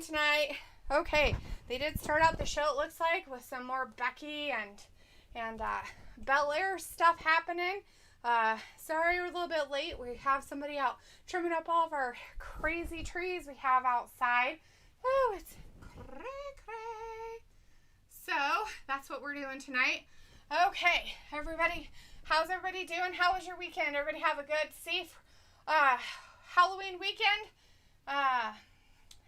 Tonight. Okay, they did start out the show, it looks like, with some more Becky and Belair stuff happening. Sorry we're a little bit late. We have somebody out trimming up all of our crazy trees we have outside. Ooh, it's cray. So, that's what we're doing tonight. Okay, everybody, how's everybody doing? How was your weekend? Everybody have a good, safe Halloween weekend?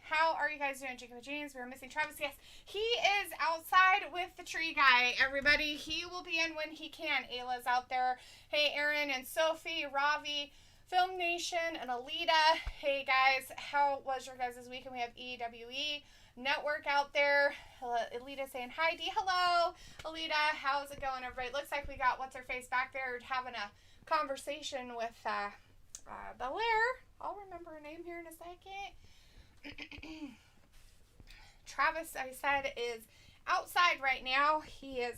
How are you guys doing? Jacob James, we were missing Travis. Yes, he is outside with the tree guy, everybody. He will be in when he can. Ayla's out there. Hey, Aaron and Sophie, Ravi, Film Nation, and Alita. Hey, guys, how was your guys' weekend? We have EWE Network out there. Alita saying hi. D, hello. Alita, how's it going, everybody? Looks like we got what's-her-face back there having a conversation with Belair. I'll remember her name here in a second. Travis, I said, is outside right now. He is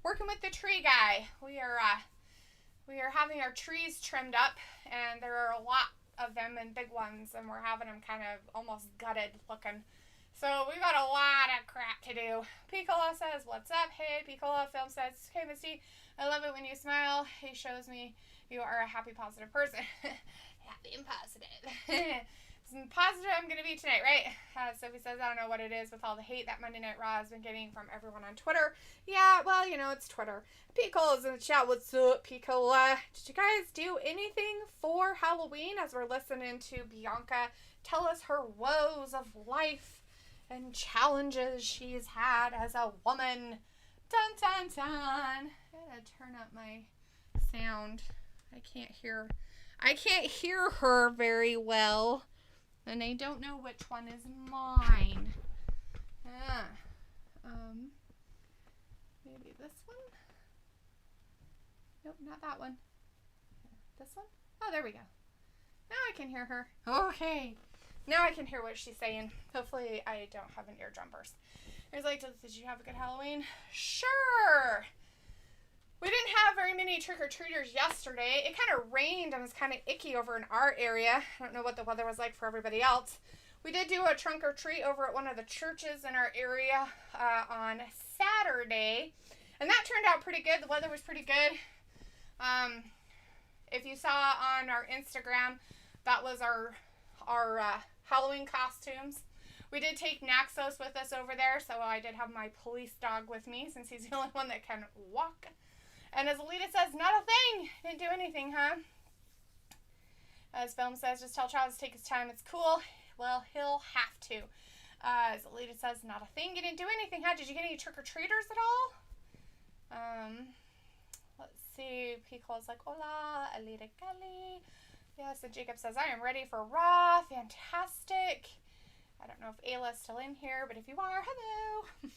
working with the tree guy. We are having our trees trimmed up, and there are a lot of them and big ones, and we're having them kind of almost gutted looking. So we've got a lot of crap to do. Piccolo says, what's up? Hey, Piccolo. Film says, hey, Misty, I love it when you smile. He shows me you are a happy, positive person. Happy and positive. Positive I'm going to be tonight, right? Sophie says, I don't know what it is with all the hate that Monday Night Raw has been getting from everyone on Twitter. Yeah, well, you know, it's Twitter. Pico's in the chat. What's up, Pico? Did you guys do anything for Halloween as we're listening to Bianca tell us her woes of life and challenges she's had as a woman? Dun, dun, dun. I gotta turn up my sound. I can't hear her very well. And I don't know which one is mine. Maybe this one? Nope, not that one. This one? Oh, there we go. Now I can hear her. Okay. Now I can hear what she's saying. Hopefully I don't have an eardrum burst. Here's like, did you have a good Halloween? Sure! We didn't have very many trick-or-treaters yesterday. It kind of rained and was kind of icky over in our area. I don't know what the weather was like for everybody else. We did do a trunk-or-treat over at one of the churches in our area on Saturday. And that turned out pretty good. The weather was pretty good. If you saw on our Instagram, that was our Halloween costumes. We did take Naxos with us over there, so I did have my police dog with me since he's the only one that can walk. And as Alita says, not a thing. Didn't do anything, huh? As Film says, just tell Travis to take his time. It's cool. Well, he'll have to. As Alita says, not a thing. You didn't do anything, huh? Did you get any trick-or-treaters at all? Let's see. Pico's like, hola, Alita Gali. Yes, and Jacob says, I am ready for Raw. Fantastic. I don't know if Ayla's still in here, but if you are, hello.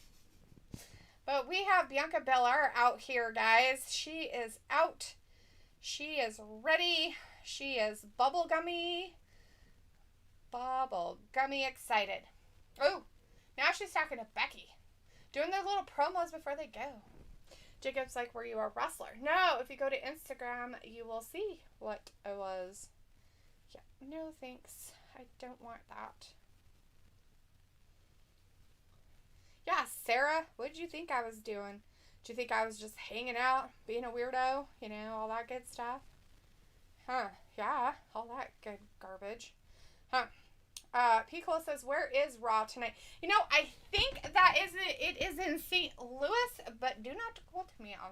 But we have Bianca Belair out here, guys. She is out. She is ready. She is bubblegummy excited. Oh, now she's talking to Becky. Doing their little promos before they go. Jacob's like, were you a wrestler? No, if you go to Instagram, you will see what I was. Yeah, no thanks. I don't want that. Yeah, Sarah, what did you think I was doing? Did you think I was just hanging out, being a weirdo? You know, all that good stuff? Huh, yeah, all that good garbage. Huh. Pico says, where is Raw tonight? You know, I think that it is in St. Louis, but do not quote me on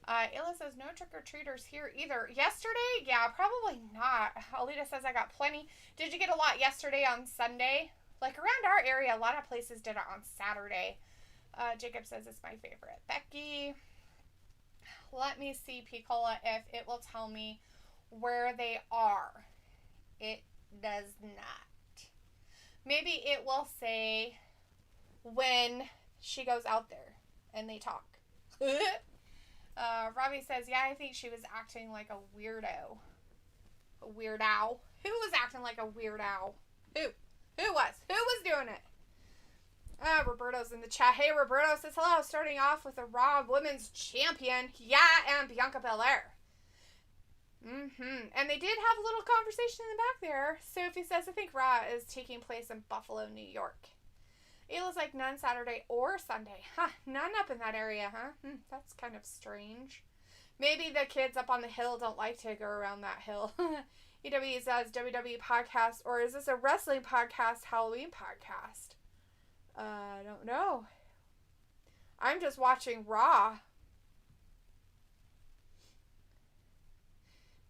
that. Illa says, no trick-or-treaters here either. Yesterday? Yeah, probably not. Alita says, I got plenty. Did you get a lot yesterday on Sunday? Like, around our area, a lot of places did it on Saturday. Jacob says it's my favorite. Becky, let me see, Piccola, if it will tell me where they are. It does not. Maybe it will say when she goes out there and they talk. Robbie says, yeah, I think she was acting like a weirdo. A weird owl. Who was acting like a weird owl? Who? Who was doing it? Roberto's in the chat. Hey, Roberto says hello. Starting off with the Raw Women's Champion. Yeah, and Bianca Belair. And they did have a little conversation in the back there. Sophie says, I think Raw is taking place in Buffalo, New York. Ayla's like, none Saturday or Sunday. Huh, none up in that area, huh? That's kind of strange. Maybe the kids up on the hill don't like to go around that hill. EW says, WWE podcast, or is this a wrestling podcast, Halloween podcast? I don't know. I'm just watching Raw.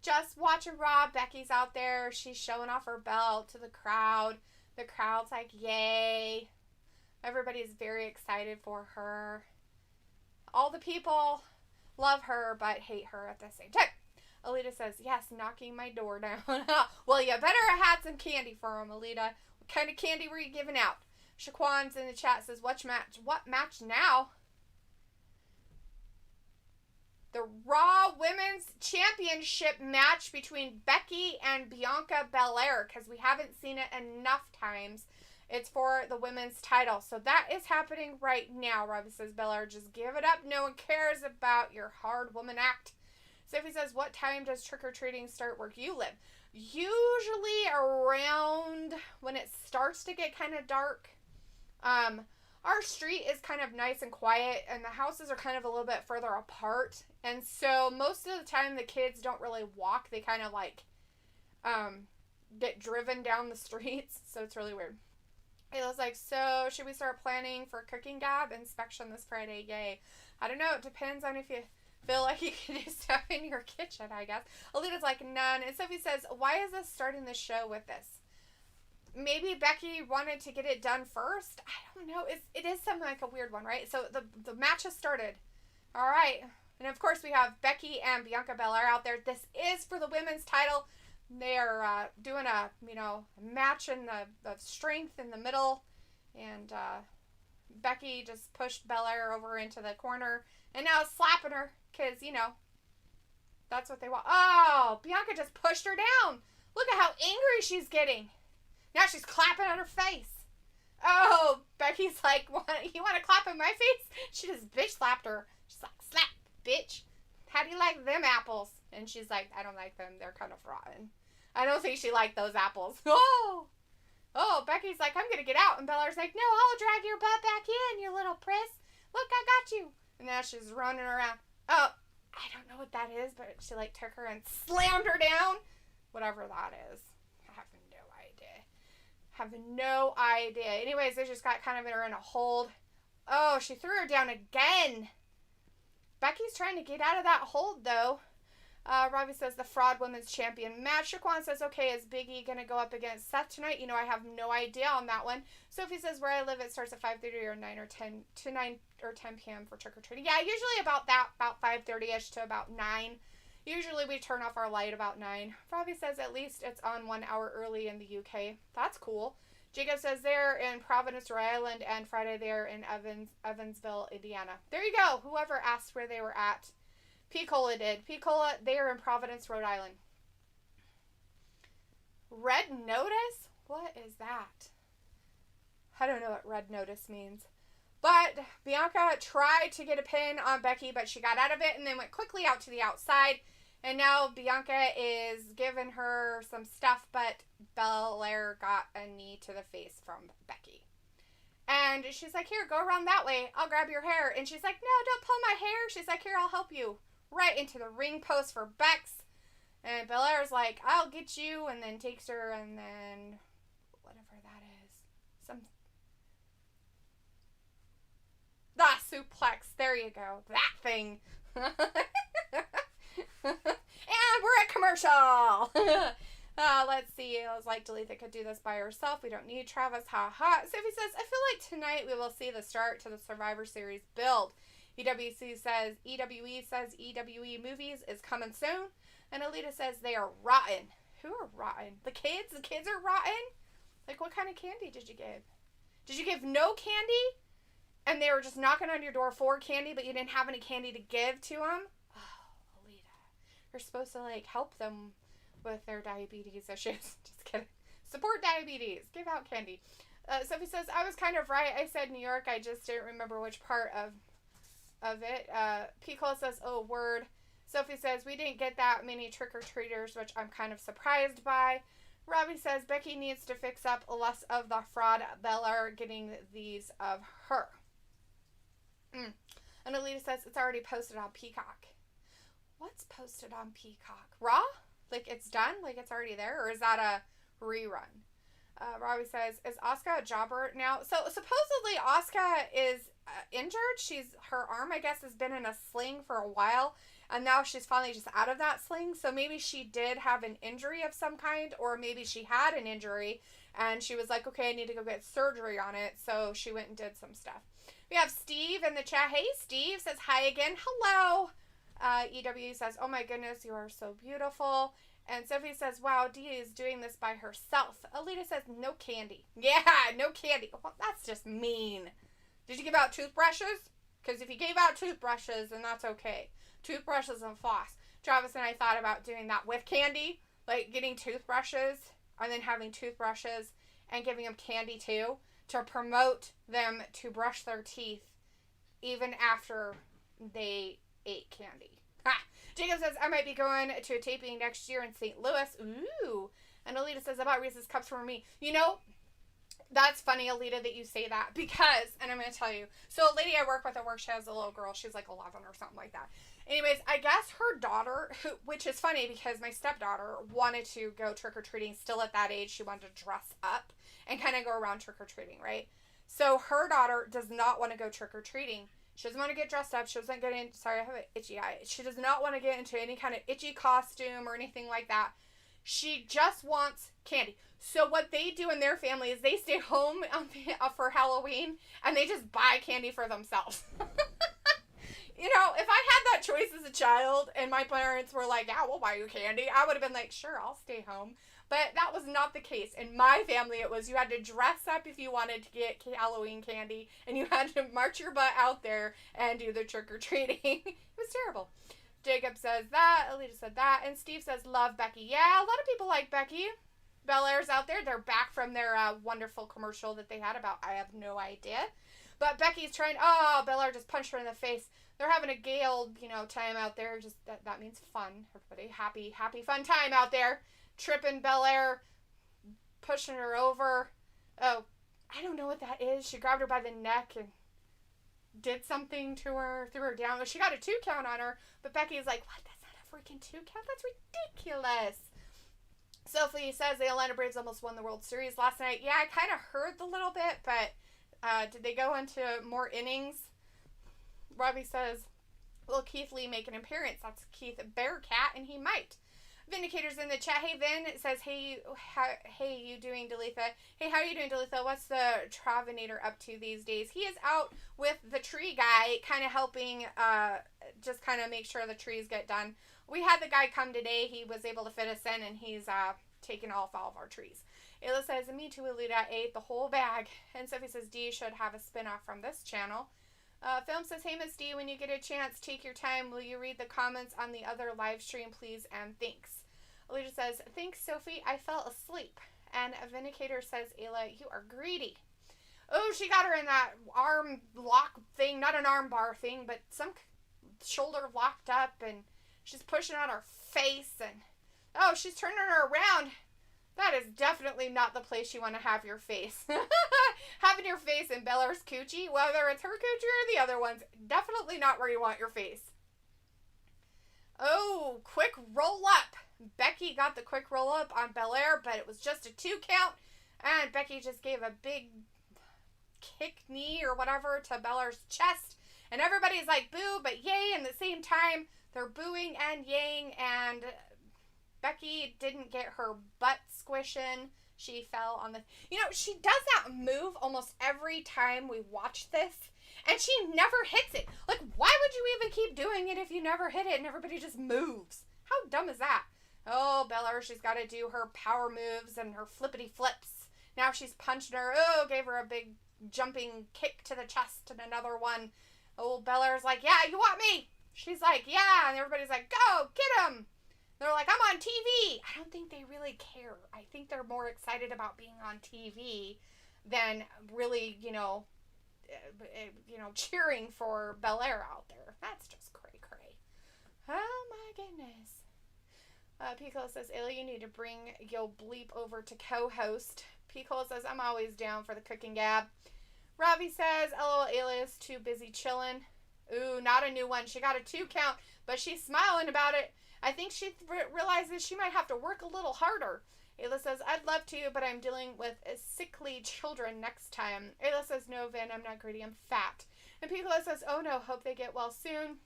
Just watching Raw. Becky's out there. She's showing off her belt to the crowd. The crowd's like, yay. Everybody's very excited for her. All the people love her but hate her at the same time. Alita says, yes, knocking my door down. Well, you better have had some candy for him, Alita. What kind of candy were you giving out? Shaquan's in the chat says, what match now? The Raw Women's Championship match between Becky and Bianca Belair, because we haven't seen it enough times. It's for the women's title. So that is happening right now. Robbie says, Belair, just give it up. No one cares about your hard woman act. Sophie says, what time does trick-or-treating start where you live? Usually around when it starts to get kind of dark. Our street is kind of nice and quiet, and the houses are kind of a little bit further apart. And so most of the time the kids don't really walk. They kind of like get driven down the streets. So it's really weird. It was like, so should we start planning for cooking gab inspection this Friday? Yay. I don't know. It depends on if you feel like you can do stuff in your kitchen, I guess. Alita's like, none. And Sophie says, why is this starting the show with this? Maybe Becky wanted to get it done first. I don't know. It is something like a weird one, right? So the match has started. All right. And of course we have Becky and Bianca Belair out there. This is for the women's title. They're doing a, match in the strength in the middle. And Becky just pushed Belair over into the corner. And now slapping her. Because, that's what they want. Oh, Bianca just pushed her down. Look at how angry she's getting. Now she's clapping on her face. Oh, Becky's like, you want to clap in my face? She just bitch slapped her. She's like, slap, bitch. How do you like them apples? And she's like, I don't like them. They're kind of rotten. I don't think she liked those apples. Oh, Becky's like, I'm going to get out. And Bella's like, no, I'll drag your butt back in, you little priss. Look, I got you. And now she's running around. Oh, I don't know what that is, but she took her and slammed her down. Whatever that is. Have no idea. Anyways, they just got kind of her in a hold. Oh, she threw her down again. Becky's trying to get out of that hold, though. Robbie says the Fraud Women's Champion match. Shaquan says, okay, is Big E going to go up against Seth tonight? I have no idea on that one. Sophie says, where I live, it starts at 5:30 or 9 or 10 to 9 or 10 p.m. for trick-or-treating. Yeah, usually about 5:30ish to about 9. Usually we turn off our light about 9. Robbie says at least it's on 1 hour early in the UK. That's cool. Jacob says they're in Providence, Rhode Island, and Friday they're in Evansville, Indiana. There you go. Whoever asked where they were at. P-Cola did. P-Cola, they are in Providence, Rhode Island. Red Notice? What is that? I don't know what Red Notice means. But Bianca tried to get a pin on Becky, but she got out of it and then went quickly out to the outside. And now Bianca is giving her some stuff, but Belair got a knee to the face from Becky. And she's like, here, go around that way. I'll grab your hair. And she's like, no, don't pull my hair. She's like, here, I'll help you. Right into the ring post for Bex. And Belair's like, I'll get you. And then takes her and then whatever that is. Suplex. There you go. That thing. And we're at commercial. Let's see. I was like, Delita could do this by herself. We don't need Travis. Ha ha. Sophie says, I feel like tonight we will see the start to the Survivor Series build. EWE says EWE Movies is coming soon. And Alita says they are rotten. Who are rotten? The kids? The kids are rotten? Like, what kind of candy did you give? Did you give no candy? And they were just knocking on your door for candy, but you didn't have any candy to give to them? Oh, Alita. You're supposed to, help them with their diabetes issues. Just kidding. Support diabetes. Give out candy. Sophie says, I was kind of right. I said New York. I just didn't remember which part of it. Piccolo says, oh, word. Sophie says, we didn't get that many trick-or-treaters, which I'm kind of surprised by. Robbie says, Becky needs to fix up less of the fraud Belair getting these of her. And Alita says, it's already posted on Peacock. What's posted on Peacock? Raw? Like, it's done? Like, it's already there? Or is that a rerun? Robbie says, is Asuka a jobber now? So, supposedly, Asuka is injured. Her arm, I guess, has been in a sling for a while. And now she's finally just out of that sling. So, maybe she did have an injury of some kind. Or maybe she had an injury. And she was like, okay, I need to go get surgery on it. So, she went and did some stuff. We have Steve in the chat. Hey, Steve says hi again. Hello. EW says, oh my goodness, you are so beautiful. And Sophie says, wow, Dee is doing this by herself. Alita says, no candy. Yeah, no candy. Well, that's just mean. Did you give out toothbrushes? Because if you gave out toothbrushes, then that's okay. Toothbrushes and floss. Travis and I thought about doing that with candy. Like getting toothbrushes and then having toothbrushes and giving them candy too. To promote them to brush their teeth even after they ate candy. Ha! Jacob says, I might be going to a taping next year in St. Louis. Ooh. And Alita says, I bought Reese's Cups for me. You know, that's funny, Alita, that you say that. Because, and I'm going to tell you. So a lady I work with at work, she has a little girl. She's like 11 or something like that. Anyways, I guess her daughter, which is funny because my stepdaughter wanted to go trick-or-treating still at that age. She wanted to dress up and kind of go around trick-or-treating, right? So her daughter does not want to go trick-or-treating. She doesn't want to get dressed up. She doesn't get in. Sorry, I have an itchy eye. She does not want to get into any kind of itchy costume or anything like that. She just wants candy. So what they do in their family is they stay home for Halloween and they just buy candy for themselves. You know, if I had that choice as a child and my parents were like, yeah, we'll buy you candy, I would have been like, sure, I'll stay home. But that was not the case. In my family, it was you had to dress up if you wanted to get Halloween candy, and you had to march your butt out there and do the trick-or-treating. It was terrible. Jacob says that. Alita said that. And Steve says, love Becky. Yeah, a lot of people like Becky. Belair's out there. They're back from their wonderful commercial that they had about I have no idea. But Becky's trying, Belair just punched her in the face. They're having a gale, time out there. Just that means fun. Everybody, happy, fun time out there. Tripping Belair, pushing her over. Oh, I don't know what that is. She grabbed her by the neck and did something to her, threw her down. She got a 2 count on her, but Becky's like, what? That's not a freaking 2 count? That's ridiculous. Sophie says the Atlanta Braves almost won the World Series last night. Yeah, I kind of heard the little bit, but did they go into more innings? Robbie says, will Keith Lee make an appearance? That's Keith Bearcat, and he might. Vindicator's in the chat. Hey, Vin. It says, hey, you doing, Dalitha? Hey, how are you doing, Dalitha? What's the Travanator up to these days? He is out with the tree guy, kind of helping, just kind of make sure the trees get done. We had the guy come today. He was able to fit us in, and he's taken off all of our trees. Ayla says, me too, Alita ate the whole bag. And Sophie says, D should have a spinoff from this channel. Film says, hey, Miss D, when you get a chance, take your time. Will you read the comments on the other live stream, please? And thanks. Alita says, thanks, Sophie. I fell asleep. And Vindicator says, Ayla, you are greedy. Oh, she got her in that arm lock thing. Not an arm bar thing, but some shoulder locked up. And she's pushing on her face. And, oh, she's turning her around. That is definitely not the place you want to have your face. Having your face in Belair's coochie, whether it's her coochie or the other ones, definitely not where you want your face. Oh, quick roll up. Becky got the quick roll up on Belair, but it was just a 2 count. And Becky just gave a big kick knee or whatever to Belair's chest. And everybody's like, boo, but yay. And at the same time, they're booing and yaying, and Becky didn't get her butt squishing. She fell on the... she does that move almost every time we watch this. And she never hits it. Like, why would you even keep doing it if you never hit it and everybody just moves? How dumb is that? Oh, Belair, she's got to do her power moves and her flippity flips. Now she's punched her. Oh, gave her a big jumping kick to the chest and another one. Oh, Belair's like, yeah, you want me? She's like, yeah. And everybody's like, go, get him. They're like, I'm on TV. I don't think they really care. I think they're more excited about being on TV than really, cheering for Belair out there. That's just cray cray. Oh my goodness. Piccolo says, Ayla, you need to bring Yo Bleep over to co-host. Piccolo says, I'm always down for the cooking gab. Ravi says, LOL, Ayla is too busy chilling. Ooh, not a new one. She got a 2 count, but she's smiling about it. I think she realizes she might have to work a little harder. Ayla says, I'd love to, but I'm dealing with sickly children next time. Ayla says, no, Vin, I'm not greedy, I'm fat. And Piccolo says, oh no, hope they get well soon.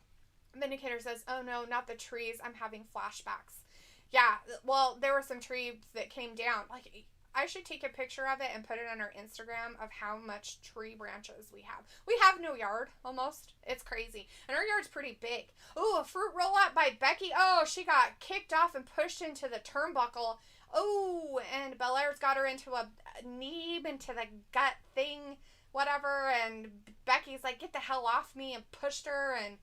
Vindicator says, oh no, not the trees, I'm having flashbacks. Yeah, well, there were some trees that came down. Like, I should take a picture of it and put it on our Instagram of how much tree branches we have. We have no yard, almost. It's crazy. And our yard's pretty big. Ooh, a fruit roll-up by Becky. Oh, she got kicked off and pushed into the turnbuckle. Oh, and Belair's got her into a knee, into the gut thing, whatever. And Becky's like, get the hell off me, and pushed her. And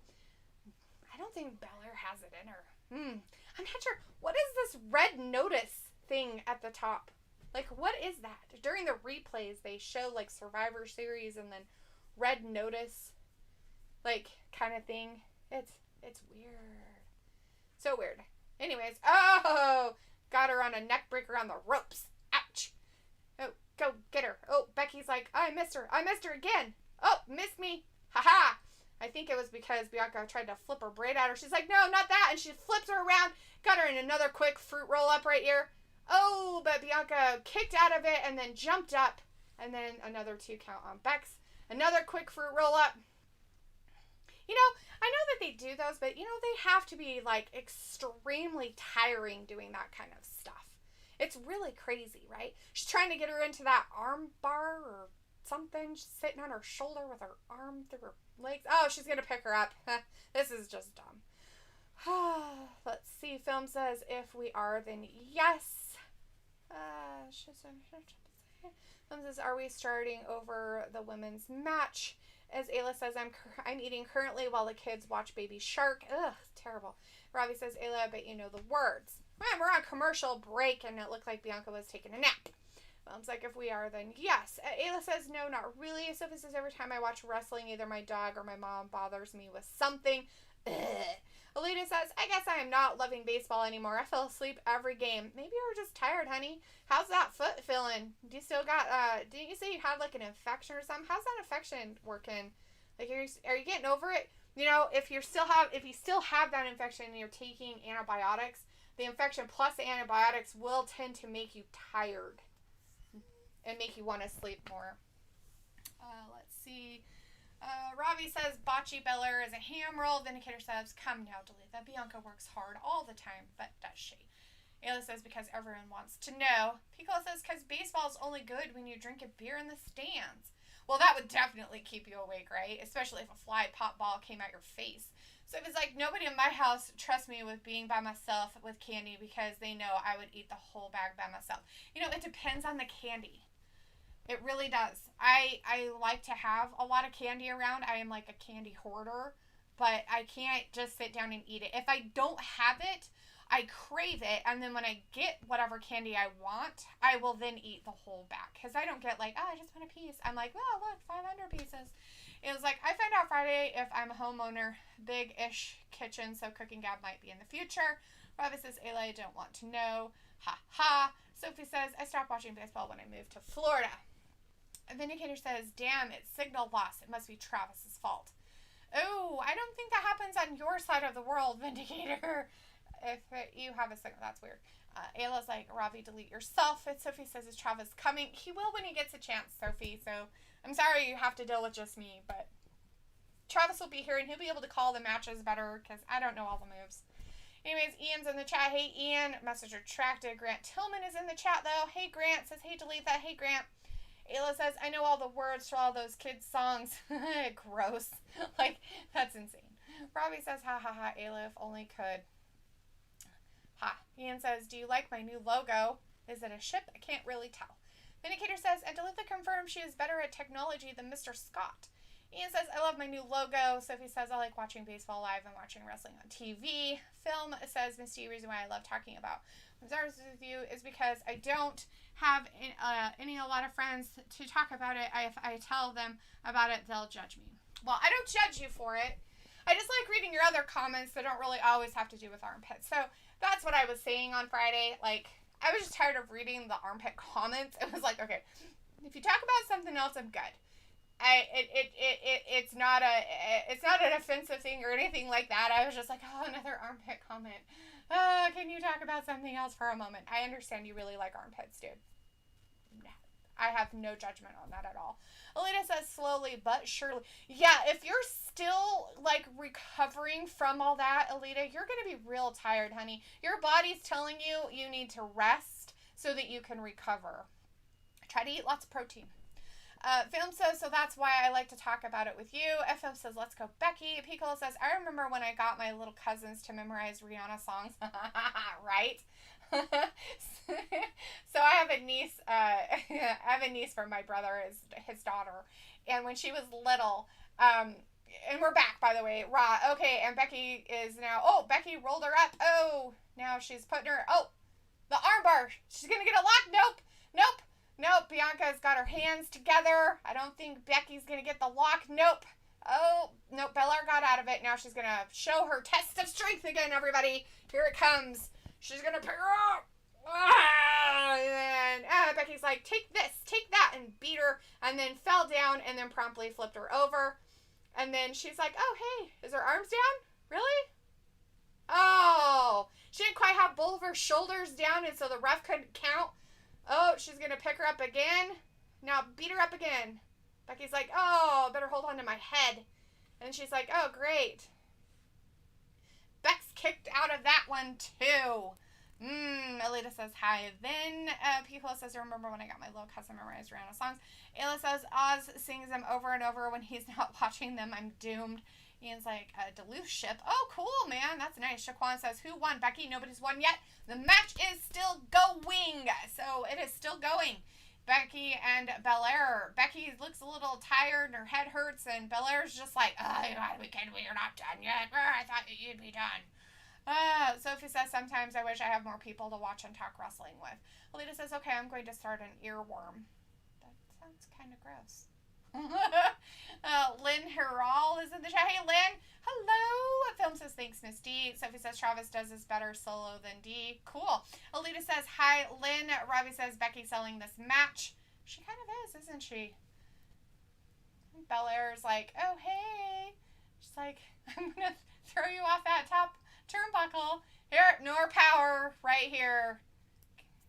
I don't think Belair has it in her. I'm not sure. What is this red notice thing at the top? Like, what is that? During the replays, they show, like, Survivor Series and then red notice, like, kind of thing. It's weird. So weird. Anyways, oh, got her on a neck breaker on the ropes. Ouch. Oh, go get her. Oh, Becky's like, I missed her. I missed her again. Oh, missed me. Haha. I think it was because Bianca tried to flip her braid at her. She's like, no, not that. And she flips her around. Got her in another quick fruit roll up right here. Oh, but Bianca kicked out of it and then jumped up. And then another 2 count on Bex. Another quick fruit roll up. I know that they do those, but, they have to be, like, extremely tiring doing that kind of stuff. It's really crazy, right? She's trying to get her into that arm bar or something. She's sitting on her shoulder with her arm through her legs. Oh, she's going to pick her up. This is just dumb. Let's see. Film says, if we are, then yes. Film says, are we starting over the women's match? As Ayla says, I'm eating currently while the kids watch Baby Shark. Ugh, terrible. Ravi says, Ayla, I bet you know the words. Man, we're on commercial break, and it looked like Bianca was taking a nap. Film's like, if we are, then yes. Ayla says, no, not really. Sophie says, every time I watch wrestling, either my dog or my mom bothers me with something. Ugh. Alita says, I guess I am not loving baseball anymore. I fell asleep every game. Maybe you were just tired, honey. How's that foot feeling? Do you still got, didn't you say you had like an infection or something? How's that infection working? Like, are you getting over it? If you still have that infection and you're taking antibiotics, the infection plus the antibiotics will tend to make you tired and make you want to sleep more. Let's see. Ravi says, Bocce Belair is a ham roll. Vindicator says, come now, delete that. Bianca works hard all the time, but does she? Ayla says, because everyone wants to know. Piccolo says, because baseball's only good when you drink a beer in the stands. Well, that would definitely keep you awake, right? Especially if a fly pop ball came at your face. So if it's like, nobody in my house trusts me with being by myself with candy because they know I would eat the whole bag by myself. It depends on the candy. It really does. I like to have a lot of candy around. I am like a candy hoarder, but I can't just sit down and eat it. If I don't have it, I crave it, and then when I get whatever candy I want, I will then eat the whole bag. Because I don't get like, I just want a piece. I'm like, oh, look, 500 pieces. It was like, I find out Friday if I'm a homeowner, big-ish kitchen, so cooking gab might be in the future. Robbie says, Ayla, I don't want to know. Ha ha. Sophie says, I stopped watching baseball when I moved to Florida. Vindicator says, damn, it's signal loss. It must be Travis's fault. Oh, I don't think that happens on your side of the world, Vindicator. If you have a signal, that's weird. Ayla's like, Ravi, delete yourself. And Sophie says, is Travis coming? He will when he gets a chance, Sophie. So I'm sorry you have to deal with just me, but Travis will be here and he'll be able to call the matches better because I don't know all the moves. Anyways, Ian's in the chat. Hey, Ian. Message retracted. Grant Tillman is in the chat, though. Hey, Grant. Says, hey, delete that. Hey, Grant. Ayla says, I know all the words to all those kids' songs. Gross. Like, that's insane. Robbie says, ha, ha, ha, Ayla, if only could. Ha. Ian says, do you like my new logo? Is it a ship? I can't really tell. Vindicator says, and Delitha confirms she is better at technology than Mr. Scott. Ian says, I love my new logo. Sophie says, I like watching baseball live and watching wrestling on TV. Film says, Misty, reason why I love talking about Wizards with you is because I don't have a lot of friends to talk about it. If I tell them about it, they'll judge me. Well, I don't judge you for it. I just like reading your other comments that don't really always have to do with armpits. So that's what I was saying on Friday. Like, I was just tired of reading the armpit comments. It was like, okay, if you talk about something else, I'm good. It's not an offensive thing or anything like that. I was just like, oh, another armpit comment. Can you talk about something else for a moment? I understand you really like armpits, dude. I have no judgment on that at all. Alita says slowly but surely. Yeah, if you're still, like, recovering from all that, Alita, you're going to be real tired, honey. Your body's telling you you need to rest so that you can recover. Try to eat lots of protein. Film says, so that's why I like to talk about it with you. FM says, let's go Becky. Piccolo says, I remember when I got my little cousins to memorize Rihanna songs. Right? So I have a niece from my brother, his daughter. And when she was little, and we're back, by the way, Raw. Okay, and Becky is now, Becky rolled her up. Oh, now she's putting her, the armbar. She's going to get a lock. Nope, Bianca's got her hands together. I don't think Becky's going to get the lock. Nope. Oh, nope, Belair got out of it. Now she's going to show her test of strength again, everybody. Here it comes. She's going to pick her up. And then Becky's like, take this, take that, and beat her, and then fell down, and then promptly flipped her over. And then she's like, oh, hey, is her arms down? Really? Oh, she didn't quite have both of her shoulders down, and so the ref couldn't count. Oh, she's going to pick her up again. Now beat her up again. Becky's like, oh, better hold on to my head. And she's like, oh, great. Bex kicked out of that one, too. Alita says, hi. Then Piccolo says, I remember when I got my little cousin memorized Rihanna songs. Ayla says, Oz sings them over and over. When he's not watching them, I'm doomed. Ian's like, a Duluth ship. Oh, cool, man. That's nice. Shaquan says, who won? Becky, nobody's won yet. The match is still going. So it is still going. Becky and Belair. Becky looks a little tired and her head hurts. And Belair's just like, we're not done yet. I thought you'd be done. Sophie says, sometimes I wish I have more people to watch and talk wrestling with. Alita says, okay, I'm going to start an earworm. That sounds kind of gross. Lynn Heral is in the chat. Hey, Lynn. Hello. Film says, thanks, Miss D. Sophie says, Travis does this better solo than D. Cool. Alita says, hi, Lynn. Robbie says, Becky selling this match. She kind of is, isn't she? Belair's like, oh, hey. She's like, I'm going to throw you off that top turnbuckle. Here, more power right here.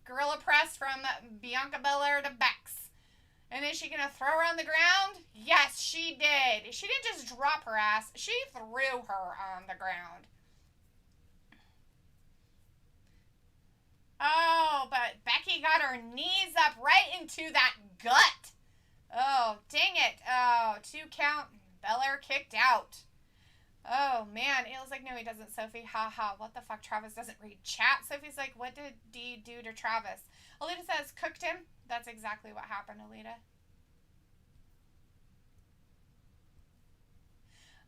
Gorilla press from Bianca Belair to Bex. And is she going to throw her on the ground? Yes, she did. She didn't just drop her ass. She threw her on the ground. Oh, but Becky got her knees up right into that gut. Oh, dang it. Oh, 2 count. Belair kicked out. Oh, man. It was like, no, he doesn't, Sophie. Ha ha. What the fuck? Travis doesn't read chat. Sophie's like, what did D do to Travis? Alita says, cooked him. That's exactly what happened, Alita.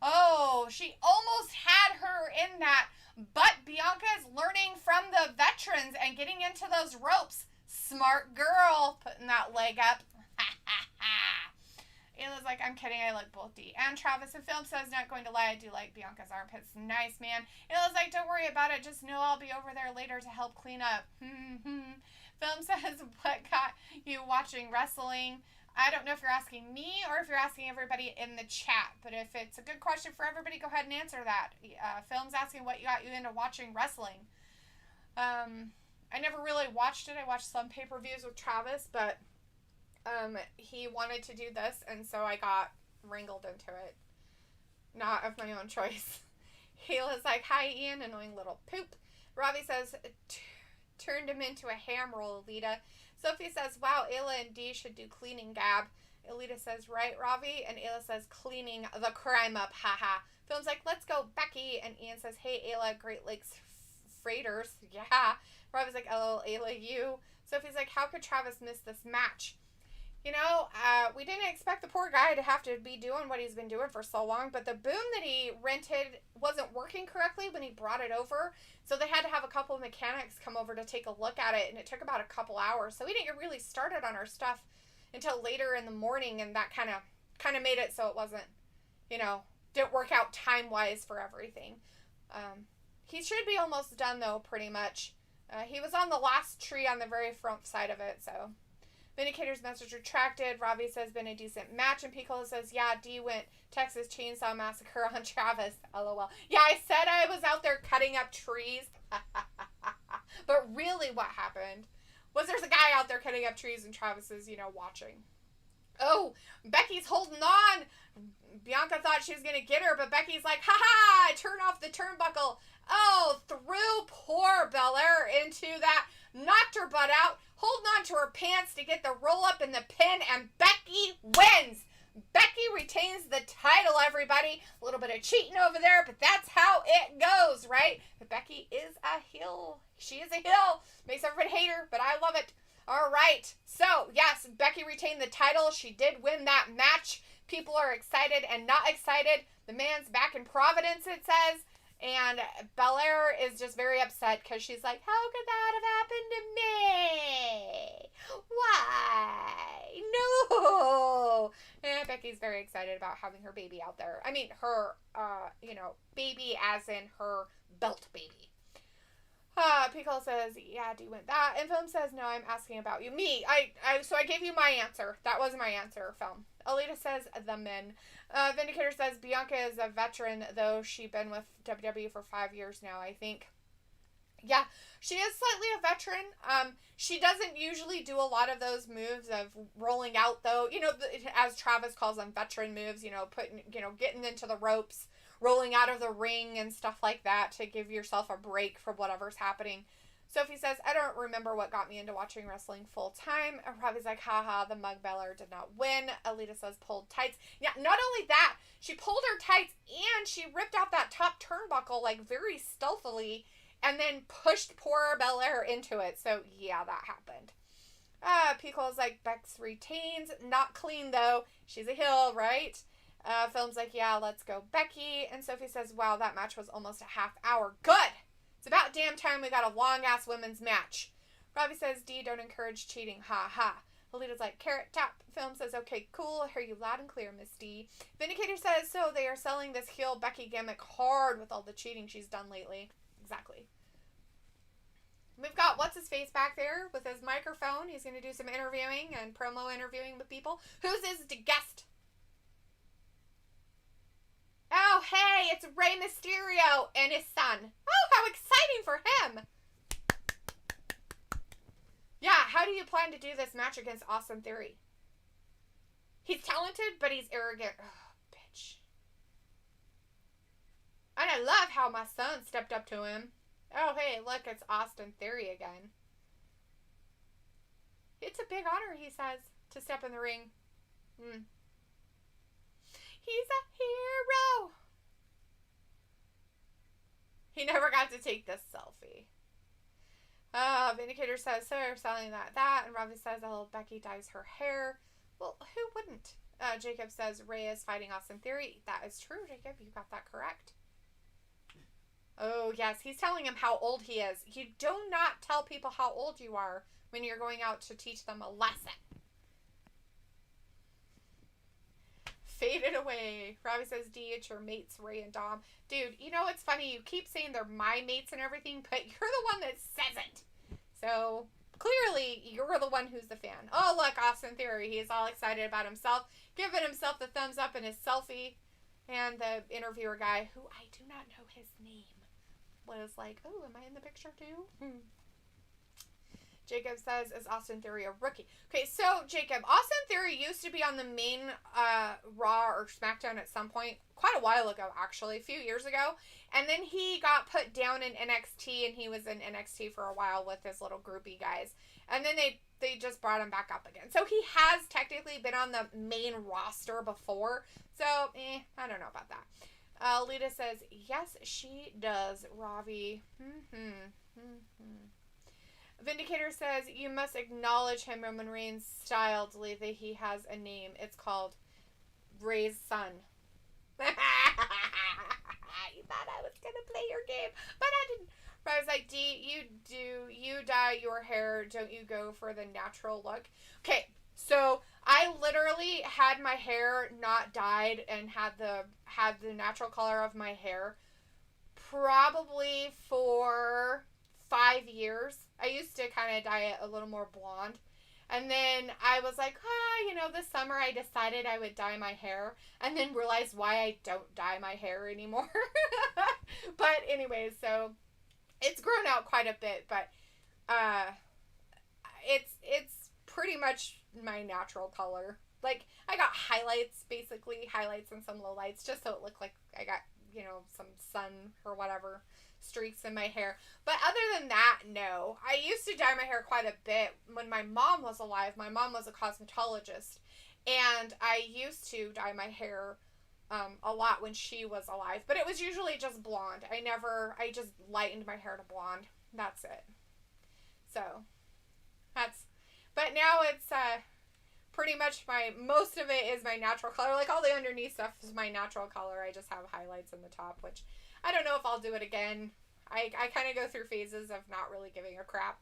Oh, she almost had her in that, but Bianca's learning from the veterans and getting into those ropes. Smart girl, putting that leg up. Ha ha ha. Ayla's like, I'm kidding, I like both D and Travis. And Film says, not going to lie, I do like Bianca's armpits. Nice, man. Ayla's like, don't worry about it, just know I'll be over there later to help clean up. Film says, what got you watching wrestling? I don't know if you're asking me or if you're asking everybody in the chat, but if it's a good question for everybody, go ahead and answer that. Film's asking what got you into watching wrestling. I never really watched it. I watched some pay-per-views with Travis, but he wanted to do this, and so I got wrangled into it. Not of my own choice. Hayla's like, hi, Ian, annoying little poop. Robbie says, turned him into a ham roll, Alita. Sophie says, wow, Ayla and D should do cleaning gab. Alita says, right, Robbie? And Ayla says, cleaning the crime up, haha. Film's like, let's go, Becky. And Ian says, hey, Ayla, Great Lakes Freighters. Yeah. Robbie's like, oh, Ayla, you. Sophie's like, how could Travis miss this match? We didn't expect the poor guy to have to be doing what he's been doing for so long, but the boom that he rented wasn't working correctly when he brought it over, so they had to have a couple of mechanics come over to take a look at it, and it took about a couple hours, so we didn't get really started on our stuff until later in the morning, and that kind of made it so it wasn't, didn't work out time-wise for everything. He should be almost done, though, pretty much. He was on the last tree on the very front side of it, so... Vindicator's message retracted. Robbie says, been a decent match. And Piccolo says, yeah, D went Texas Chainsaw Massacre on Travis. LOL. Yeah, I said I was out there cutting up trees. But really what happened was there's a guy out there cutting up trees and Travis is, watching. Oh, Becky's holding on. Bianca thought she was going to get her, but Becky's like, ha-ha, turn off the turnbuckle. Oh, threw poor Belair into that, knocked her butt out, holding on to her pants to get the roll up in the pin, and Becky wins. Becky retains the title, everybody. A little bit of cheating over there, but that's how it goes, right? But Becky is a heel. She is a heel. Makes everybody hate her, but I love it. All right. So, yes, Becky retained the title. She did win that match. People are excited and not excited. The man's back in Providence, it says. And Belair is just very upset because she's like, how could that have happened to me? Why? No. And Becky's very excited about having her baby out there. I mean, her, baby as in her belt baby. Piccolo says, yeah, do you want that? And Film says, no, I'm asking about you. Me. So I gave you my answer. That was my answer, Film. Alita says, the men. Vindicator says, Bianca is a veteran, though she's been with WWE for 5 years now, I think. Yeah, she is slightly a veteran. She doesn't usually do a lot of those moves of rolling out, though. As Travis calls them, veteran moves, getting into the ropes, rolling out of the ring and stuff like that to give yourself a break from whatever's happening. Sophie says, I don't remember what got me into watching wrestling full time. And Robbie's like, haha, the Mug Belair did not win. Alita says, pulled tights. Yeah, not only that, she pulled her tights and she ripped out that top turnbuckle like very stealthily and then pushed poor Belair into it. So, yeah, that happened. Piccolo's like, Bex retains. Not clean, though. She's a heel, right? Film's like, yeah, let's go Becky. And Sophie says, wow, that match was almost a half hour. Good! It's about damn time we got a long-ass women's match. Robbie says, D, don't encourage cheating. Ha ha. Alita's like, carrot top. Film says, okay, cool. I hear you loud and clear, Miss D. Vindicator says, so they are selling this heel Becky gimmick hard with all the cheating she's done lately. Exactly. We've got what's-his-face back there with his microphone. He's going to do some interviewing and promo interviewing with people. Who's his guest? Oh, hey, it's Rey Mysterio and his son. Oh, how exciting for him. Yeah, how do you plan to do this match against Austin Theory? He's talented, but he's arrogant. Oh, bitch. And I love how my son stepped up to him. Oh, hey, look, it's Austin Theory again. It's a big honor, he says, to step in the ring. He's a hero. He never got to take this selfie. Vindicator says, so you're selling that. And Robbie says, oh, Becky dyes her hair. Well, who wouldn't? Jacob says, Rey is fighting Austin Theory. That is true, Jacob. You got that correct. Oh, yes. He's telling him how old he is. You do not tell people how old you are when you're going out to teach them a lesson. Faded away. Robbie says, D, it's your mates, Ray and Dom. Dude, it's funny. You keep saying they're my mates and everything, but you're the one that says it. So, clearly, you're the one who's the fan. Oh, look, Austin Theory. He is all excited about himself, giving himself the thumbs up in his selfie. And the interviewer guy, who I do not know his name, was like, oh, am I in the picture too? Jacob says, is Austin Theory a rookie? Okay, so, Jacob, Austin Theory used to be on the main Raw or SmackDown at some point, quite a while ago, actually, a few years ago, and then he got put down in NXT, and he was in NXT for a while with his little groupie guys, and then they just brought him back up again. So, he has technically been on the main roster before, so, I don't know about that. Lita says, yes, she does, Ravi. Vindicator says, you must acknowledge him, Roman Reigns' style, delete that he has a name. It's called Rey's son. You thought I was going to play your game, but I didn't. But I was like, D, you dye your hair, don't you go for the natural look? Okay, so I literally had my hair not dyed and had the natural color of my hair probably for 5 years. I used to kind of dye it a little more blonde. And then I was like, this summer I decided I would dye my hair. And then realized why I don't dye my hair anymore. But anyways, so it's grown out quite a bit. But it's pretty much my natural color. Like, I got highlights and some lowlights, just so it looked like I got, some sun or whatever streaks in my hair. But other than that, no. I used to dye my hair quite a bit when my mom was alive. My mom was a cosmetologist, and I used to dye my hair a lot when she was alive. But it was usually just blonde. I just lightened my hair to blonde. That's it. So, but now it's pretty much most of it is my natural color. Like, all the underneath stuff is my natural color. I just have highlights in the top, which I don't know if I'll do it again. I kind of go through phases of not really giving a crap.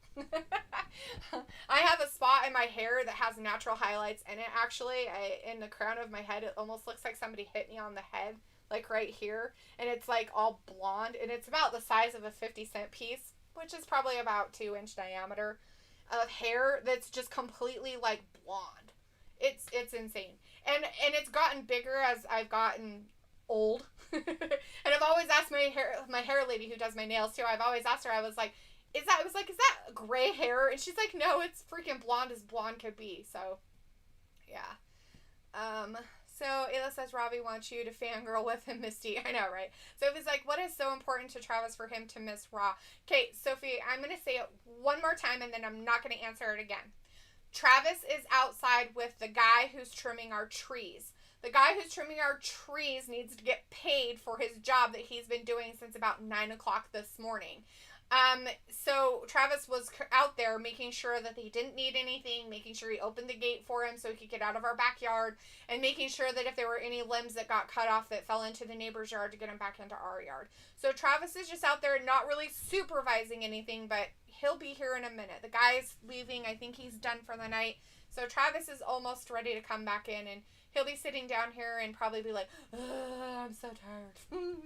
I have a spot in my hair that has natural highlights in it, actually. In the crown of my head, it almost looks like somebody hit me on the head, like right here. And it's like all blonde, and it's about the size of a 50-cent piece, which is probably about 2-inch diameter of hair that's just completely like blonde. It's insane. And it's gotten bigger as I've gotten old. And I've always asked my hair lady who does my nails too, I've always asked her, I was like, is that gray hair? And she's like, no, it's freaking blonde as blonde could be. So yeah. So Ayla says Robbie wants you to fangirl with him, Misty. I know, right? Sophie's like, what is so important to Travis for him to miss Raw? Okay, Sophie, I'm going to say it one more time and then I'm not going to answer it again. Travis is outside with the guy who's trimming our trees. The guy who's trimming our trees needs to get paid for his job that he's been doing since about 9 o'clock this morning. So Travis was out there making sure that he didn't need anything, making sure he opened the gate for him so he could get out of our backyard, and making sure that if there were any limbs that got cut off that fell into the neighbor's yard to get him back into our yard. So Travis is just out there not really supervising anything, but he'll be here in a minute. The guy's leaving. I think he's done for the night. So Travis is almost ready to come back in, and he'll be sitting down here and probably be like, I'm so tired.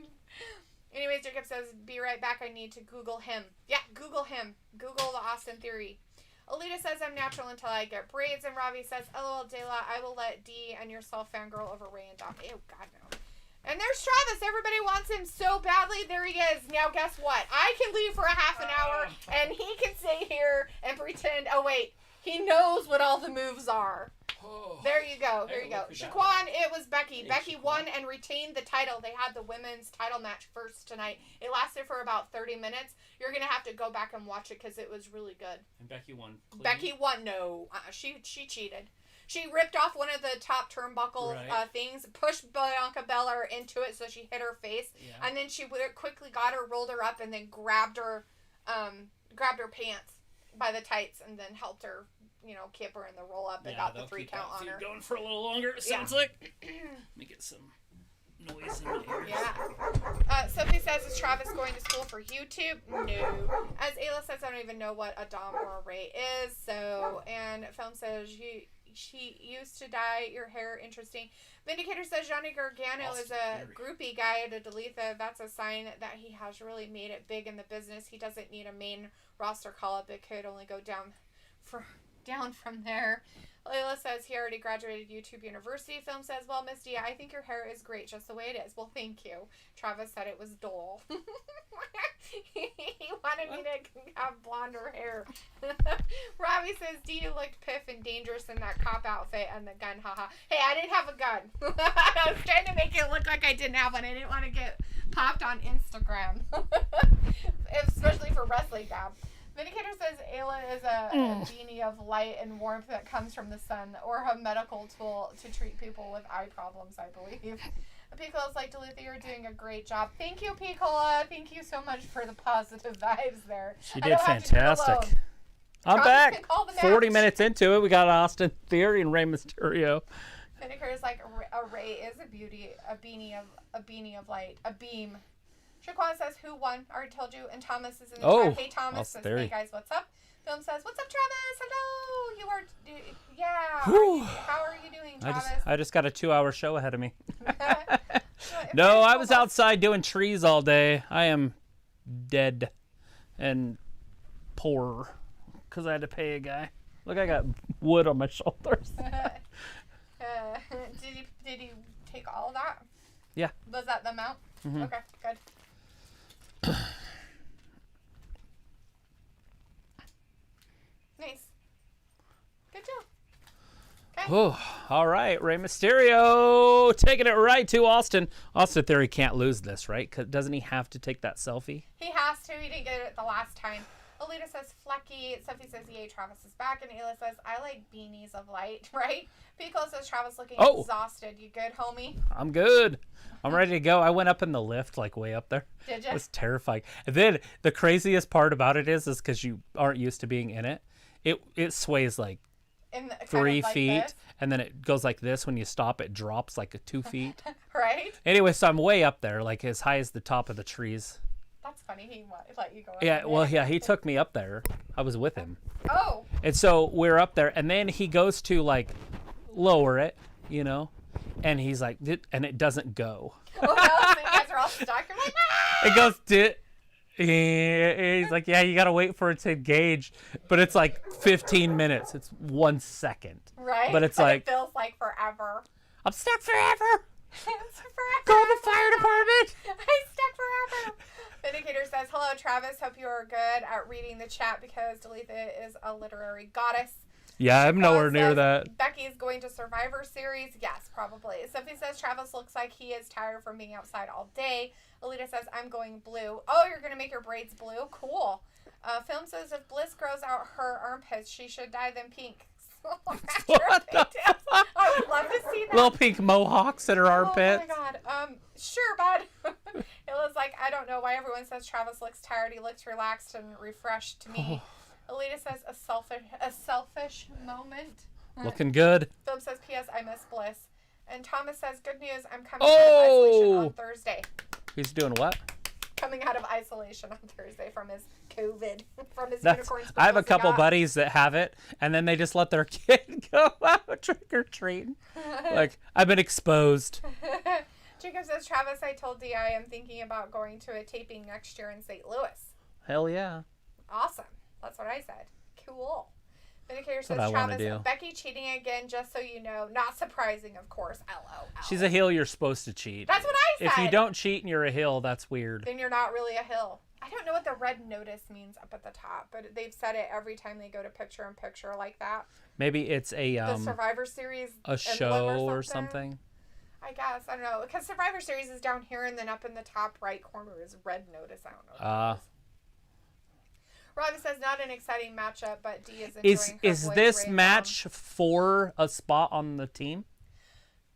Anyways, Jacob says, be right back. I need to Google him. Yeah, Google him. Google the Austin Theory. Alita says, I'm natural until I get braids. And Ravi says, LOL, Dayla, I will let D and yourself fangirl over Ray and Dom. Oh, God, no. And there's Travis. Everybody wants him so badly. There he is. Now, guess what? I can leave for a half an hour, and he can stay here and pretend, oh, wait, he knows what all the moves are. Oh, there you go. Here you go. Shaquan, it was Becky. Hey, Becky won and retained the title. They had the women's title match first tonight. It lasted for about 30 minutes. You're going to have to go back and watch it because it was really good. And Becky won. Clean. Becky won. No. She cheated. She ripped off one of the top turnbuckle things, pushed Bianca Belair into it so she hit her face. Yeah. And then she quickly got her, rolled her up, and then grabbed her pants by the tights and then helped her, keep her in the roll up and got the 3 count on her. Going for a little longer, it sounds like. Let me get some noise in my ears. Yeah. Sophie says, is Travis going to school for YouTube? No. As Ayla says, I don't even know what a Dom or a Ray is. So, and Film says, she used to dye your hair. Interesting. Vindicator says Johnny Gargano is a groupie guy to Dalitha. That's a sign that he has really made it big in the business. He doesn't need a main roster call-up. It could only go down from there. Layla says he already graduated YouTube University. Film says, well, Misty, I think your hair is great just the way it is. Well, thank you. Travis said it was dull. He wanted me to have blonder hair. Robbie says, D, you looked piff and dangerous in that cop outfit and the gun, haha. Hey, I didn't have a gun. I was trying to make it look like I didn't have one. I didn't want to get popped on Instagram. Especially for wrestling gab. Vindicator says Ayla is a beanie of light and warmth that comes from the sun, or a medical tool to treat people with eye problems, I believe. Piccola's like, Duluth, you're doing a great job. Thank you, Piccola. Thank you so much for the positive vibes there. She did fantastic. I'm Travis back. can call the 40 match. minutes into it, we got Austin Theory and Rey Mysterio. Finneker is like, a Ray is a beauty, a beam of light, a beam. Shaquan says, who won? Already told you. And Thomas is in the chat. Hey, Thomas says, hey, guys, what's up? Film says, what's up, Travis? Hello. You are, yeah. How are you doing, Travis? I just got a 2-hour show ahead of me. No, I was outside doing trees all day. I am dead and poor because I had to pay a guy. Look, I got wood on my shoulders. Did you take all of that? Yeah. Was that the amount? Mm-hmm. Okay, good. Nice. Good job. Okay. Oh, all right. Rey Mysterio taking it right to Austin. Austin Theory can't lose this, right? 'Cause doesn't he have to take that selfie? He has to. He didn't get it the last time. Alita says, Flecky. Sophie says, yay, Travis is back. And Ayla says, I like beanies of light, right? Pico says, Travis looking exhausted. You good, homie? I'm good. I'm ready to go. I went up in the lift, like way up there. Did you? It was terrifying. And then the craziest part about it is because you aren't used to being in it, it sways like 3 feet, this. and then it goes like this. When you stop, it drops like 2 feet. Right? Anyway, so I'm way up there, like as high as the top of the trees. That's funny. He let you go up. Yeah, well, yeah, he took me up there. I was with him. Oh. And so we're up there, and then he goes to like lower it, you know, and he's like, and it doesn't go. Oh, no, so you guys are all stuck. You're like, ah! It goes, he's like, yeah, you got to wait for it to engage. But it's like 15 minutes. It's 1 second. Right? But it's like, it feels like forever. I'm stuck forever. It's forever. Go to the fire department. I'm stuck forever. Vindicator says, hello, Travis. Hope you are good at reading the chat because Dalitha is a literary goddess. Yeah, I'm nowhere near that. Becky is going to Survivor Series. Yes, probably. Sophie says Travis looks like he is tired from being outside all day. Alita says I'm going blue. Oh, you're going to make your braids blue? Cool. Film says if Bliss grows out her armpits, she should dye them pink. I would love to see that. Little pink mohawks in her armpits. Oh my god. Sure, bud. It was like, I don't know why everyone says Travis looks tired. He looks relaxed and refreshed to me. Alita says a selfish moment. Looking good. Philip says, P.S. I miss Bliss. And Thomas says, good news. I'm coming out of isolation on Thursday. He's doing what? Coming out of isolation on Thursday from his COVID, from his unicorn. I have a couple buddies that have it, and then they just let their kid go out trick or treating. Like, I've been exposed. Jacob says, Travis, I told D I am thinking about going to a taping next year in St. Louis. Hell yeah. Awesome. That's what I said. Cool. Vindicator says, Travis, Becky cheating again, just so you know. Not surprising, of course. LOL. She's a heel, you're supposed to cheat. That's what I said. If you don't cheat and you're a heel, that's weird. Then you're not really a heel. I don't know what the red notice means up at the top, but they've said it every time they go to picture-in-picture like that. Maybe it's the Survivor Series a show or something. I guess. I don't know. Because Survivor Series is down here, and then up in the top right corner is red notice. I don't know what Robbie says, not an exciting matchup, but D is enjoying her Is this match for a spot on the team?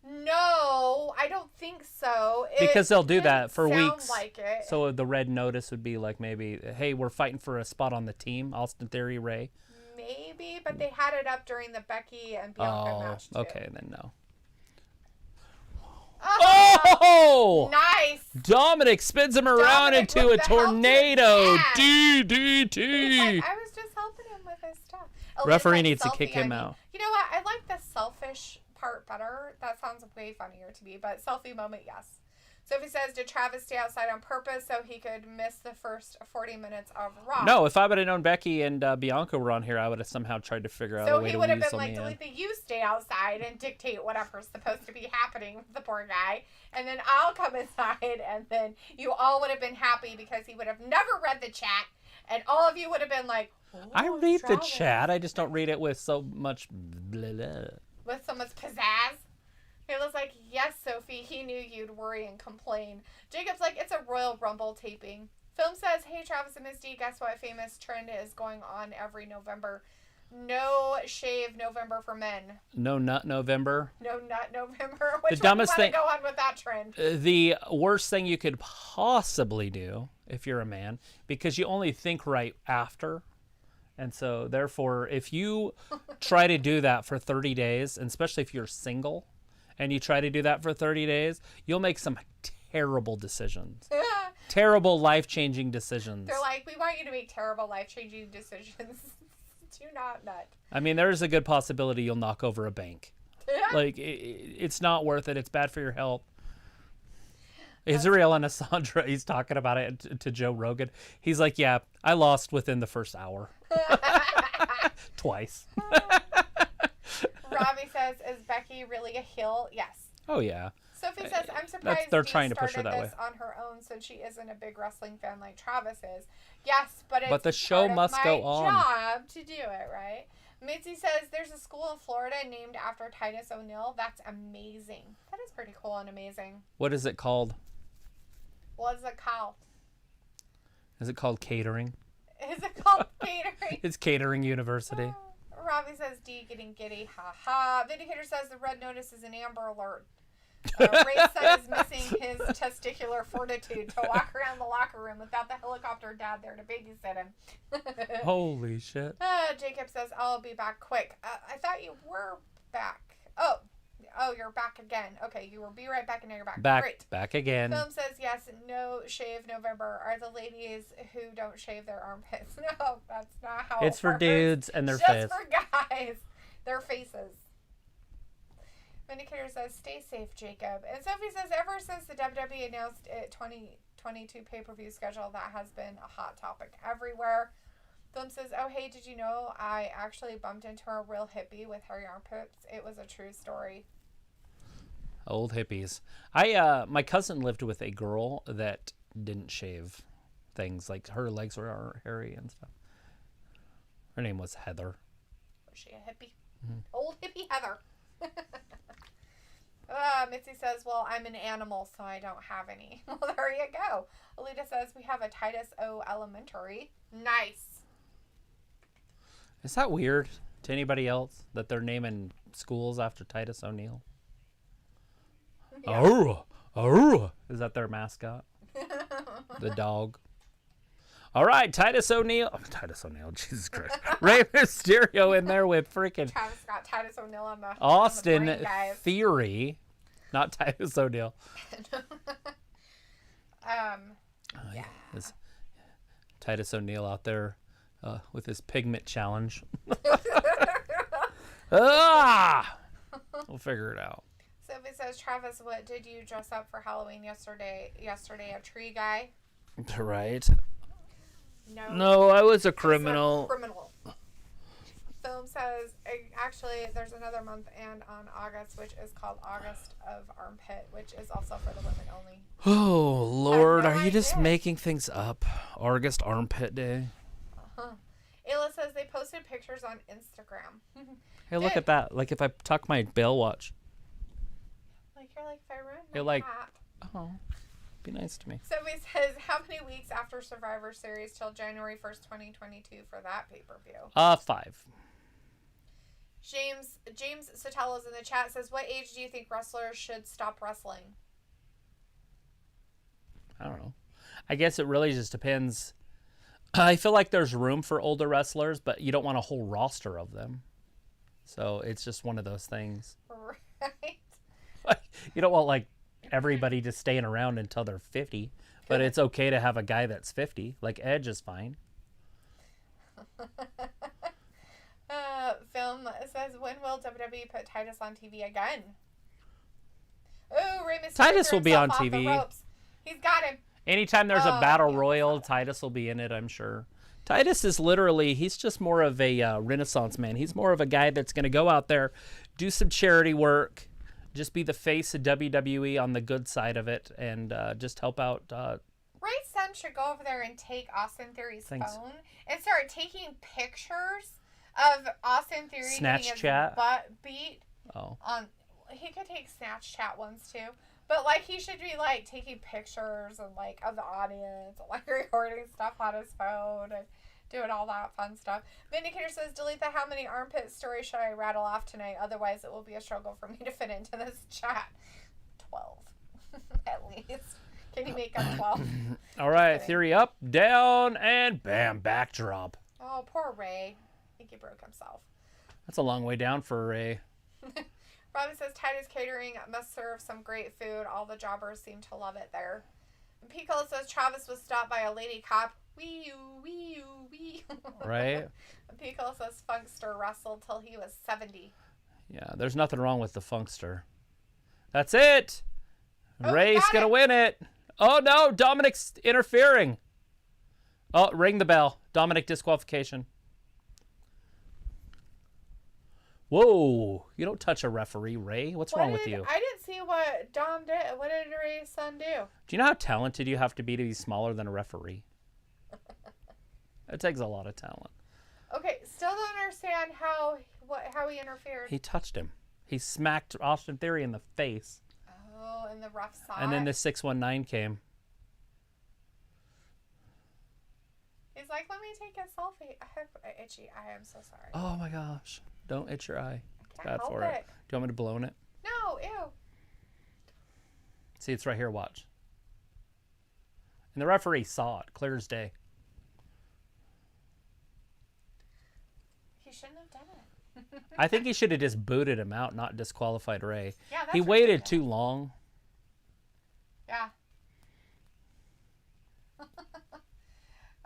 No, I don't think so. Because they'll do that for weeks. Like it. So the red notice would be like maybe, hey, we're fighting for a spot on the team. Austin Theory, Ray. Maybe, but they had it up during the Becky and Bianca match too. Okay, then no. Oh! Nice! Dominik spins him around into a tornado. DDT! I was just helping him with his stuff. Referee needs to kick him out. You know what? I like the selfish part better. That sounds way funnier to me, but selfie moment, yes. Sophie says, did Travis stay outside on purpose so he could miss the first 40 minutes of Raw? No, if I would have known Becky and Bianca were on here, I would have somehow tried to figure out a way to weasel me in. So he would have been like, Dalitha, you stay outside and dictate whatever's supposed to be happening with the poor guy, and then I'll come inside, and then you all would have been happy because he would have never read the chat, and all of you would have been like, I read the chat. I just don't read it with so much blah, blah. With so much pizzazz. It was like, yes, Sophie, he knew you'd worry and complain. Jacob's like, it's a Royal Rumble taping. Film says, hey, Travis and Misty, guess what famous trend is going on every November? No shave November for men. No nut November. No nut November. Which the dumbest thing. Go on with that trend. The worst thing you could possibly do if you're a man, because you only think right after, And so, therefore, if you try to do that for 30 days, and especially if you're single, and you try to do that for 30 days, you'll make some terrible decisions. Terrible, life-changing decisions. They're like, we want you to make terrible, life-changing decisions. Do not nut. I mean, there is a good possibility you'll knock over a bank. Like, it's not worth it. It's bad for your health. Israel and Asandra, he's talking about it to Joe Rogan. He's like, yeah, I lost within the first hour. Twice. Robbie says, is Becky really a heel? Yes. Oh, yeah. Sophie says, I'm surprised they're Dee trying to push her started that this way. on her own since she isn't a big wrestling fan like Travis is. Yes, but it's the show part must of go my on. job to do it, right? Mitzi says, there's a school in Florida named after Titus O'Neil. That's amazing. That is pretty cool and amazing. What is it called? What's it called? Is it called catering? Is it called catering? It's Catering University. Robbie says, D getting giddy. Ha ha. Vindicator says the red notice is an Amber Alert. Ray's son is missing his testicular fortitude to walk around the locker room without the helicopter dad there to babysit him. Holy shit. Jacob says, I'll be back quick. I thought you were back. Oh, you're back again. Okay, you will be right back and now you're back. Great. Back again. Film says, yes, no shave November. Are the ladies who don't shave their armpits? No, that's not how it's for works. dudes and their Just face. for guys. Their faces. Vindicator says, stay safe, Jacob. And Sophie says, ever since the WWE announced its 2022 pay-per-view schedule, that has been a hot topic everywhere. Film says, oh, hey, did you know I actually bumped into a real hippie with hairy armpits? It was a true story. Old hippies. My cousin lived with a girl that didn't shave things. Like, her legs were hairy and stuff. Her name was Heather. Was she a hippie? Mm-hmm. Old hippie Heather. Mitzi says, well, I'm an animal, so I don't have any. Well, there you go. Alita says, we have a Titus O Elementary. Nice. Is that weird to anybody else that they're naming schools after Titus O'Neil? Yeah. Arrgh. Is that their mascot? The dog. All right, Titus O'Neil, Jesus Christ. Rey Mysterio in there with freaking Travis got Titus O'Neil on the Austin on the brain, Theory, not Titus O'Neil. Yeah. Titus O'Neil out there with his pigment challenge. We'll figure it out. Sophie says, Travis, what did you dress up for Halloween yesterday? A tree guy? Right. No, I was a criminal. Film says, actually, there's another month and on August, which is called August of Armpit, which is also for the women only. Oh, Lord, are you just making things up? August Armpit Day. Uh-huh. Ayla says they posted pictures on Instagram. Hey, look at that. Like, if I tuck my bell watch. Like, you're like, if I ruin my hat. Oh, be nice to me. Somebody says, how many weeks after Survivor Series till January 1st, 2022 for that pay-per-view? 5. James Sotelo's in the chat says, what age do you think wrestlers should stop wrestling? I don't know. I guess it really just depends. I feel like there's room for older wrestlers, but you don't want a whole roster of them. So it's just one of those things. Right. Like, you don't want, like, everybody just staying around until they're 50. But it's okay to have a guy that's 50. Like, Edge is fine. Film says, when will WWE put Titus on TV again? Oh, Rey Mysterio Titus will be on TV. He's got him. Anytime there's a battle royal, Titus will be in it, I'm sure. Titus is literally, he's just more of a Renaissance man. He's more of a guy that's going to go out there, do some charity work, just be the face of WWE on the good side of it, and just help out. Ray's son should go over there and take Austin Theory's phone and start taking pictures of Austin Theory Snatch chat. Butt beat. Oh. He could take Snatch chat ones too. But, like, he should be, like, taking pictures and, like, of the audience and, like, recording stuff on his phone and doing all that fun stuff. Vindicator says, delete the how many armpit stories should I rattle off tonight? Otherwise, it will be a struggle for me to fit into this chat. 12. At least. Can you make up 12? All right, Theory up, down, and bam, backdrop. Oh, poor Rey. I think he broke himself. That's a long way down for Rey. Robbie says Titus Catering must serve some great food. All the jobbers seem to love it there. And Piccolo says Travis was stopped by a lady cop. Wee-oo, wee-oo, wee. Right? And Piccolo says Funkster wrestled till he was 70. Yeah, there's nothing wrong with the Funkster. That's it! Oh, Rey's going to win it. Oh, no, Dominik's interfering. Oh, ring the bell. Dominik disqualification. Whoa, you don't touch a referee, Rey. What's wrong with you? I didn't see what Dom did. What did Rey's son do? Do you know how talented you have to be smaller than a referee? It takes a lot of talent. Okay, still don't understand how he interfered. He touched him. He smacked Austin Theory in the face. Oh, and the ref saw And then it. the 619 came. He's like, let me take a selfie. I have itchy eye. I'm so sorry. Oh my gosh. Don't itch your eye. It's Can't bad help for it. Do you want me to blow in it? No, ew. See, it's right here. Watch. And the referee saw it. Clear as day. He shouldn't have done it. I think he should have just booted him out, not disqualified Rey. Yeah, that's he waited ridiculous. too long. Yeah.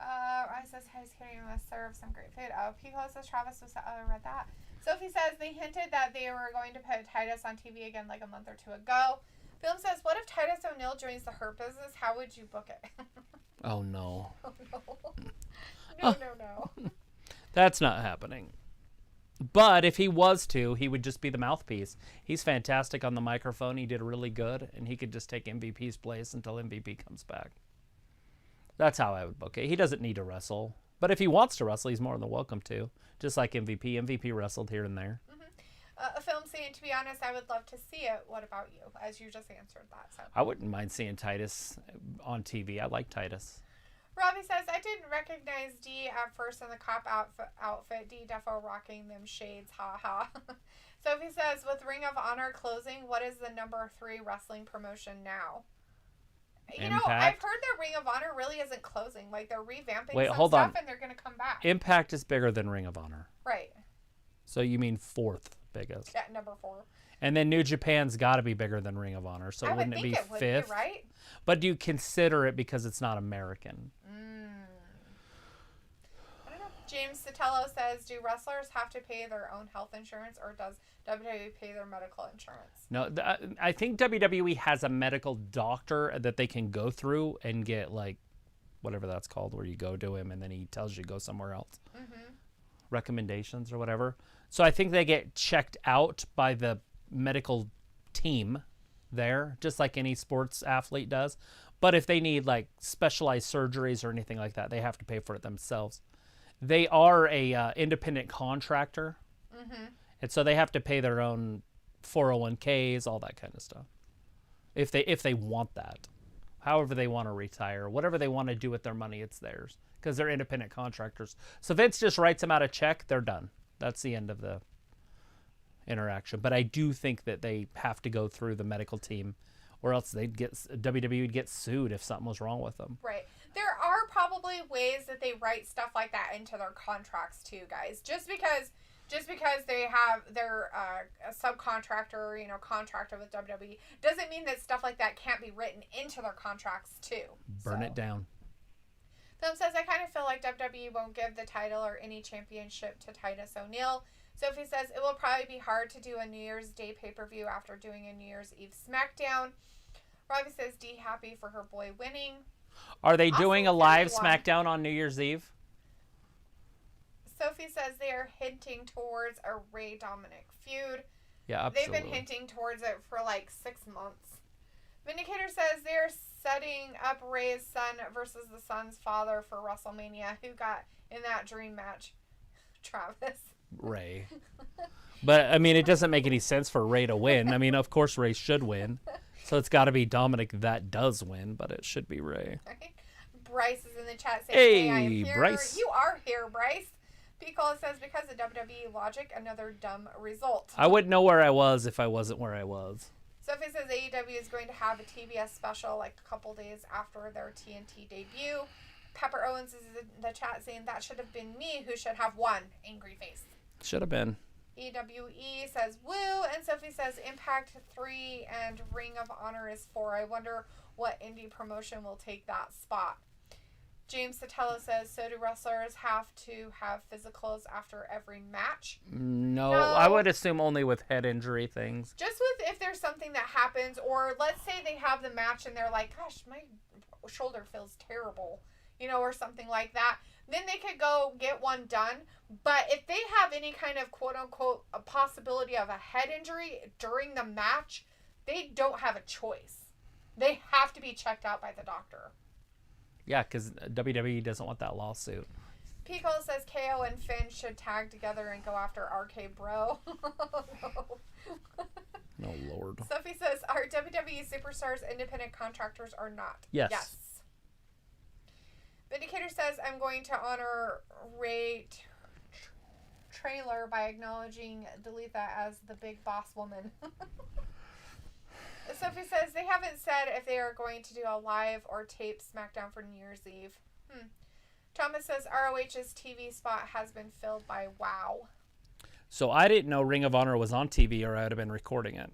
I says Titus Catering must serve some great food. Oh, Piccolo says Travis was. Oh, I read that. Sophie says they hinted that they were going to put Titus on TV again like a month or two ago. Film says, what if Titus O'Neil joins the Hurt Business? How would you book it? Oh, no. Oh, no. No. That's not happening. But if he was to, he would just be the mouthpiece. He's fantastic on the microphone. He did really good, and he could just take MVP's place until MVP comes back. That's how I would book it. He doesn't need to wrestle. But if he wants to wrestle, he's more than welcome to. Just like MVP. MVP wrestled here and there. A film saying, to be honest, I would love to see it. What about you? As you just answered that. So I wouldn't mind seeing Titus on TV. I like Titus. Robbie says, I didn't recognize D at first in the cop outfit. D defo rocking them shades. Ha ha. Sophie says, with Ring of Honor closing, what is the number 3 wrestling promotion now? You know, I've heard that Ring of Honor really isn't closing. Like, they're revamping some stuff and they're going to come back. Impact is bigger than Ring of Honor. Right. So you mean 4th biggest. Yeah, number 4. And then New Japan's got to be bigger than Ring of Honor. So wouldn't it be 5th? Be, right? But do you consider it because it's not American? I don't know. James Sotelo says, do wrestlers have to pay their own health insurance, or does WWE pay their medical insurance? No, I think WWE has a medical doctor that they can go through and get, like, whatever that's called, where you go to him and then he tells you to go somewhere else. Recommendations or whatever. So I think they get checked out by the medical team there, just like any sports athlete does. But if they need, like, specialized surgeries or anything like that, they have to pay for it themselves. They are a independent contractor. And so they have to pay their own 401ks, all that kind of stuff. If they want that. However they want to retire. Whatever they want to do with their money, it's theirs. Because they're independent contractors. So Vince just writes them out a check, they're done. That's the end of the interaction. But I do think that they have to go through the medical team, or else WWE would get sued if something was wrong with them. Right. There are probably ways that they write stuff like that into their contracts too, guys. Just because they have their a subcontractor, contractor with WWE, doesn't mean that stuff like that can't be written into their contracts too. Burn it down. Film says, I kind of feel like WWE won't give the title or any championship to Titus O'Neil. Sophie says, it will probably be hard to do a New Year's Day pay-per-view after doing a New Year's Eve SmackDown. Robbie says, D happy for her boy winning. Are they doing a live SmackDown on New Year's Eve? Sophie says they are hinting towards a Rey Dominik feud. Yeah, absolutely. They've been hinting towards it for like 6 months. Vindicator says they're setting up Rey's son versus the son's father for WrestleMania. Who got in that dream match? Travis. Rey. But, I mean, it doesn't make any sense for Rey to win. I mean, of course Rey should win. So it's got to be Dominik that does win, but it should be Rey. Right. Bryce is in the chat saying, hey, I am here. Bryce. You are here, Bryce. Piccolo says, because of WWE logic, another dumb result. I wouldn't know where I was if I wasn't where I was. Sophie says AEW is going to have a TBS special like a couple days after their TNT debut. Pepper Owens is in the chat saying that should have been me who should have won. Angry face. Should have been. EWE says woo, and Sophie says Impact 3 and Ring of Honor is 4. I wonder what indie promotion will take that spot. James Sotelo says, so do wrestlers have to have physicals after every match? No, I would assume only with head injury things. Just with if there's something that happens, or let's say they have the match and they're like, gosh, my shoulder feels terrible, you know, or something like that. Then they could go get one done. But if they have any kind of quote-unquote a possibility of a head injury during the match, they don't have a choice. They have to be checked out by the doctor. Yeah, because WWE doesn't want that lawsuit. Pico says KO and Finn should tag together and go after RK Bro. No. No, Lord. Sophie says, are WWE superstars independent contractors or not? Yes. Yes. Vindicator says, I'm going to honor Ray Trailer by acknowledging Delita as the big boss woman. Sophie says, they haven't said if they are going to do a live or tape SmackDown for New Year's Eve. Thomas says, ROH's TV spot has been filled by WoW. So I didn't know Ring of Honor was on TV, or I would have been recording it.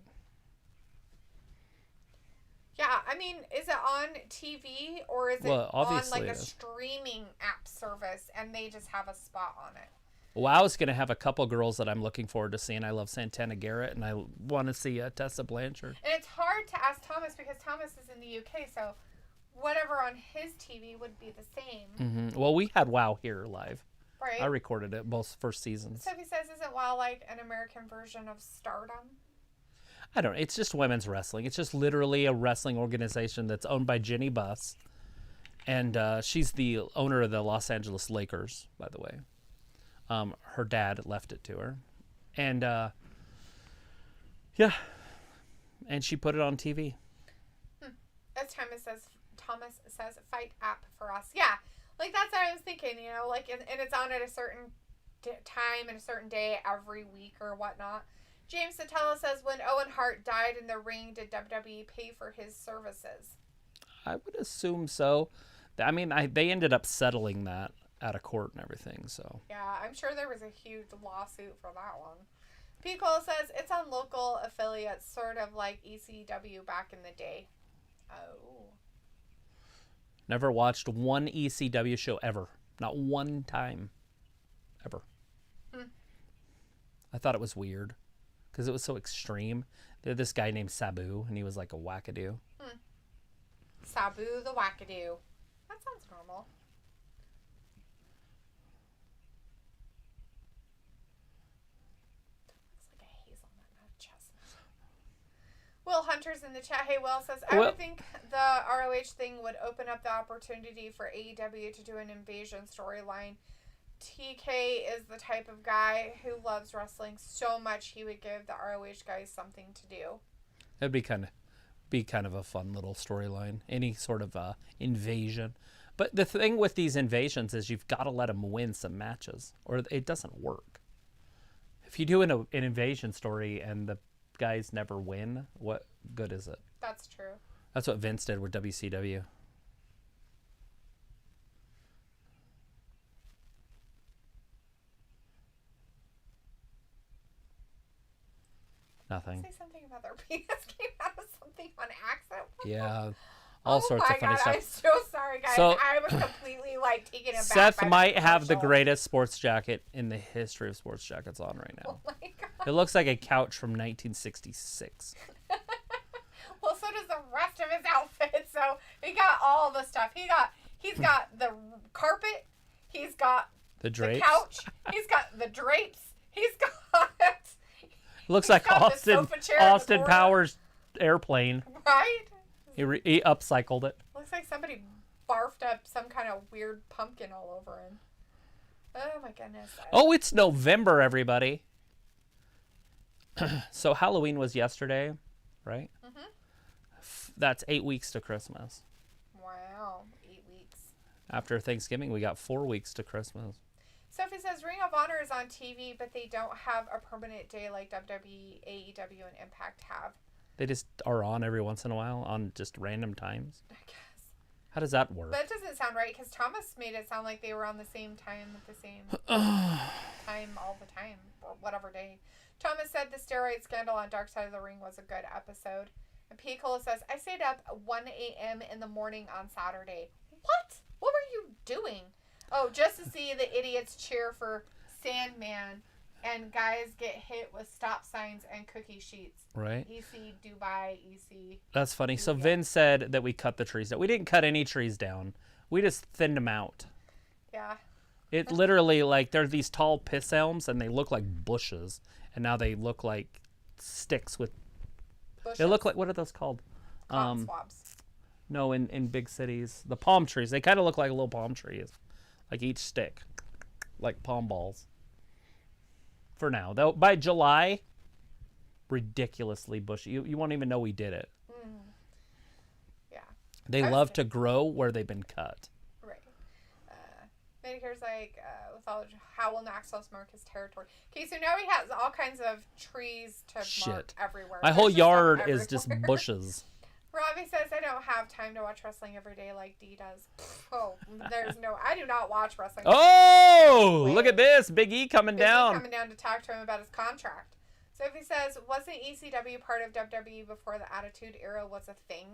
Yeah, I mean, is it on TV or is it on like a streaming app service and they just have a spot on it? WoW is going to have a couple girls that I'm looking forward to seeing. I love Santana Garrett, and I want to see Tessa Blanchard. And it's hard to ask Thomas because Thomas is in the UK, so whatever on his TV would be the same. Mm-hmm. Well, we had WoW here live. Right. I recorded it both first seasons. Sophie says, isn't WoW like an American version of Stardom? I don't know. It's just women's wrestling. It's just literally a wrestling organization that's owned by Jenny Buss. And she's the owner of the Los Angeles Lakers, by the way. Her dad left it to her. And, yeah. And she put it on TV. As Thomas says, fight app for us. Yeah. Like, that's what I was thinking, you know, like, and it's on at a certain time and a certain day every week or whatnot. James Sotelo says, when Owen Hart died in the ring, did WWE pay for his services? I would assume so. I mean, they ended up settling that out of court and everything, so. Yeah, I'm sure there was a huge lawsuit for that one. P. Cole says, it's on local affiliates, sort of like ECW back in the day. Oh. Never watched one ECW show ever. Not one time. Ever. I thought it was weird. Because it was so extreme. They had this guy named Sabu, and he was like a wackadoo. Sabu the wackadoo. That sounds normal. Looks like a hazelnut, not a chestnut. Will Hunter's in the chat. Hey, Will says, I would think the ROH thing would open up the opportunity for AEW to do an invasion storyline. TK is the type of guy who loves wrestling so much he would give the ROH guys something to do. That'd be kind of a fun little storyline. Any sort of invasion. But the thing with these invasions is you've got to let them win some matches, or it doesn't work. If you do an invasion story and the guys never win, what good is it? That's true. That's what Vince did with WCW. Nothing. Say something about their penis came out of something on accident. Yeah, all sorts of funny stuff. I'm so sorry, guys. So, I was completely taken aback. Seth might have the greatest sports jacket in the history of sports jackets on right now. Oh my God. It looks like a couch from 1966. Well, so does the rest of his outfit. So he got all the stuff. He's got the carpet. He's got the drapes. The couch. He's got the drapes. He's got. Looks like Austin Powers airplane. Right? He upcycled it. Looks like somebody barfed up some kind of weird pumpkin all over him. Oh my goodness. Oh, it's November, everybody. So Halloween was yesterday, right? Mm-hmm. That's 8 weeks to Christmas. Wow, 8 weeks. After Thanksgiving, we got 4 weeks to Christmas. Sophie says Ring of Honor is on TV, but they don't have a permanent day like WWE, AEW, and Impact have. They just are on every once in a while on just random times. I guess. How does that work? That doesn't sound right because Thomas made it sound like they were on the same time at the same time all the time or whatever day. Thomas said the steroid scandal on Dark Side of the Ring was a good episode. And Piccolo says, I stayed up 1 a.m. in the morning on Saturday. What? What were you doing? Oh, just to see the idiots cheer for Sandman and guys get hit with stop signs and cookie sheets. Right. EC Dubai, EC. That's funny. So Vin said that we cut the trees down. We didn't cut any trees down. We just thinned them out. Yeah. It literally, like, they're these tall piss elms, and they look like bushes. And now they look like sticks with... Bushes. They look like... What are those called? Cotton swabs. No, in big cities. The palm trees. They kind of look like little palm trees. Like each stick. Like palm balls. For now. Though by July, ridiculously bushy. You won't even know we did it. Yeah. They love to grow where they've been cut. Right. Medicare's like, with all how will Knoxville's mark his territory? Okay, so now he has all kinds of trees to mark everywhere. My whole yard is just bushes. Robbie says, I don't have time to watch wrestling every day like Dee does. Oh, I do not watch wrestling. Oh, look at this. Big E coming down. Coming down to talk to him about his contract. Sophie says, wasn't ECW part of WWE before the Attitude Era was a thing?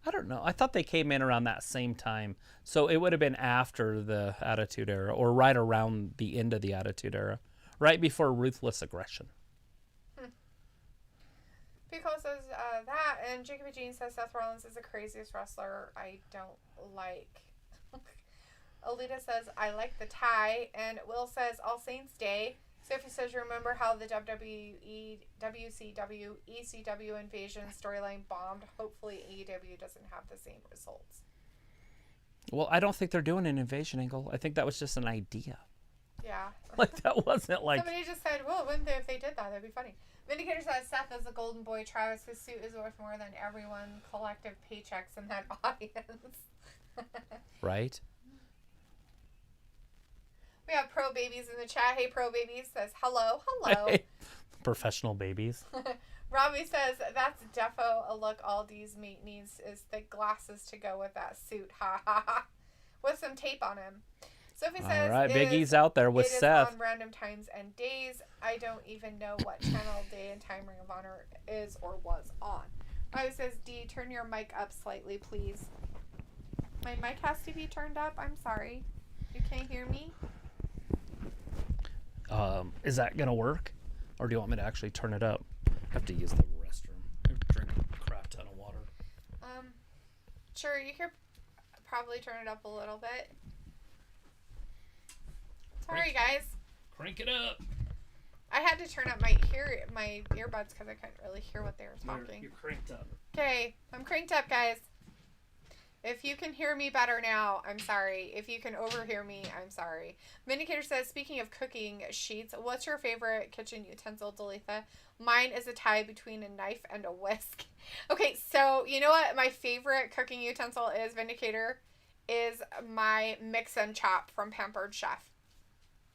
I don't know. I thought they came in around that same time. So it would have been after the Attitude Era or right around the end of the Attitude Era. Right before Ruthless Aggression. Pico says that, and Jacob Jean says Seth Rollins is the craziest wrestler I don't like. Alita says, I like the tie, and Will says, All Saints Day. Sophie says, remember how the WWE, WCW, ECW invasion storyline bombed? Hopefully AEW doesn't have the same results. Well, I don't think they're doing an invasion angle. I think that was just an idea. Yeah. Like, that wasn't like... Somebody just said, well, wouldn't they if they did that? That'd be funny. Vindicator says Seth is a golden boy. Travis, his suit is worth more than everyone collective paychecks in that audience. Right? We have Pro Babies in the chat. Hey, Pro Babies says, hello. Hey, professional babies. Robbie says, that's defo a look all D's meat needs is thick glasses to go with that suit. Ha ha ha. With some tape on him. Sophie says, all right, Big E's out there with Seth. It is on random times and days. I don't even know what channel, day, and time Ring of Honor is or was on. Robbie says, D, turn your mic up slightly, please. My mic has to be turned up? I'm sorry. You can't hear me? Is that going to work? Or do you want me to actually turn it up? I have to use the restroom. I drink a crap ton of water. Sure, you could probably turn it up a little bit. Sorry, guys. Crank it up. I had to turn up my earbuds because I couldn't really hear what they were talking. You're cranked up. Okay, I'm cranked up, guys. If you can hear me better now, I'm sorry. If you can overhear me, I'm sorry. Vindicator says, speaking of cooking sheets, what's your favorite kitchen utensil, Dalitha? Mine is a tie between a knife and a whisk. Okay, so you know what my favorite cooking utensil is, Vindicator? Is my mix and chop from Pampered Chef.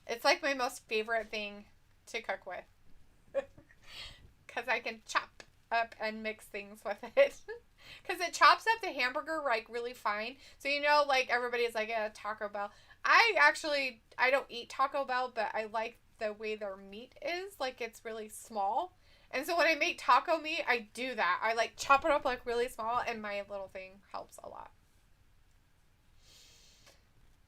It's like my most favorite thing to cook with. Because I can chop up and mix things with it. Because it chops up the hamburger, like, really fine. So, you know, like, everybody's like, Taco Bell. I don't eat Taco Bell, but I like the way their meat is. Like, it's really small. And so when I make taco meat, I do that. I, like, chop it up, like, really small, and my little thing helps a lot.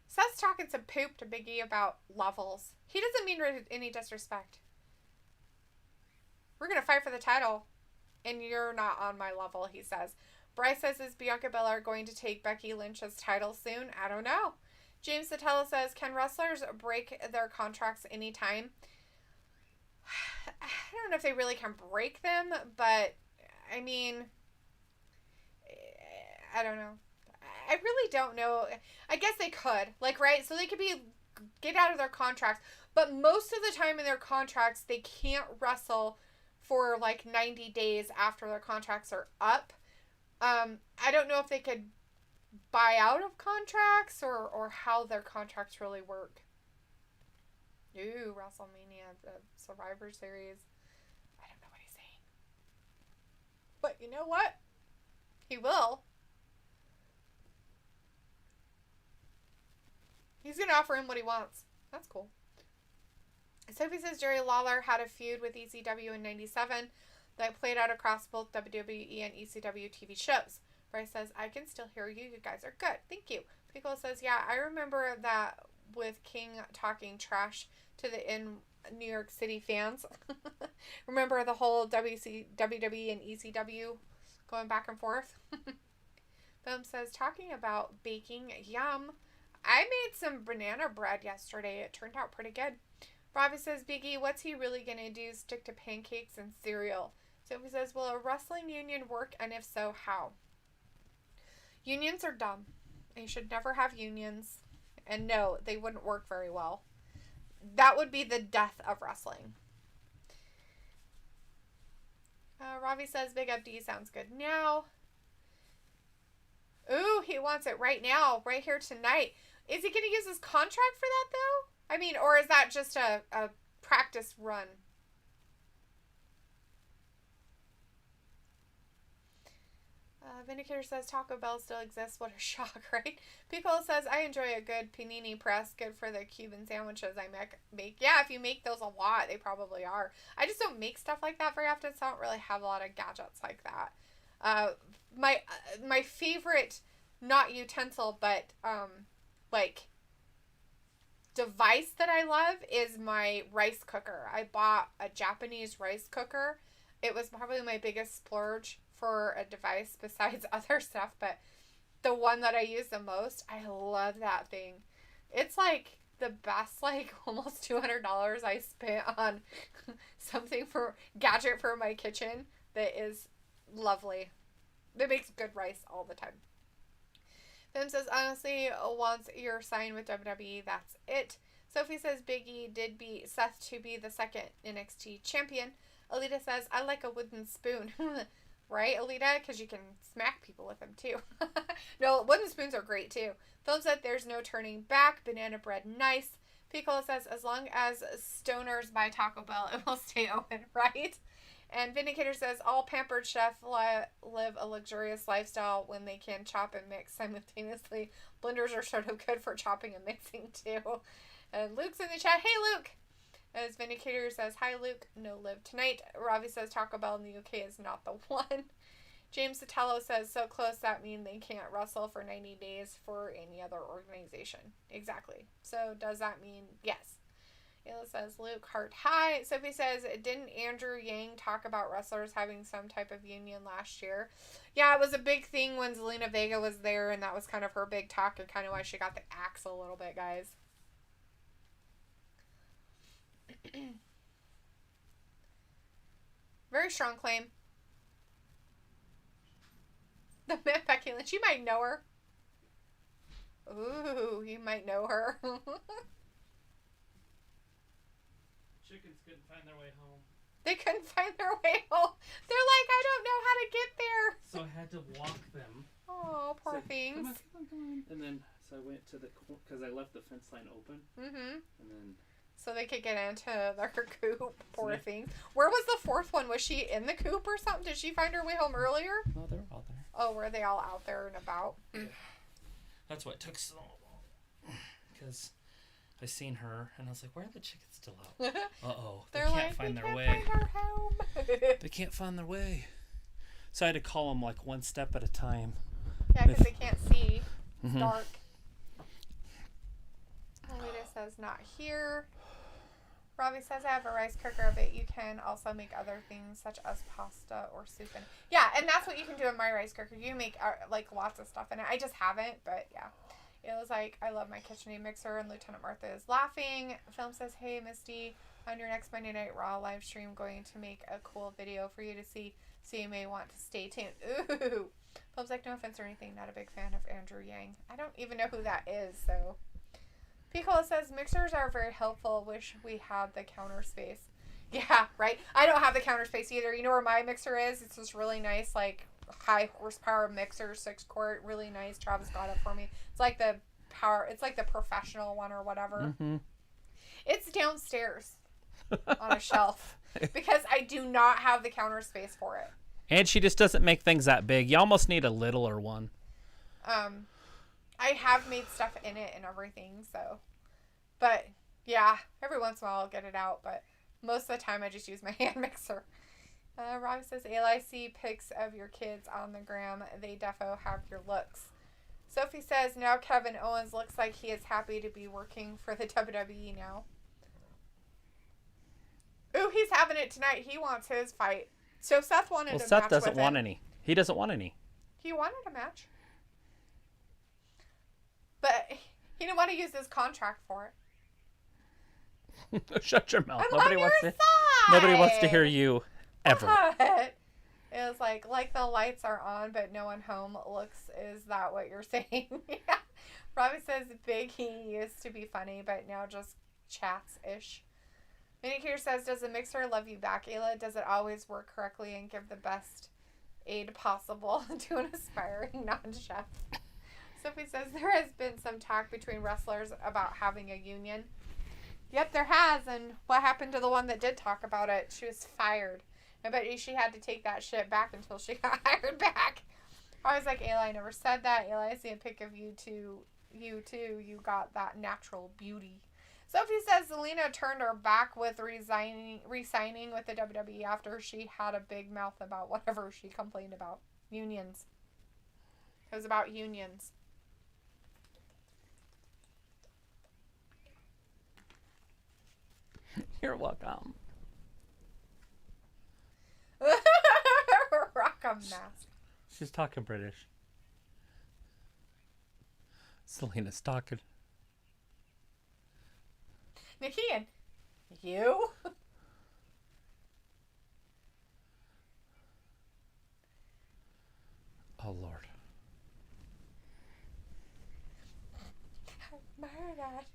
Seth's talking some poop to Big E about levels. He doesn't mean any disrespect. We're going to fight for the title, and you're not on my level, he says. Bryce says, is Bianca Belair going to take Becky Lynch's title soon? I don't know. James Satella says, can wrestlers break their contracts anytime? I don't know if they really can break them, but, I mean, I don't know. I really don't know. I guess they could. Like, right? So they could get out of their contracts. But most of the time in their contracts, they can't wrestle for, like, 90 days after their contracts are up. I don't know if they could buy out of contracts or how their contracts really work. Ooh, WrestleMania, the Survivor Series. I don't know what he's saying. But you know what? He will. He's going to offer him what he wants. That's cool. Sophie says Jerry Lawler had a feud with ECW in 97 that played out across both WWE and ECW TV shows. Bryce says, I can still hear you. You guys are good. Thank you. Pickle says, yeah, I remember that with King talking trash to the New York City fans. Remember the whole WWE and ECW going back and forth? Film says, talking about baking, yum. I made some banana bread yesterday. It turned out pretty good. Robbie says, Biggie, what's he really going to do? Stick to pancakes and cereal. Sophie says, will a wrestling union work? And if so, how? Unions are dumb. You should never have unions. And no, they wouldn't work very well. That would be the death of wrestling. Ravi says, Big Up D sounds good now. Ooh, he wants it right now, right here tonight. Is he going to use his contract for that, though? I mean, or is that just a practice run? Vindicator says Taco Bell still exists. What a shock, right? Piccolo says, I enjoy a good panini press. Good for the Cuban sandwiches I make. Yeah, if you make those a lot, they probably are. I just don't make stuff like that very often, so I don't really have a lot of gadgets like that. My favorite, not utensil, but like device that I love is my rice cooker. I bought a Japanese rice cooker. It was probably my biggest splurge for a device besides other stuff, but the one that I use the most, I love that thing. It's like the best, like almost $200 I spent on something for gadget for my kitchen that is lovely. It makes good rice all the time. Tim says, honestly, once you're signed with WWE, that's it. Sophie says Biggie did beat Seth to be the second NXT champion. Alita says, I like a wooden spoon. Right, Alita? Because you can smack people with them, too. No, wooden spoons are great, too. Phil said, there's no turning back. Banana bread, nice. Piccolo says, as long as stoners buy Taco Bell, it will stay open, right? And Vindicator says, all pampered chefs live a luxurious lifestyle when they can chop and mix simultaneously. Blenders are sort of good for chopping and mixing, too. And Luke's in the chat. Hey, Luke! As Vindicator says, hi, Luke. No live tonight. Ravi says Taco Bell in the UK is not the one. James Sotelo says, so close that means they can't wrestle for 90 days for any other organization. Exactly. So does that mean yes? Ayla says, Luke, heart high. Sophie says, didn't Andrew Yang talk about wrestlers having some type of union last year? Yeah, it was a big thing when Zelina Vega was there, and that was kind of her big talk and kind of why she got the axe a little bit, guys. Very strong claim. The man Becky Lynch, you might know her. Ooh, you might know her. Chickens couldn't find their way home. They couldn't find their way home. They're like, I don't know how to get there. So I had to walk them. Oh, poor things. Come on. And then, so I went to the, because I left the fence line open. Mm-hmm. And then. So they could get into their coop. Poor things. Where was the fourth one? Was she in the coop or something? Did she find her way home earlier? No, they were all there. Oh, were they all out there and about? Yeah. That's why it took so long. Because I seen her and I was like, where are the chickens still out? Uh-oh. They can't find their way. Find our home. They can't find their way. So I had to call them like one step at a time. Yeah, because they can't see. It's dark. Alita says not here. Robbie says, I have a rice cooker, but you can also make other things such as pasta or soup. Yeah, and that's what you can do in my rice cooker. You make like lots of stuff in it. I just haven't, but yeah. It was like, I love my KitchenAid mixer, and Lieutenant Martha is laughing. Film says, hey, Misty, on your next Monday Night Raw live stream, going to make a cool video for you to see, so you may want to stay tuned. Ooh. Film's like, no offense or anything, not a big fan of Andrew Yang. I don't even know who that is, so... Piccolo says, mixers are very helpful. Wish we had the counter space. Yeah, right? I don't have the counter space either. You know where my mixer is? It's this really nice, like, high horsepower mixer, 6-quart, really nice. Travis got it for me. It's like the professional one or whatever. Mm-hmm. It's downstairs on a shelf because I do not have the counter space for it. And she just doesn't make things that big. You almost need a littler one. I have made stuff in it and everything, so. But, yeah, every once in a while I'll get it out, but most of the time I just use my hand mixer. Rob says, LIC pics of your kids on the gram. They defo have your looks. Sophie says, now Kevin Owens looks like he is happy to be working for the WWE now. Ooh, he's having it tonight. He wants his fight. So Seth wanted a match with him. Seth doesn't want any. He doesn't want any. He wanted a match. But he didn't want to use his contract for it. Shut your mouth. Nobody wants to hear you ever. But it was like the lights are on, but no one home looks. Is that what you're saying? Yeah. Robbie says Big E used to be funny, but now just chats-ish. Minicator says, does the mixer love you back, Ayla? Does it always work correctly and give the best aid possible to an aspiring non-chef? Sophie says, there has been some talk between wrestlers about having a union. Yep, there has. And what happened to the one that did talk about it? She was fired. I bet you she had to take that shit back until she got hired back. I was like, Ayla, I never said that. Ayla, I see a pic of you too. You got that natural beauty. Sophie says Zelina turned her back with re-signing with the WWE after she had a big mouth about whatever she complained about. Unions. It was about unions. You're welcome. Rock'em mask. She's talking British. Zelina's talking. Nikki and you? Oh, Lord. Murdered.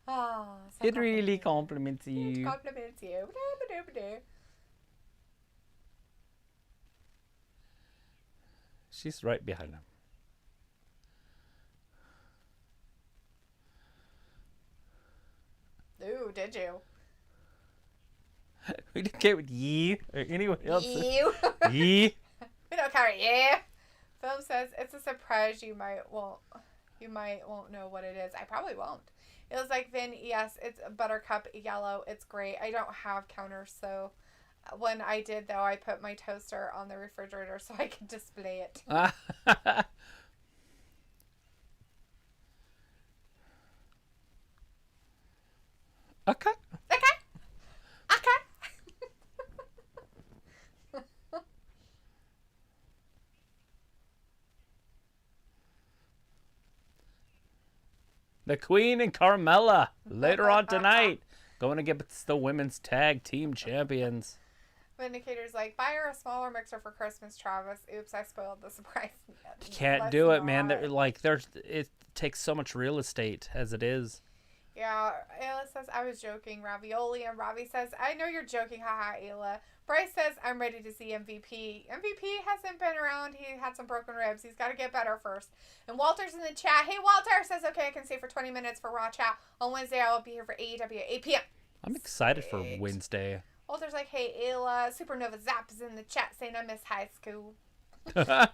Oh, it really compliments you. It compliments you. She's right behind him. Ooh, did you? We didn't care with you or anyone else. You? You? We don't care, yeah. Film says it's a surprise. You might won't know what it is. I probably won't. It was like Vin. Yes, it's buttercup yellow. It's great. I don't have counters, so when I did though, I put my toaster on the refrigerator so I could display it. Okay. The Queen and Carmella later on tonight going against the women's tag team champions. Vindicator's like, buy her a smaller mixer for Christmas, Travis. Oops, I spoiled the surprise. You can't do it, man. It takes so much real estate as it is. Yeah, Ayla says, I was joking, ravioli. And Robbie says, I know you're joking, haha, Ayla. Bryce says, I'm ready to see MVP. MVP hasn't been around. He had some broken ribs. He's got to get better first. And Walter's in the chat. Hey, Walter says, okay, I can stay for 20 minutes for Raw chat. On Wednesday, I will be here for AEW at 8 p.m. I'm excited for Wednesday. Walter's like, hey, Ayla. Supernova Zap is in the chat saying, I miss high school.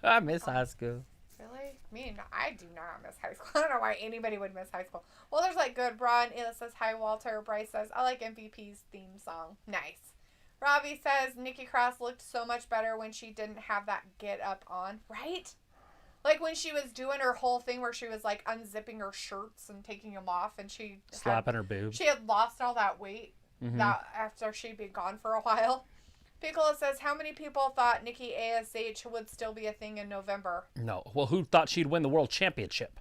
I miss high school. Really? I do not miss high school. I don't know why anybody would miss high school. Well, there's like good. Braun. Ayla says, hi, Walter. Bryce says, I like MVP's theme song. Nice. Robbie says, Nikki Cross looked so much better when she didn't have that get up on. Right? Like when she was doing her whole thing where she was like unzipping her shirts and taking them off and slapping her boobs. She had lost all that weight that after she'd been gone for a while. Piccolo says, how many people thought Nikki ASH would still be a thing in November? No. Well, who thought she'd win the world championship?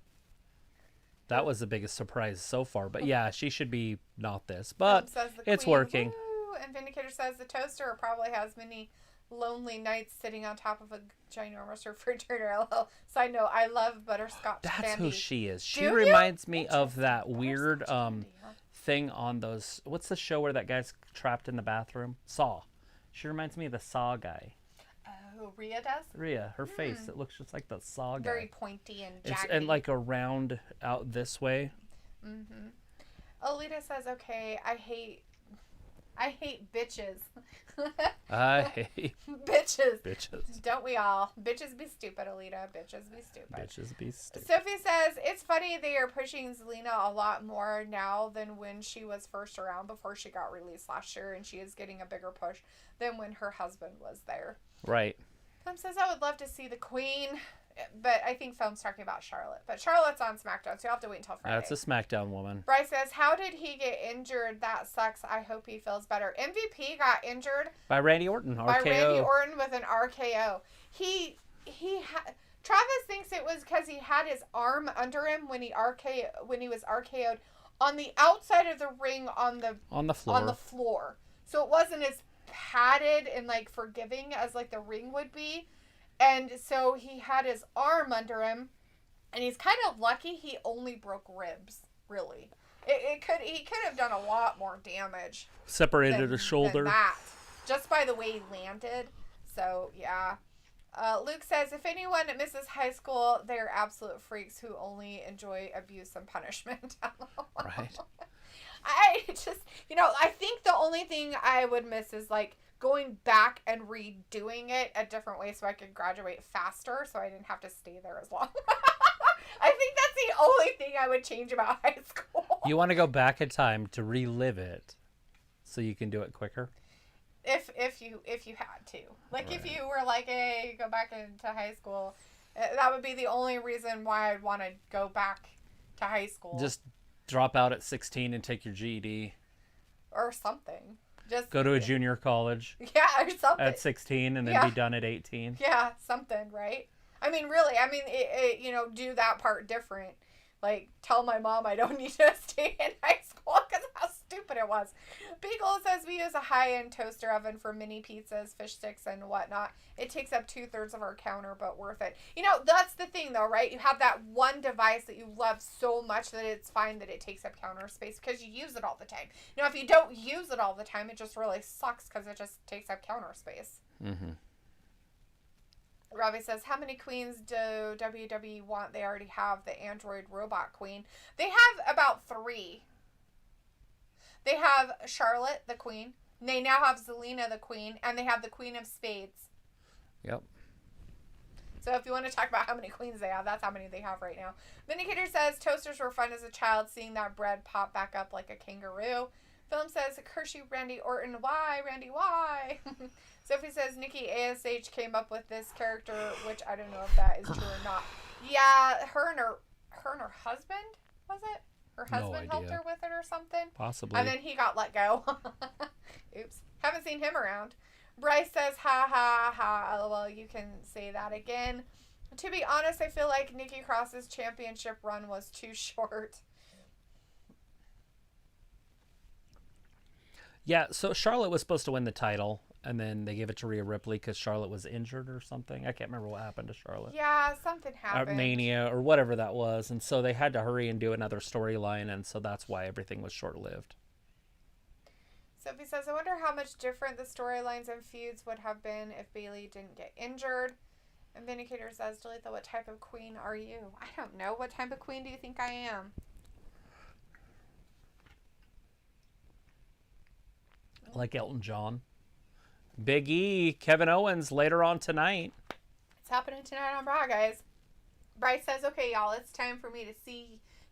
That was the biggest surprise so far. But yeah, she should be not this. But it's working. Woo! And Vindicator says the toaster probably has many lonely nights sitting on top of a ginormous refrigerator. Side note, I love butterscotch That's candy. who she is. She reminds me of that weird thing on those... What's the show where that guy's trapped in the bathroom? Saw. She reminds me of the Saw guy. Oh, Rhea does? Rhea, her face, it looks just like the Saw guy. Very pointy and jaggedy. And like around out this way. Mm-hmm. Alita says, okay, I hate I hate bitches. I hate bitches. bitches. Don't we all? Bitches be stupid, Alita. Bitches be stupid. Bitches be stupid. Sophie says, it's funny they are pushing Zelina a lot more now than when she was first around before she got released last year, and she is getting a bigger push than when her husband was there. Right. Film says, I would love to see the Queen, but I think Film's talking about Charlotte. But Charlotte's on SmackDown, so you'll have to wait until Friday. That's a SmackDown woman. Bryce says, how did he get injured? That sucks. I hope he feels better. MVP got injured by Randy Orton. RKO. By Randy Orton with an RKO. Travis thinks it was because he had his arm under him when he was RKO'd on the outside of the ring on the floor. So it wasn't as padded and like forgiving as like the ring would be. And so he had his arm under him, and he's kind of lucky he only broke ribs, really. He could have done a lot more damage. Separated a shoulder. Than that, just by the way he landed. So, yeah. Luke says, if anyone misses high school, they're absolute freaks who only enjoy abuse and punishment. Right. I just, I think the only thing I would miss is, like, going back and redoing it a different way so I could graduate faster so I didn't have to stay there as long. I think that's the only thing I would change about high school. You want to go back in time to relive it so you can do it quicker? If you had to. Like, right. If you were like, hey, go back into high school, that would be the only reason why I'd want to go back to high school. Just drop out at 16 and take your GED. Or something. Just go to a junior college. Yeah, or something. At 16 and then be done at 18. Yeah, something, right? I mean, really, do that part different. Like, tell my mom I don't need to stay in high school because how stupid it was. Beagle says we use a high-end toaster oven for mini pizzas, fish sticks, and whatnot. It takes up 2/3 of our counter, but worth it. That's the thing, though, right? You have that one device that you love so much that it's fine that it takes up counter space because you use it all the time. If you don't use it all the time, it just really sucks because it just takes up counter space. Mm-hmm. Robbie says, how many queens do WWE want? They already have the android robot queen. They have about 3. They have Charlotte, the queen. They now have Zelina, the queen. And they have the Queen of Spades. Yep. So if you want to talk about how many queens they have, that's how many they have right now. Vindicator says, toasters were fun as a child, seeing that bread pop back up like a kangaroo. Film says, curse you, Randy Orton. Why, Randy, why? Sophie says, Nikki ASH came up with this character, which I don't know if that is true or not. Yeah, her and her husband, was it? Her husband helped her with it or something? Possibly. And then he got let go. Oops. Haven't seen him around. Bryce says, ha, ha, ha. LOL, you can say that again. To be honest, I feel like Nikki Cross's championship run was too short. Yeah, so Charlotte was supposed to win the title, and then they gave it to Rhea Ripley because Charlotte was injured or something. I can't remember what happened to Charlotte. Yeah, something happened. Mania or whatever that was. And so they had to hurry and do another storyline, and so that's why everything was short-lived. Sophie says, I wonder how much different the storylines and feuds would have been if Bayley didn't get injured. And Vindicator says, Delitha, what type of queen are you? I don't know. What type of queen do you think I am? Like Elton John. Big E, Kevin Owens later on tonight. It's happening tonight on Raw, guys. Bryce says, okay, y'all, it's time for me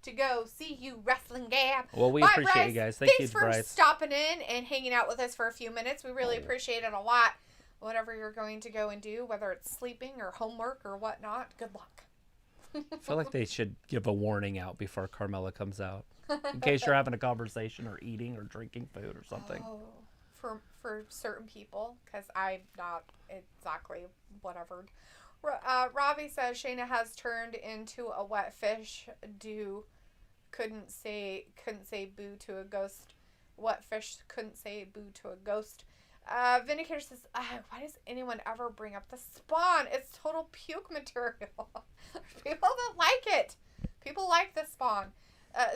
to go see you, Wrestling Gab. Well, we appreciate Bryce. you guys. Thanks you, for Bryce. stopping in and hanging out with us for a few minutes. We really appreciate it a lot. Whatever you're going to go and do, whether it's sleeping or homework or whatnot, good luck. I feel like they should give a warning out before Carmella comes out. In case you're having a conversation or eating or drinking food or something. Oh, for certain people, because I'm not exactly whatever. Ravi says Shayna has turned into a wet fish. Couldn't say boo to a ghost. Wet fish couldn't say boo to a ghost. Vindicator says, why does anyone ever bring up the Spawn? It's total puke material. People that like it. People like the Spawn.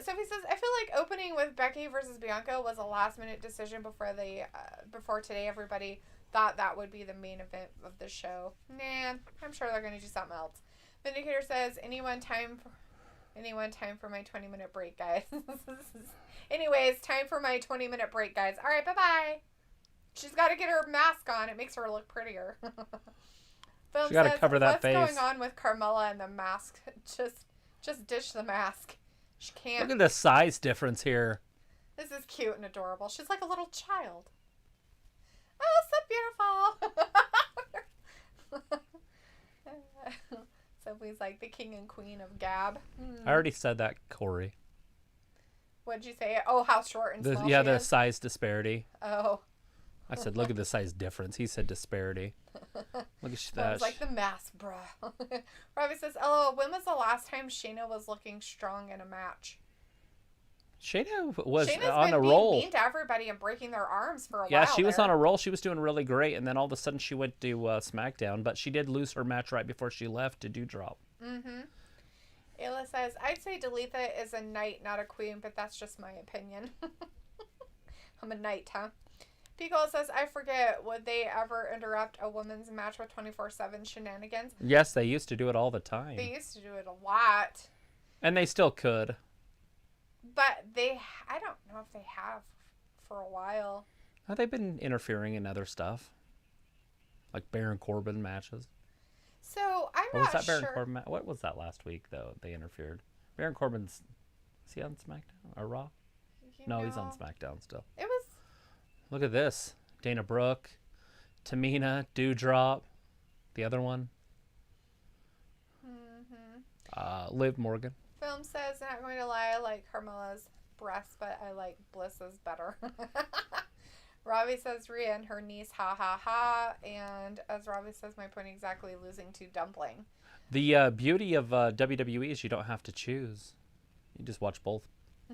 Sophie says, I feel like opening with Becky versus Bianca was a last-minute decision before today. Everybody thought that would be the main event of the show. Nah, I'm sure they're going to do something else. Vindicator says, anyone time Anyone, time for my 20-minute break, guys. Anyways, time for my 20-minute break, guys. All right, bye-bye. She's got to get her mask on. It makes her look prettier. Film She got to cover that face. What's going on with Carmella and the mask? Just dish the mask. She can't. Look at the size difference here. This is cute and adorable. She's like a little child. Oh, so beautiful. Sophie's like the king and queen of Gab. I already said that, Corey. What'd you say? Oh, how short and small the size disparity. Oh. I said, look at the size difference. He said disparity. Look at that. It's like the mask, bruh. Robbie says, "LOL, when was the last time Shayna was looking strong in a match?" Shayna was Shayna's on a been roll. Being mean to everybody and breaking their arms for a while. Yeah, she was on a roll. She was doing really great, and then all of a sudden she went to SmackDown, but she did lose her match right before she left to Doudrop. Mm-hmm. Ayla says, "I'd say Dalitha is a knight, not a queen, but that's just my opinion." I'm a knight, huh? Pico says, "I forget, would they ever interrupt a women's match with 24/7 shenanigans?" Yes, they used to do it all the time. They used to do it a lot. And they still could. But I don't know if they have for a while. They've been interfering in other stuff. Like Baron Corbin matches. So, I'm What not was that sure. Baron Corbin What was that last week, though, they interfered? Baron Corbin's... Is he on SmackDown? Or Raw? No, he's on SmackDown still. It was... Look at this. Dana Brooke, Tamina, Doudrop, the other one. Liv Morgan. Film says, "Not going to lie, I like Carmella's breasts, but I like Bliss's better." Robbie says, "Rhea and her niece, ha ha ha." And as Robbie says, "My point exactly, losing to Dumpling." The beauty of WWE is you don't have to choose. You just watch both.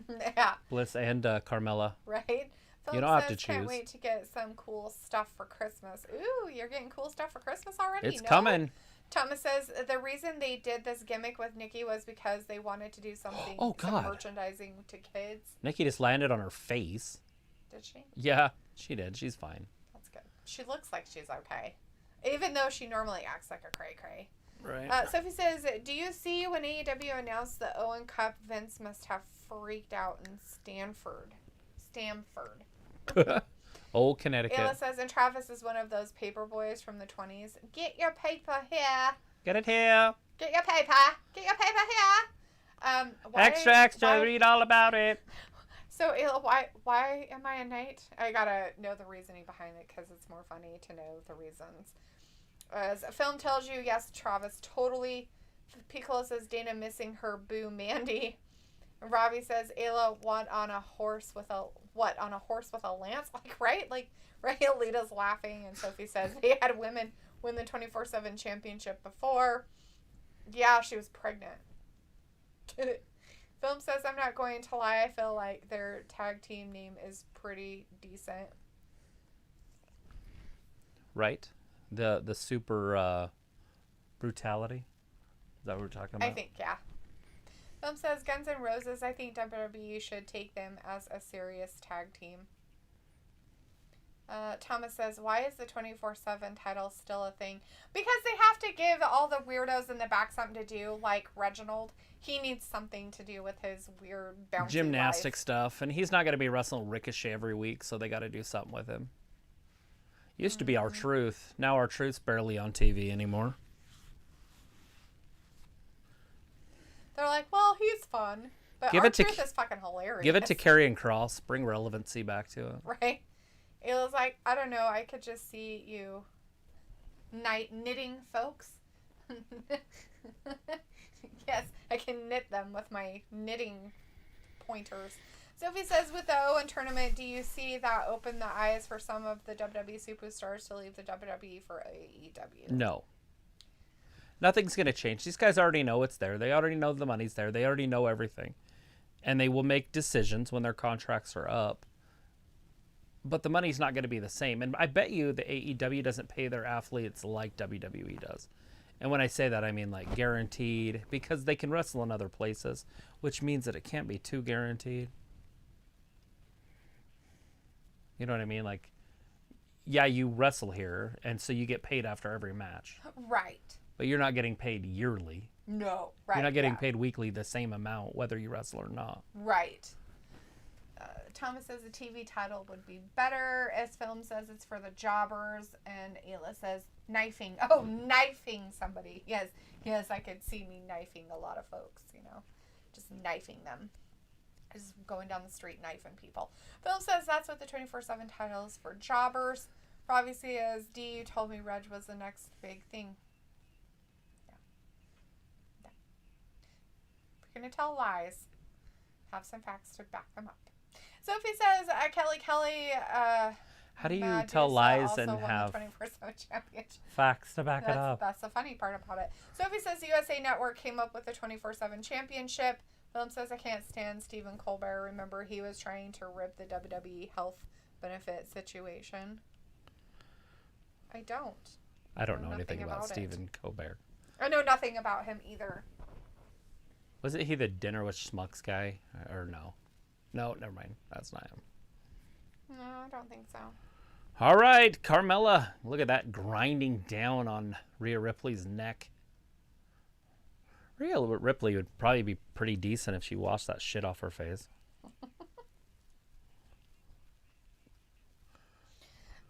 Yeah. Bliss and Carmella. Right? Film You don't have to says, "Can't choose." wait to get some cool stuff for Christmas." Ooh, you're getting cool stuff for Christmas already? It's No? coming. Thomas says, "The reason they did this gimmick with Nikki was because they wanted to do something, Oh, some God. merchandising to kids." Nikki just landed on her face. Did she? Yeah, she did. She's fine. That's good. She looks like she's okay. Even though she normally acts like a cray-cray. Right. Sophie says, "Do you see when AEW announced the Owen Cup, Vince must have freaked out in Stamford. Old Connecticut. Ayla says, "And Travis is one of those paper boys from the 20s. Get your paper here. Get it here. Get your paper. Get your paper here." Extra, read all about it. So, Ayla, why am I a knight? I gotta know the reasoning behind it because it's more funny to know the reasons. As a film tells you, yes, Travis, totally. Piccolo says, "Dana missing her boo Mandy." Robbie says, "Ayla, what on a horse with a lance?" Like, right? Like, right? Alita's laughing, and Sophie says they had women win the 24/7 championship before. Yeah, she was pregnant. Film says, "I'm not going to lie, I feel like their tag team name is pretty decent." Right. The super brutality. Is that what we're talking about? I think, yeah. Film says, "Guns N' Roses, I think WWE should take them as a serious tag team." Thomas says, "Why is the 24/7 title still a thing?" Because they have to give all the weirdos in the back something to do, like Reginald. He needs something to do with his weird bouncy gymnastic life. stuff, and he's not going to be wrestling Ricochet every week, so they got to do something with him. Used to be R-Truth. Now R-Truth's barely on TV anymore. They're like, "Well, he's fun, but R-Truth is fucking hilarious." Give it to Karrion Kross. Bring relevancy back to it. Right? Ayla's like, "I don't know. I could just see you knitting folks." Yes, I can knit them with my knitting pointers. Sophie says, "With the Owen tournament, do you see that open the eyes for some of the WWE superstars to leave the WWE for AEW?" No. Nothing's going to change. These guys already know it's there. They already know the money's there. They already know everything. And they will make decisions when their contracts are up. But the money's not going to be the same. And I bet you the AEW doesn't pay their athletes like WWE does. And when I say that, I mean like guaranteed, because they can wrestle in other places, which means that it can't be too guaranteed. You know what I mean? Like, yeah, you wrestle here, and so you get paid after every match. Right. But you're not getting paid yearly. No, right. You're not getting paid weekly the same amount, whether you wrestle or not. Right. Thomas says the TV title would be better. S Film says it's for the jobbers. And Ayla says knifing. Oh, knifing somebody. Yes, I could see me knifing a lot of folks, just knifing them. Just going down the street knifing people. Film says that's what the 24/7 title is for jobbers. Obviously, as D, you told me Reg was the next big thing. Yeah. If you're going to tell lies, have some facts to back them up. Sophie says, Kelly, how do you tell lies and have facts to back it up? That's the funny part about it. Sophie says the USA Network came up with the 24/7 championship. Film says, I can't stand Stephen Colbert. Remember, he was trying to rip the WWE health benefit situation. I don't know anything about Stephen Colbert. I know nothing about him either. Wasn't he the Dinner with Schmucks guy? Or no? No, never mind. That's not him. No, I don't think so. All right, Carmella. Look at that grinding down on Rhea Ripley's neck. Rhea Ripley would probably be pretty decent if she washed that shit off her face.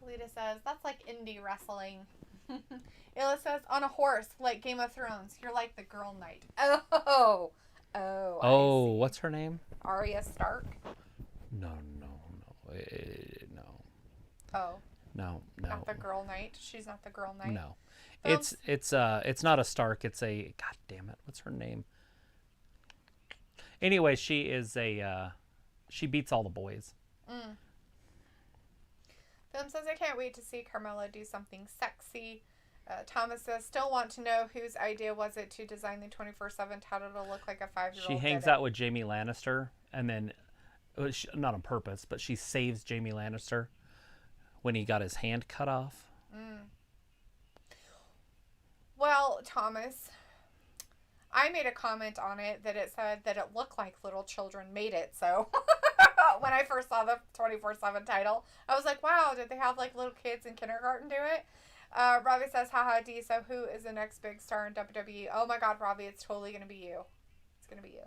Lita says, that's like indie wrestling. Illa says, on a horse, like Game of Thrones. You're like the girl knight. Oh, what's her name? Arya Stark? No. Oh. No. Not the girl knight? She's not the girl knight? No. It's not a Stark, it's a, god damn it, what's her name? Anyway, she is she beats all the boys. Film says, I can't wait to see Carmella do something sexy. Thomas says, still want to know whose idea was it to design the 24/7 title to look like a 5-year-old. She hangs out with Jaime Lannister, and then, not on purpose, but she saves Jaime Lannister when he got his hand cut off. Well, Thomas, I made a comment on it that it said that it looked like little children made it, so when I first saw the 24/7 title, I was like, wow, did they have like little kids in kindergarten do it? Robbie says, haha, D, so who is the next big star in WWE? Oh my god, Robbie, it's totally going to be you. It's going to be you.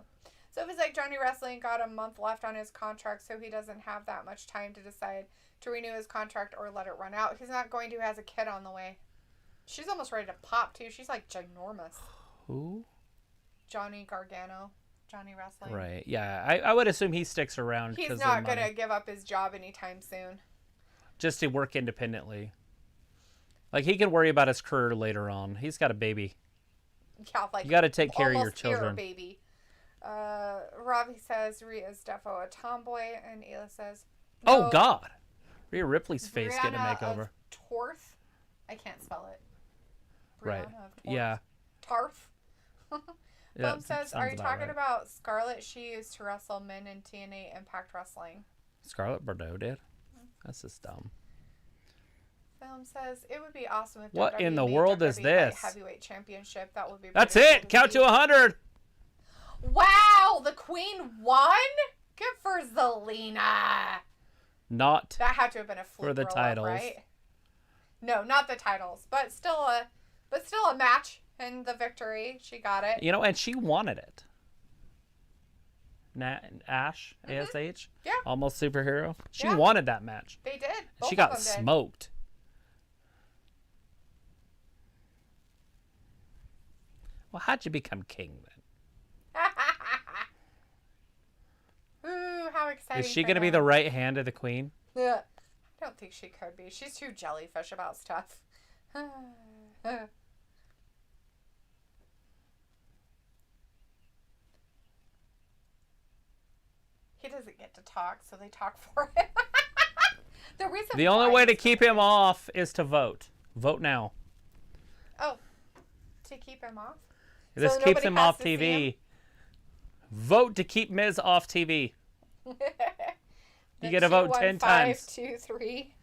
So if it's like Johnny Wrestling got a month left on his contract, so he doesn't have that much time to decide to renew his contract or let it run out. He's not going to, has a kid on the way. She's almost ready to pop, too. She's like ginormous. Who? Johnny Gargano. Johnny Wrestling. Right. Yeah, I would assume he sticks around. He's not going to give up his job anytime soon. Just to work independently. Like, he can worry about his career later on. He's got a baby. Yeah, like, you got to take care of your children. Baby. Robbie says Rhea's defo a tomboy, and Ayla says, no. Oh God, Rhea Ripley's face getting a makeover. Torth, I can't spell it. Right. Yeah. Tarth. Yeah, Boom says, are you talking about Scarlett? She used to wrestle men in TNA Impact Wrestling. Scarlett Bordeaux did? That's just dumb. Film says it would be awesome if what WWE in the world is this? Heavyweight championship. That would be. That's it. Count to 100. Wow, the Queen won. Good for Zelina. Not. That had to have been a fluke for the titles, right? No, not the titles, but still a match and the victory. She got it. You know, and she wanted it. Ash, ASH, yeah, almost superhero. She wanted that match. They did. Both she got smoked. Well, how'd you become king then? Ooh, how exciting! Is she going to be the right hand of the queen? Yeah, I don't think she could be. She's too jellyfish about stuff. He doesn't get to talk, so they talk for him. The only way to keep him off is to vote. Vote now. Oh, to keep him off? This keeps him off TV. Vote to keep Miz off TV. You get to vote 10 times. 21523.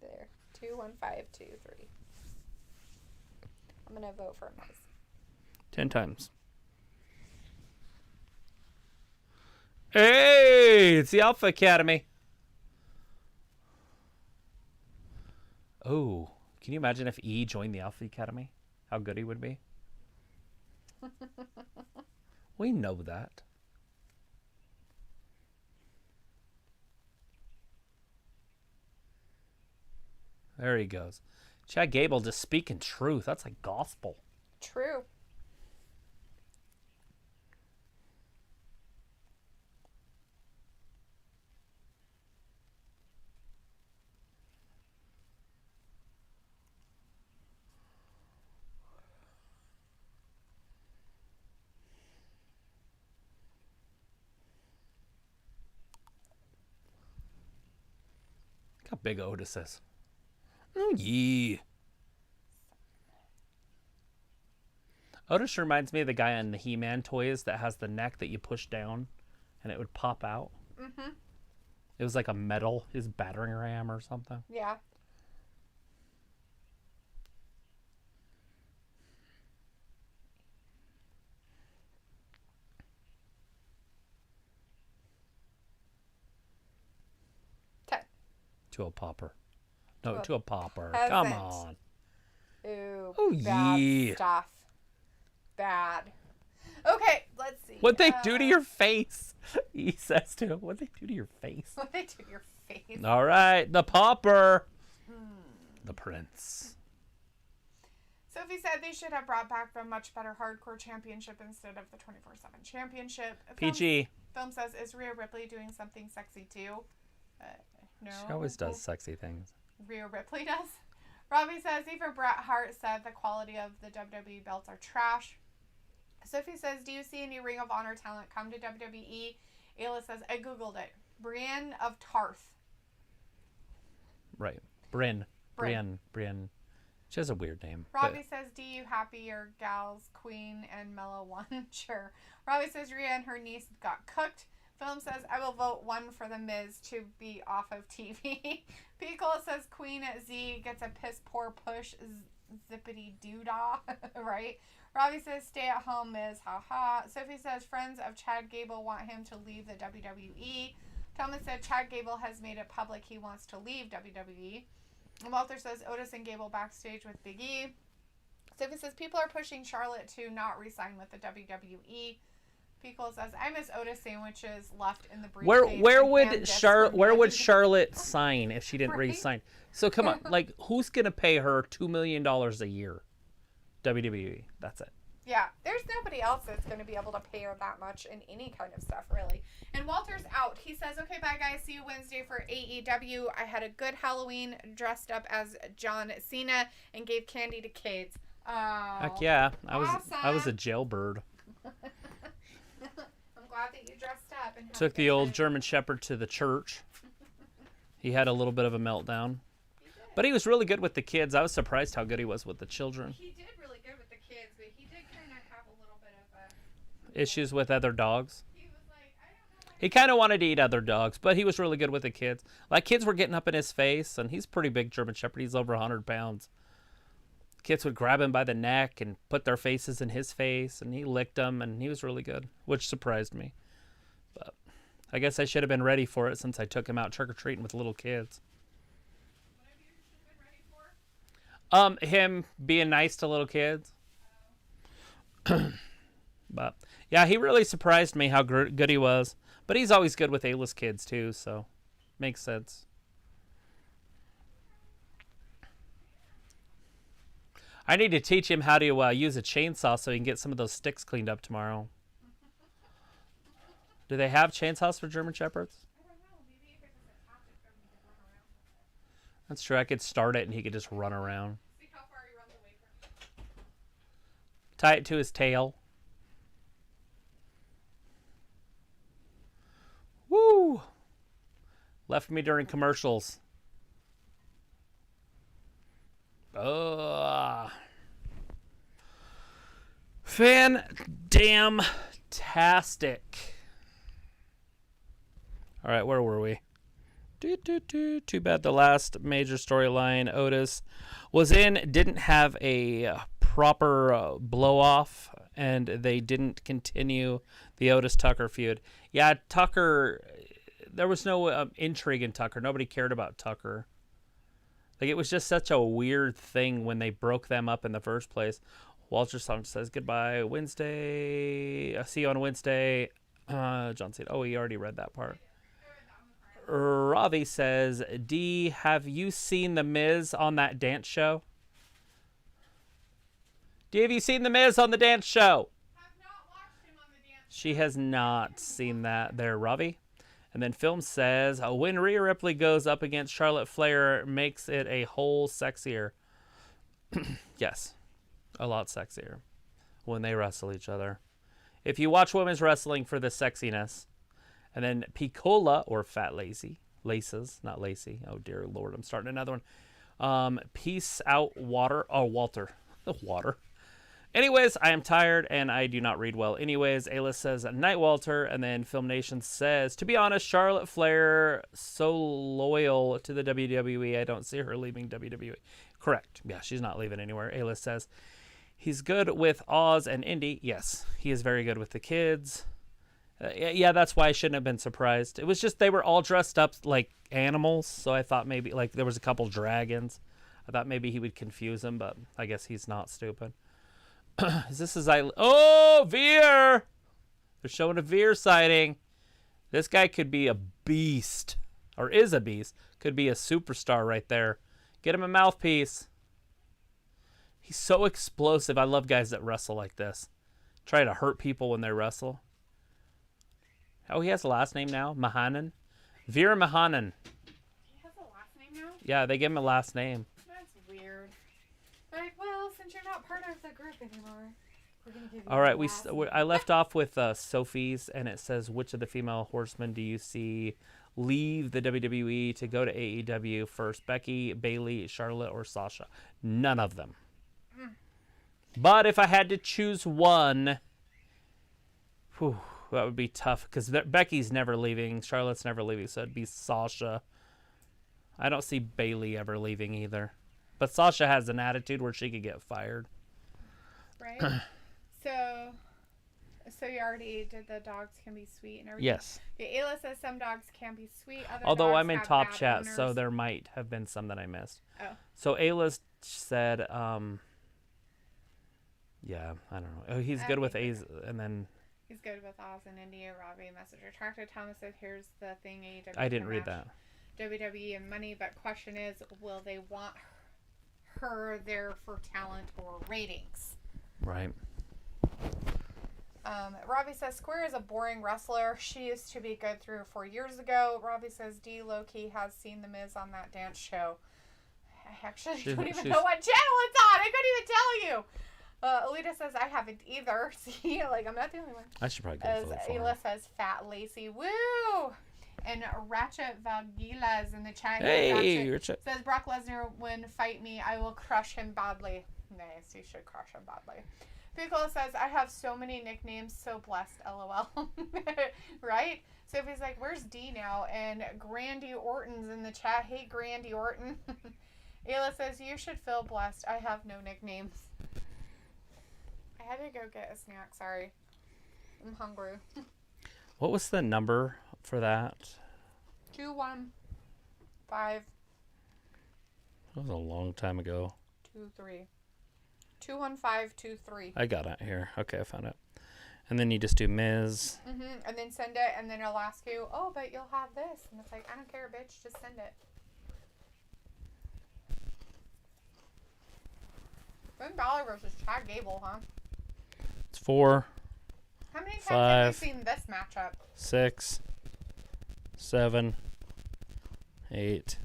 There. 21523. I'm going to vote for Miz. 10 times. Hey, it's the Alpha Academy. Oh, can you imagine if E joined the Alpha Academy? how good he would be? We know that. There he goes. Chad Gable just speaking truth. That's like gospel. True. Look how big Otis is. Oh, yeah. Otis reminds me of the guy on the He-Man toys that has the neck that you push down and it would pop out. Mm-hmm. It was like a metal, his battering ram or something. Yeah. To a popper. No, to a popper. Peasant. Come on. Ooh, oh, bad yeah. stuff. Bad. Okay, let's see. What'd they do to your face? He says to him, what'd they do to your face? What'd they do to your face? All right, the popper. The prince. Sophie said they should have brought back the much better hardcore championship instead of the 24/7 championship. PG. Film says, is Rhea Ripley doing something sexy too? No. She always does sexy things. Rhea Ripley does. Robbie says, even Bret Hart said the quality of the WWE belts are trash. Sophie says, do you see any Ring of Honor talent come to WWE? Ayla says, I googled it. Brienne of Tarth. Right. Brienne. She has a weird name. Robbie says, do you happy your gals, Queen and Mella won? Sure. Robbie says, Rhea and her niece got cooked. Film says, I will vote 1 for The Miz to be off of TV. Pickle says, Queen Z gets a piss poor push, zippity doodah, right? Robbie says, stay at home, Miz, haha. Sophie says, friends of Chad Gable want him to leave the WWE. Thomas said, Chad Gable has made it public he wants to leave WWE. And Walter says, Otis and Gable backstage with Big E. Sophie says, people are pushing Charlotte to not re-sign with the WWE. Pickle says, I miss Otis sandwiches left in the briefcase. Where would Charlotte sign if she didn't re-sign? So come on, like who's gonna pay her $2 million a year? WWE. That's it. Yeah, there's nobody else that's going to be able to pay her that much in any kind of stuff, really. And Walter's out. He says, okay, bye, guys. See you Wednesday for AEW. I had a good Halloween, dressed up as John Cena, and gave candy to kids. Oh, heck yeah. awesome. I was a jailbird. I'm glad that you dressed up. And Took the old German Shepherd to the church. He had a little bit of a meltdown. But he was really good with the kids. I was surprised how good he was with the children. He did really good with the kids, but he did kind of have a little bit of issues with other dogs. He was like, I don't know. He kind of wanted to eat other dogs, but he was really good with the kids. Like, kids were getting up in his face, and he's a pretty big German Shepherd. He's over 100 pounds. Kids would grab him by the neck and put their faces in his face, and he licked them, and he was really good, which surprised me. But I guess I should have been ready for it since I took him out trick-or-treating with little kids. Him being nice to little kids. But yeah, he really surprised me how good he was. But he's always good with A-list kids too, so makes sense. I need to teach him how to use a chainsaw so he can get some of those sticks cleaned up tomorrow. Do they have chainsaws for German Shepherds? I don't know. Maybe if it's a topic, then we could run around with it. That's true. I could start it and he could just run around. See how far he runs away from it. Tie it to his tail. Woo! Left me during commercials. Fan-damn-tastic. All right, where were we? Too bad the last major storyline Otis was in didn't have a proper blow-off, and they didn't continue the Otis-Tucker feud. Yeah, Tucker, there was no intrigue in Tucker. Nobody cared about Tucker. Like, it was just such a weird thing when they broke them up in the first place. Walter says, goodbye, Wednesday. See you on Wednesday. John said, oh, he already read that part. Ravi says, D, have you seen The Miz on that dance show? D, have you seen The Miz on the dance show? I've not watched him on the dance show. She has not seen that there, Ravi. And then Film says, when Rhea Ripley goes up against Charlotte Flair, makes it a whole sexier. Yes, a lot sexier when they wrestle each other. If you watch women's wrestling for the sexiness, and then Piccola, or Fat Lacy, Laces, not Lacey. Oh, dear Lord, I'm starting another one. Peace out, Walter. Water. Anyways, I am tired and I do not read well. Anyways, Ayla says, Night Walter. And then Film Nation says, to be honest, Charlotte Flair, so loyal to the WWE, I don't see her leaving WWE. Correct. Yeah, she's not leaving anywhere. Ayla says, he's good with Oz and Indy. Yes, he is very good with the kids. Yeah, that's why I shouldn't have been surprised. It was just they were all dressed up like animals. So I thought maybe, like, there was a couple dragons. I thought maybe he would confuse them, but I guess he's not stupid. Oh, Veer! They're showing a Veer sighting. This guy could be a beast, or is a beast. Could be a superstar right there. Get him a mouthpiece. He's so explosive. I love guys that wrestle like this. Try to hurt people when they wrestle. Oh, he has a last name now? Mahanan? Veer Mahanan. He has a last name now? Yeah, they give him a last name. That's weird. Like, well, since you're not part of the group anymore, we're going to give you All right, a last name. I left off with Sophie's, and it says, which of the female horsemen do you see leave the WWE to go to AEW first? Becky, Bayley, Charlotte, or Sasha? None of them. But if I had to choose one, that would be tough, because Becky's never leaving, Charlotte's never leaving, so it'd be Sasha. I don't see Bayley ever leaving either. But Sasha has an attitude where she could get fired. Right? So you already did the dogs can be sweet and everything? Yes. Okay, Ayla says some dogs can be sweet. Although dogs I'm in have Top bad Chat, owners. so there might have been some that I missed. Oh. So Ayla said, yeah, I don't know. Oh, he's good with A's, and then... He's good with Oz and India. Robbie messenger. Tractor Thomas said, here's the thing. AEW I didn't read that. WWE and money, but question is, will they want her there for talent or ratings? Right. Robbie says, Square is a boring wrestler. She used to be good 3 or 4 years ago. Robbie says, D. Loki has seen The Miz on that dance show. I actually don't even know what channel it's on. I couldn't even tell you. Alita says, I haven't either. See, like, I'm not the only one. I should probably get a vote for her. Ayla says, Fat Lacey. Woo! And Ratchet Valgila is in the chat. Hey, Ratchet. Says, Brock Lesnar, when fight me, I will crush him badly. Nice, you should crush him badly. Piccolo says, I have so many nicknames, so blessed, LOL. Right? Sophie's like, where's D now? And Grandy Orton's in the chat. Hey, Grandy Orton. Ayla says, you should feel blessed. I have no nicknames. I had to go get a snack, sorry. I'm hungry. What was the number for that? 215. That was a long time ago. 23. 21523. I got it here. Okay, I found it. And then you just do Miz. And then send it, and then it'll ask you, oh, but you'll have this. And it's like, I don't care, bitch. Just send it. Finn Balor versus Chad Gable, huh? It's 4. How many times 5, have you seen this matchup? 6, 7, 8,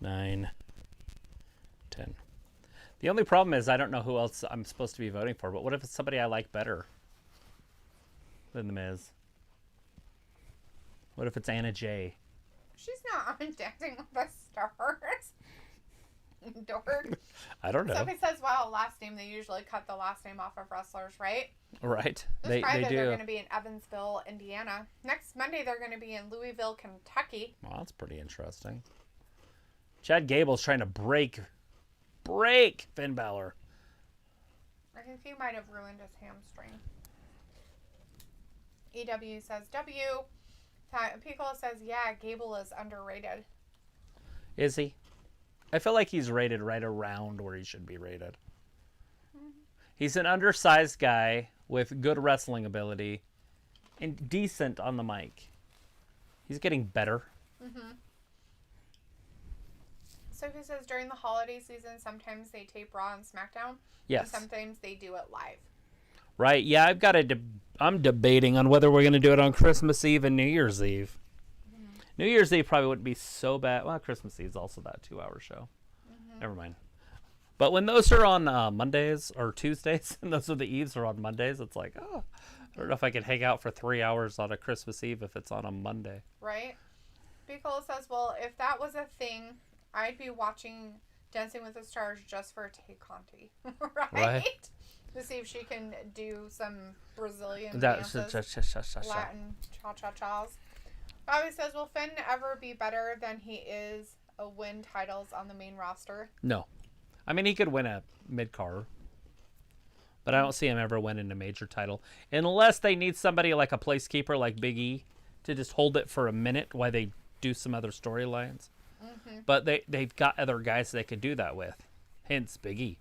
9, 10. The only problem is I don't know who else I'm supposed to be voting for, but what if it's somebody I like better than The Miz? What if it's Anna Jay? She's not on Dancing with the Stars. Dork. I don't know. Sophie says, wow, last name, they usually cut the last name off of wrestlers, right? Right. This Friday, do. They're going to be in Evansville, Indiana. Next Monday, they're going to be in Louisville, Kentucky. Well, that's pretty interesting. Chad Gable's trying to break Finn Balor. I think he might have ruined his hamstring. EW says, W. Piccolo says, yeah, Gable is underrated. Is he? I feel like he's rated right around where he should be rated. He's an undersized guy with good wrestling ability and decent on the mic. He's getting better. Mm-hmm. Sophie says during the holiday season, sometimes they tape Raw and SmackDown. Yes. And sometimes they do it live. Right. Yeah, I've got I'm debating on whether we're going to do it on Christmas Eve and New Year's Eve. Mm-hmm. New Year's Eve probably wouldn't be so bad. Well, Christmas Eve is also that 2-hour show. Mm-hmm. Never mind. But when those are on Mondays or Tuesdays, and those are the Eves are on Mondays, it's like, oh, I don't know if I can hang out for 3 hours on a Christmas Eve if it's on a Monday. Right. Piccolo says, well, if that was a thing, I'd be watching Dancing with the Stars just for Tay Conti. Right? To see if she can do some Brazilian dances, Latin cha-cha-chas. Bobby says, will Finn ever be better than he is a win titles on the main roster? No. I mean, he could win a mid-card, but I don't see him ever winning a major title. Unless they need somebody like a placekeeper like Big E to just hold it for a minute while they do some other storylines. Mm-hmm. But they've got other guys they could do that with. Hence, Big E.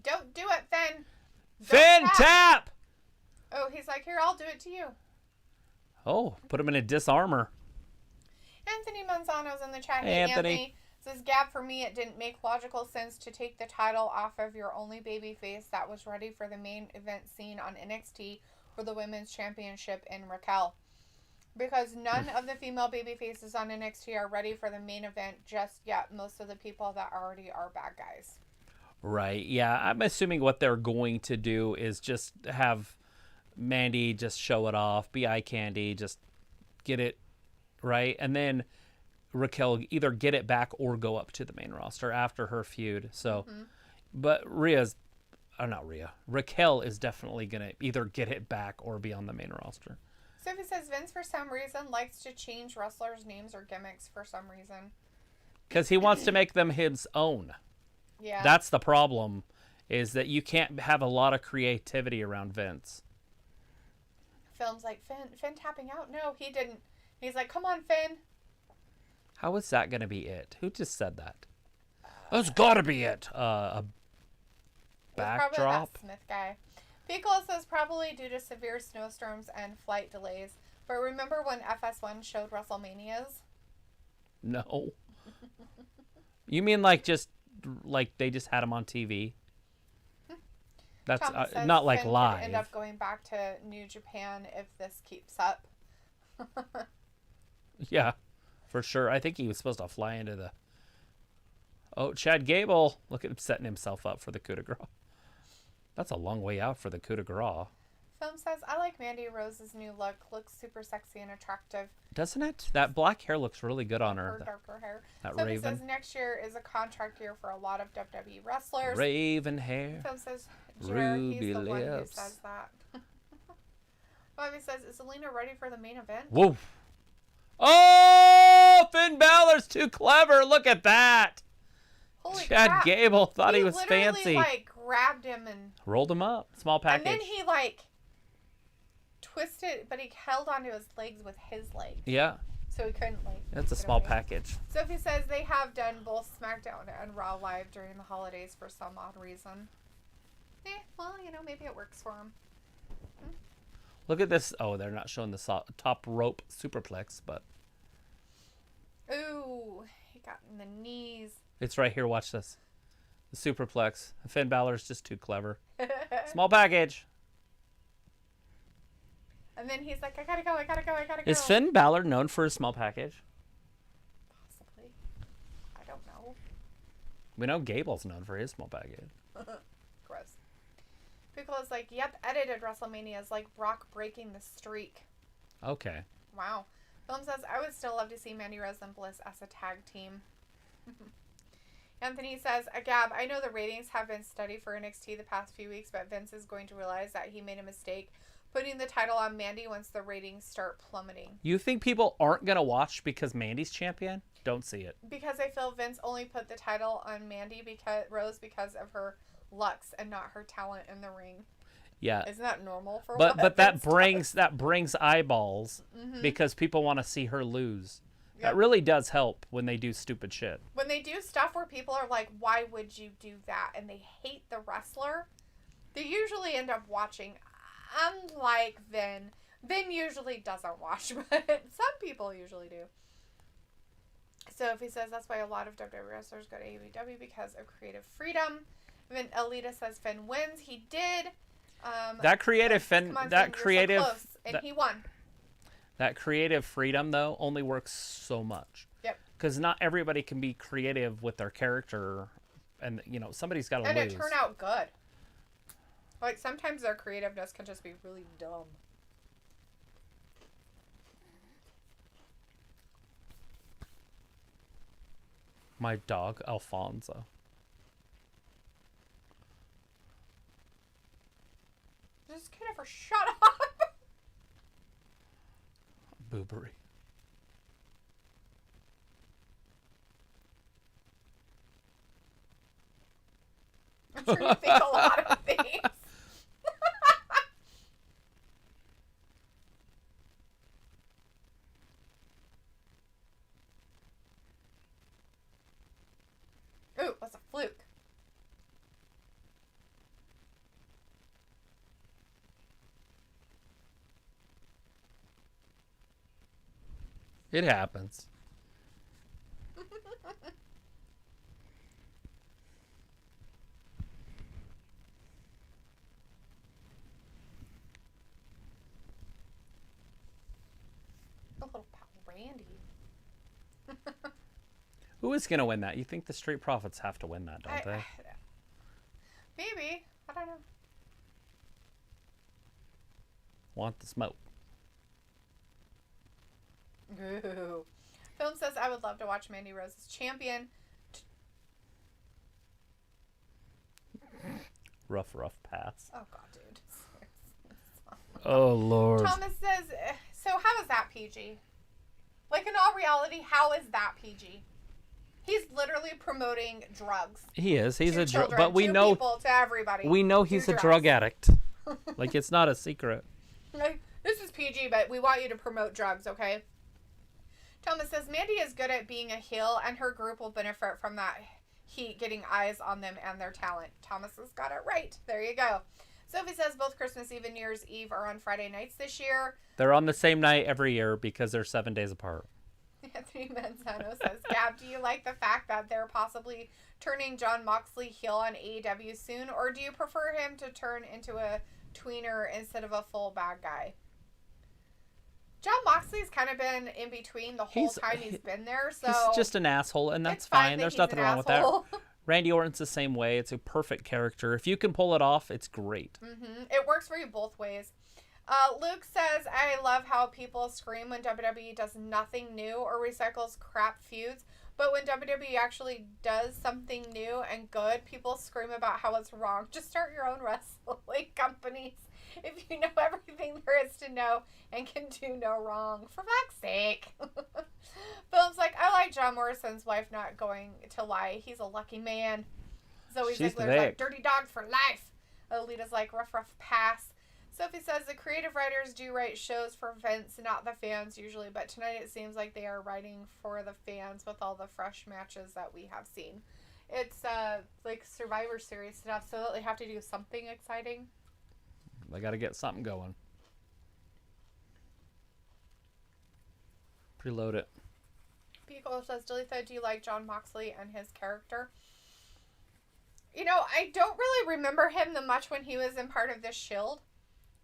Don't do it, Finn. Finn, tap! Oh, he's like, here, I'll do it to you. Oh, put him in a disarmor. Anthony Manzano's in the chat. Hey, Anthony. Says, Gab, for me, it didn't make logical sense to take the title off of your only babyface that was ready for the main event scene on NXT for the Women's Championship in Raquel. Because none of the female babyfaces on NXT are ready for the main event just yet. Most of the people that already are bad guys. Right, yeah. I'm assuming what they're going to do is just have Mandy just show it off, be eye candy, just get it right. And then Raquel either get it back or go up to the main roster after her feud. So, but Raquel is definitely going to either get it back or be on the main roster. Sophie says Vince, for some reason, likes to change wrestlers' names or gimmicks for some reason. Because he wants to make them his own. Yeah. That's the problem, is that you can't have a lot of creativity around Vince. Film's like, Finn tapping out? No, he didn't. He's like, come on, Finn. How is that going to be it? Who just said that? That's got to be it. A backdrop? Probably that Smith guy. Piccolo says probably due to severe snowstorms and flight delays. But remember when FS1 showed WrestleManias? No. You mean like they just had them on TV? That's not like Finn live. Could end up going back to New Japan if this keeps up. Yeah, for sure. I think he was supposed to fly into the... Oh, Chad Gable. Look at him setting himself up for the coup de grace. That's a long way out for the coup de grace. Film says, I like Mandy Rose's new look. Looks super sexy and attractive. Doesn't it? That black hair looks really good on her. Her darker hair. That Film raven. says next year is a contract year for a lot of WWE wrestlers. Raven hair. Film says, Ruby he's the one who lips. says that. Bobby says, is Zelina ready for the main event? Whoa. Oh, Finn Balor's too clever. Look at that. Holy Chad crap. Gable thought he was literally, fancy. Grabbed him and rolled him up. Small package. And then he twisted, but he held onto his legs with his legs. Yeah. So he couldn't That's a small package. Sophie says they have done both SmackDown and Raw live during the holidays for some odd reason. Well, maybe it works for them. Look at this. Oh, they're not showing the top rope superplex, but... Ooh, he got in the knees. It's right here. Watch this. The superplex. Finn Balor's just too clever. Small package. And then he's like, I gotta go. Is Finn Balor known for his small package? Possibly. I don't know. We know Gable's known for his small package. Gross. Piccolo's like, yep, edited WrestleMania is like Brock breaking the streak. Okay. Wow. Film says, I would still love to see Mandy Rose and Bliss as a tag team. Anthony says, Gab, I know the ratings have been steady for NXT the past few weeks, but Vince is going to realize that he made a mistake putting the title on Mandy once the ratings start plummeting. You think people aren't going to watch because Mandy's champion? Don't see it. Because I feel Vince only put the title on Mandy because of her looks and not her talent in the ring. Yeah. Isn't that normal for But that brings eyeballs because people want to see her lose. That really does help when they do stupid shit. When they do stuff where people are like, why would you do that? And they hate the wrestler, they usually end up watching. Unlike Vin. Vin usually doesn't watch, but some people usually do. So if he says that's why a lot of WWE wrestlers go to AEW because of creative freedom. Then Alita says Finn wins. He did. That creative Finn. That creative. So close, and he won. That creative freedom though only works so much. Yep. Because not everybody can be creative with their character, and somebody's got to lose. And it turn out good. Like sometimes their creativeness can just be really dumb. My dog Alfonso. This kid ever shut up? Boobery. I'm sure you think a lot of things. Ooh, that's a fluke. It happens. A little pal Randy. Who is going to win that? You think the Street Profits have to win that, don't they? Maybe. I don't know. Want the smoke. Ooh. Film says I would love to watch Mandy Rose as champion. Rough pass. Oh, God, dude. Oh, Lord. Thomas says, so how is that PG? Like, in all reality, how is that PG? He's literally promoting drugs. He is. He's a drug, children, but we to know people, to everybody. We know he's a drug addict. Like, it's not a secret. Like, this is PG, but we want you to promote drugs, okay? Thomas says Mandy is good at being a heel, and her group will benefit from that heat, getting eyes on them and their talent. Thomas has got it right. There you go. Sophie says both Christmas Eve and New Year's Eve are on Friday nights this year. They're on the same night every year because they're 7 days apart. Anthony Manzano says, Gab, do you like the fact that they're possibly turning Jon Moxley heel on AEW soon, or do you prefer him to turn into a tweener instead of a full bad guy? Jon Moxley's kind of been in between the whole time he's been there, so he's just an asshole, and that's fine. There's nothing wrong with that. Randy Orton's the same way. It's a perfect character. If you can pull it off, it's great. Mm-hmm. It works for you both ways. Luke says, I love how people scream when WWE does nothing new or recycles crap feuds, but when WWE actually does something new and good, people scream about how it's wrong. Just start your own wrestling companies if you know everything there is to know and can do no wrong. For fuck's sake. Philip's like, I like John Morrison's wife not going to lie. He's a lucky man. Zoe Ziggler's like, dirty dog for life. Alita's like, rough pass. Sophie says the creative writers do write shows for Vince, not the fans usually, but tonight it seems like they are writing for the fans with all the fresh matches that we have seen. It's like Survivor Series stuff, so they have to do something exciting. They got to get something going. Preload it. Pico says, Delitha, do you like Jon Moxley and his character? You know, I don't really remember him that much when he was in part of the Shield.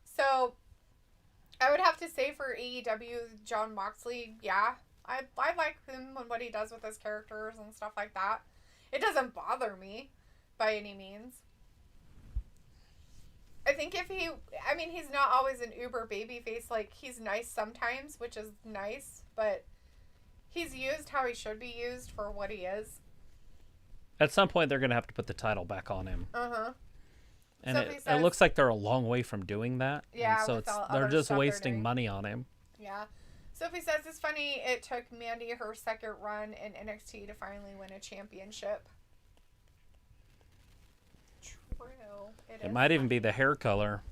So, I would have to say for AEW, Jon Moxley, yeah. I like him and what he does with his characters and stuff like that. It doesn't bother me by any means. I think he's not always an uber babyface. Like, he's nice sometimes, which is nice, but he's used how he should be used for what he is. At some point, they're going to have to put the title back on him. Uh-huh. And it looks like they're a long way from doing that. Yeah, so they're just wasting money on him. Yeah. Sophie says it's funny it took Mandy her second run in NXT to finally win a championship. True. It might even be the hair color.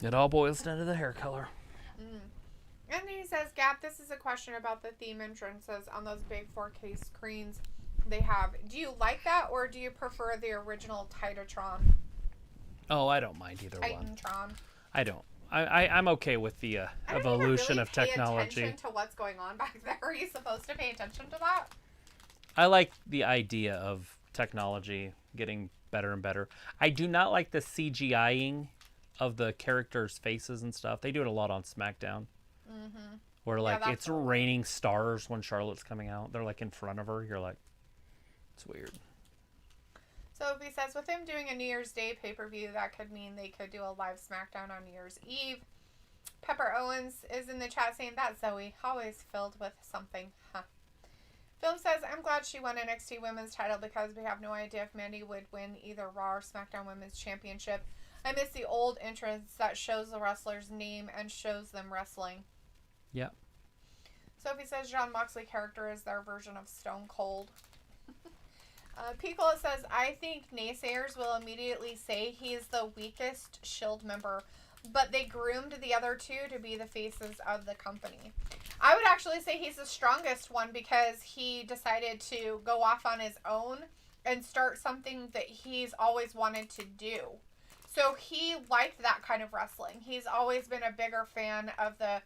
It all boils down to the hair color. And then he says, Gap, this is a question about the theme entrances on those big 4K screens they have. Do you like that, or do you prefer the original Titatron? Oh, I don't mind either one. Titantron. I don't. I'm okay with the evolution of technology. Pay attention to what's going on back there. Are you supposed to pay attention to that? I like the idea of technology getting better and better. I do not like the CGIing of the characters' faces and stuff. They do it a lot on SmackDown. Mm-hmm. Where it's raining stars when Charlotte's coming out. They're in front of her. You're like, it's weird. So he says, with him doing a New Year's Day pay-per-view, that could mean they could do a live SmackDown on New Year's Eve. Pepper Owens is in the chat saying, that's Zoe, always filled with something. Huh. Film says, I'm glad she won NXT Women's title because we have no idea if Mandy would win either Raw or SmackDown Women's Championship. I miss the old entrance that shows the wrestler's name and shows them wrestling. Yeah. Sophie says Jon Moxley character is their version of Stone Cold. Picola says, I think naysayers will immediately say he's the weakest Shield member, but they groomed the other two to be the faces of the company. I would actually say he's the strongest one because he decided to go off on his own and start something that he's always wanted to do. So he liked that kind of wrestling. He's always been a bigger fan of the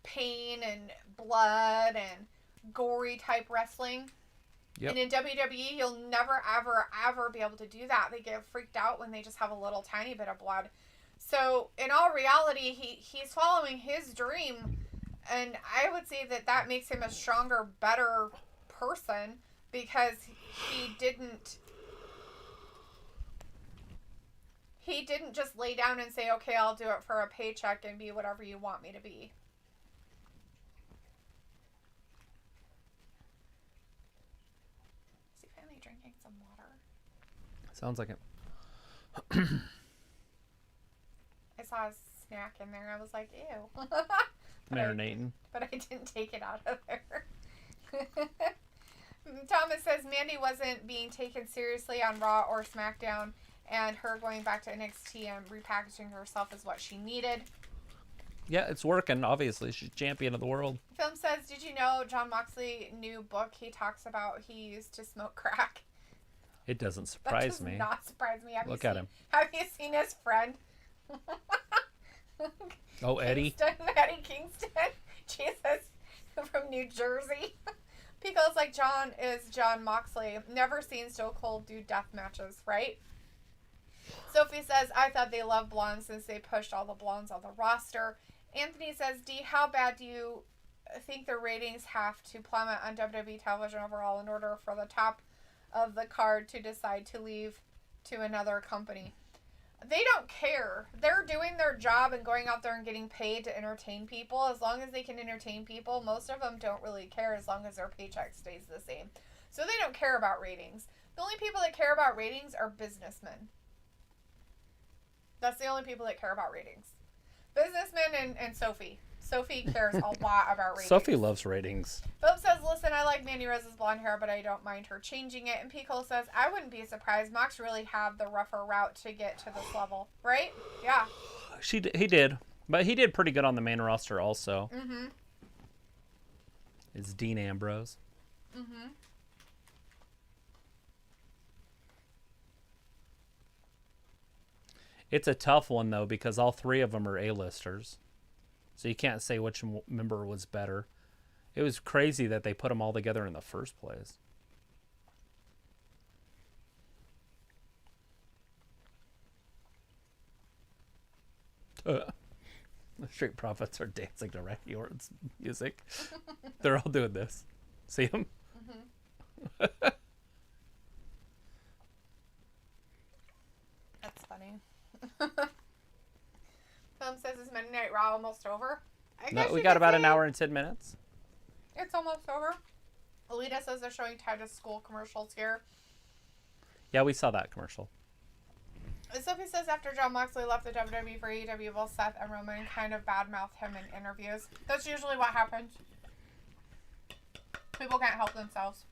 pain and blood and gory type wrestling. Yep. And in WWE, you'll never, ever, ever be able to do that. They get freaked out when they just have a little tiny bit of blood. So in all reality, he's following his dream. And I would say that makes him a stronger, better person because he didn't just lay down and say, okay, I'll do it for a paycheck and be whatever you want me to be. Is he finally drinking some water? Sounds like it. I saw a snack in there. I was like, ew. Marinating. But I didn't take it out of there. Thomas says Mandy wasn't being taken seriously on Raw or SmackDown, and her going back to NXT and repackaging herself is what she needed. Yeah, it's working, obviously. She's champion of the world. Film says, did you know Jon Moxley new book, he talks about he used to smoke crack? It doesn't surprise me. That does not surprise me. Look at him. Have you seen his friend? Oh, Eddie? Eddie Kingston. Jesus. From New Jersey. Pico's like, John is Jon Moxley. Never seen Stone Cold do death matches, right? Sophie says, I thought they loved blondes since they pushed all the blondes on the roster. Anthony says, D, how bad do you think the ratings have to plummet on WWE television overall in order for the top of the card to decide to leave to another company? They don't care. They're doing their job and going out there and getting paid to entertain people. As long as they can entertain people, most of them don't really care as long as their paycheck stays the same. So they don't care about ratings. The only people that care about ratings are businessmen. That's the only people that care about ratings. Businessmen and Sophie. Sophie cares a lot about ratings. Sophie loves ratings. Philip says, listen, I like Mandy Rose's blonde hair, but I don't mind her changing it. And Pico says, I wouldn't be surprised. Mox really had the rougher route to get to this level. Right? Yeah. He did. But he did pretty good on the main roster also. Mm-hmm. It's Dean Ambrose. Mm-hmm. It's a tough one, though, because all three of them are A-listers. So you can't say which member was better. It was crazy that they put them all together in the first place. The Street Profits are dancing to Randy Orton's music. They're all doing this. See them? Mm-hmm. That's funny. Film says, is Monday Night Raw almost over? No, we got about an hour and 10 minutes. It's almost over. Alita says they're showing Titus School commercials here. Yeah, we saw that commercial. Sophie says after Jon Moxley left the WWE for AEW, both Seth and Roman kind of badmouthed him in interviews. That's usually what happens. People can't help themselves.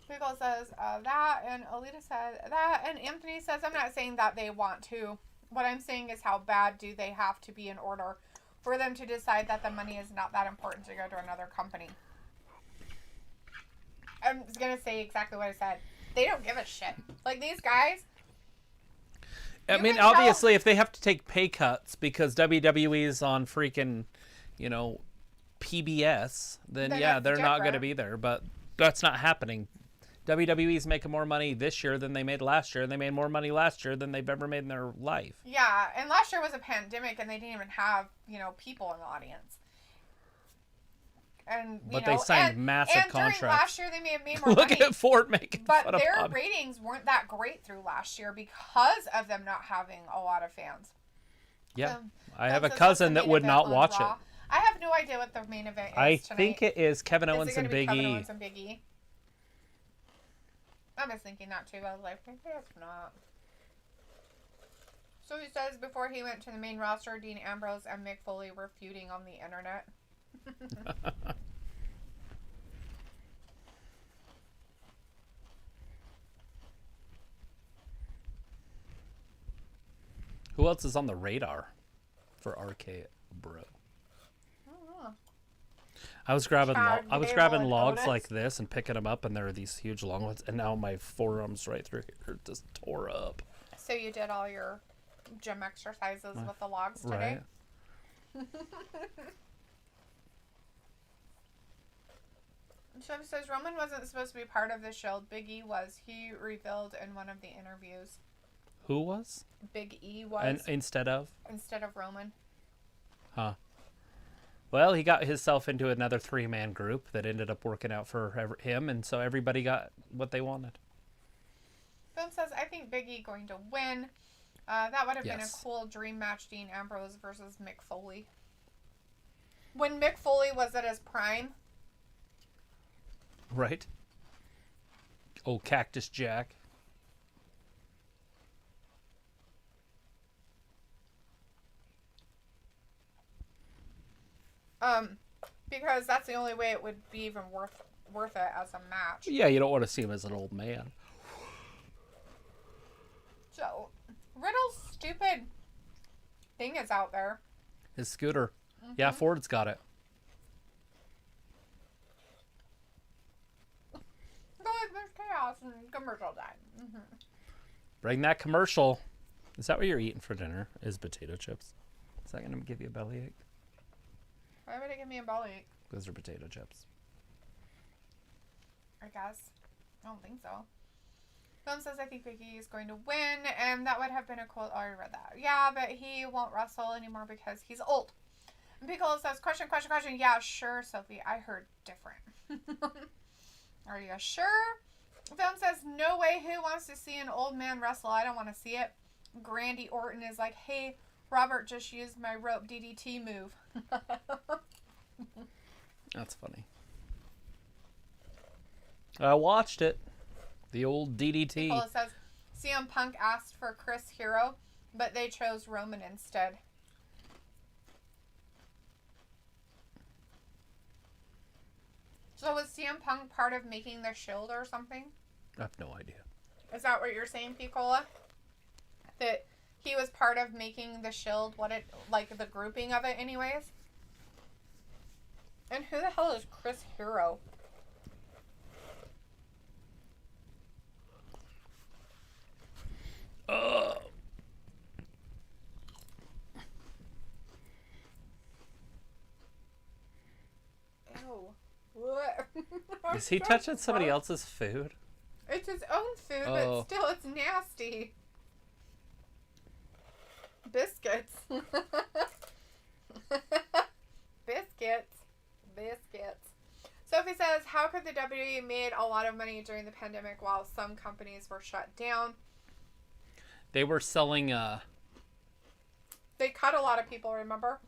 Pickle says that, and Alita said that, and Anthony says, I'm not saying that they want to What I'm saying is how bad do they have to be in order for them to decide that the money is not that important to go to another company. I'm just going to say exactly what I said. They don't give a shit. Like, these guys... I mean, obviously, if they have to take pay cuts because WWE's on freaking, PBS, then yeah, they're not going to be there. But that's not happening. WWE's making more money this year than they made last year, and they made more money last year than they've ever made in their life. Yeah, and last year was a pandemic, and they didn't even have, people in the audience. But they signed massive contracts. During last year, they may have made more money. Look at Ford making but fun of their Bobby. ratings weren't that great through last year because of them not having a lot of fans. Yeah, I have a cousin that would not watch it. I have no idea what the main event is I tonight. think it is Kevin Owens and Big Kevin E. Owens and Big E? I was thinking that too. I was like, maybe it's not. So he says before he went to the main roster, Dean Ambrose and Mick Foley were feuding on the internet. Who else is on the radar for RK Bro? I was grabbing logs Otis. like this and picking them up, and there are these huge long ones, and now my forearms right through here just tore up. So you did all your gym exercises with the logs today? Right. So it says Roman wasn't supposed to be part of the Shield. Big E was. He revealed in one of the interviews. Who was? Big E was. And instead of Roman. Huh. Well, he got himself into another 3-man group that ended up working out for him, and so everybody got what they wanted. Film says, I think Big E going to win. That would have been a Yes. cool dream match, Dean Ambrose versus Mick Foley. When Mick Foley was at his prime. Right. Oh, Cactus Jack. Because that's the only way it would be even worth it as a match. Yeah, you don't want to see him as an old man. So, Riddle's stupid thing is out there. His scooter. Mm-hmm. Yeah, Ford's got it. There's chaos and commercial time. Mm-hmm. Bring that commercial. Is that what you're eating for dinner? Is potato chips? Is that going to give you a bellyache? Why would it give me a bellyache? Those are potato chips. I guess. I don't think so. Film says, I think Big E is going to win, and that would have been a cool... Oh, I read that. Yeah, but he won't wrestle anymore because he's old. And Piccolo says, question. Yeah, sure, Sophie. I heard different. Are you sure? Film says, no way. Who wants to see an old man wrestle? I don't want to see it. Randy Orton is like, hey, Robert just used my rope DDT move. That's funny. I watched it. The old DDT. Nicola says, CM Punk asked for Chris Hero, but they chose Roman instead. So was CM Punk part of making the Shield or something? I have no idea. Is that what you're saying, Piccola? That he was part of making the Shield, the grouping of it anyways? And who the hell is Chris Hero? Ew. What? Is he touching somebody else's food? It's his own food, but still, it's nasty. Biscuits. Biscuits. Sophie says, how could the WWE made a lot of money during the pandemic while some companies were shut down? They were selling, They cut a lot of people, remember?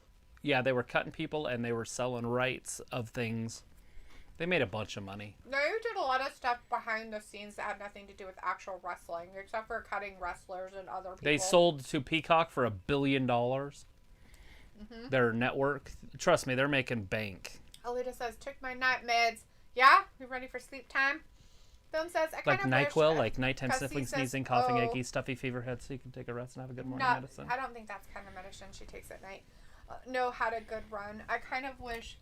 Yeah, they were cutting people and they were selling rights of things. They made a bunch of money. They did a lot of stuff behind the scenes that had nothing to do with actual wrestling, except for cutting wrestlers and other people. They sold to Peacock for $1 billion. Mm-hmm. Their network. Trust me, they're making bank. Alita says, took my night meds. Yeah? You ready for sleep time? Film says, I Like kind of NyQuil, wish, like nighttime sniffling, sneezing, coughing, achy, stuffy fever head, so you can take a rest and have a good morning medicine. I don't think that's kind of medicine she takes at night. No had a good run. I kind of wish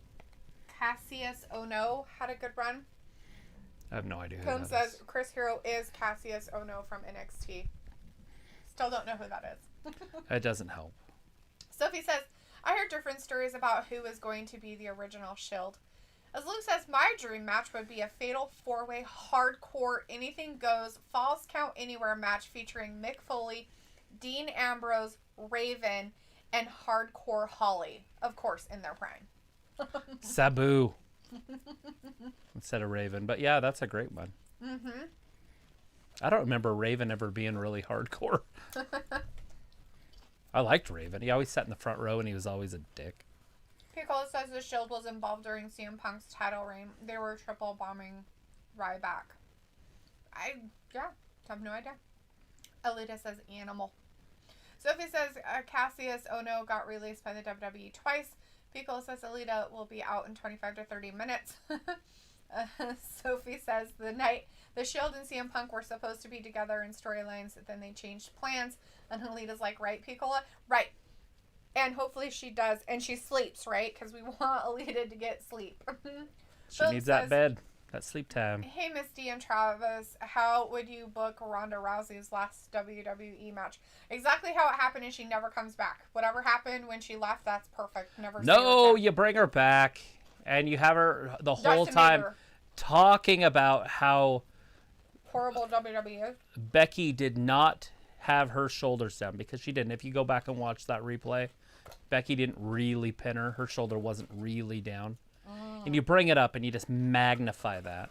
Cassius Ono had a good run. I have no idea who Film that says is. Chris Hero is Cassius Ono from NXT. Still don't know who that is. It doesn't help. Sophie says, I heard different stories about who is going to be the original Shield. As Luke says, my dream match would be a fatal 4-way hardcore anything goes falls count anywhere match featuring Mick Foley, Dean Ambrose, Raven, and Hardcore Holly. Of course, in their prime. Sabu. Instead of Raven. But yeah, that's a great one. Mm-hmm. I don't remember Raven ever being really hardcore. I liked Raven. He always sat in the front row and he was always a dick. Piccolo says the Shield was involved during CM Punk's title reign. They were triple bombing Ryback. I have no idea. Alita says animal. Sophie says Cassius Ono got released by the WWE twice. Piccolo says Alita will be out in 25 to 30 minutes. Sophie says the night the Shield and CM Punk were supposed to be together in storylines, then they changed plans. And Alita's like, right, Piccolo? Right. And hopefully she does. And she sleeps, right? Because we want Alita to get sleep. She needs that bed. That sleep time. Hey, Misty and Travis, how would you book Ronda Rousey's last WWE match? Exactly how it happened, and she never comes back. Whatever happened when she left, that's perfect. Never see her again. You bring her back, and you have her the whole time talking about how horrible WWE is. Becky did not have her shoulders down, because she didn't. If you go back and watch that replay, Becky didn't really pin her. Her shoulder wasn't really down. And you bring it up and you just magnify that.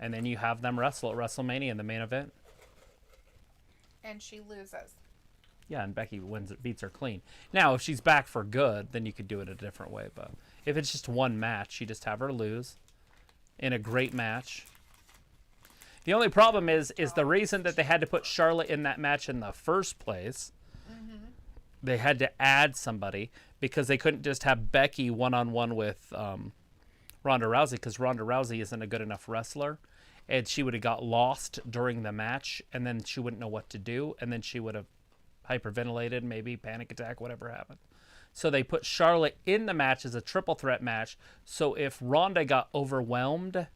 And then you have them wrestle at WrestleMania in the main event. And she loses. Yeah, and Becky beats her clean. Now, if she's back for good, then you could do it a different way. But if it's just one match, you just have her lose in a great match. The only problem is the reason that they had to put Charlotte in that match in the first place. Mm-hmm. They had to add somebody because they couldn't just have Becky one-on-one with Ronda Rousey, because Ronda Rousey isn't a good enough wrestler. And she would have got lost during the match, and then she wouldn't know what to do, and then she would have hyperventilated, maybe panic attack, whatever happened. So they put Charlotte in the match as a triple threat match, so if Ronda got overwhelmed,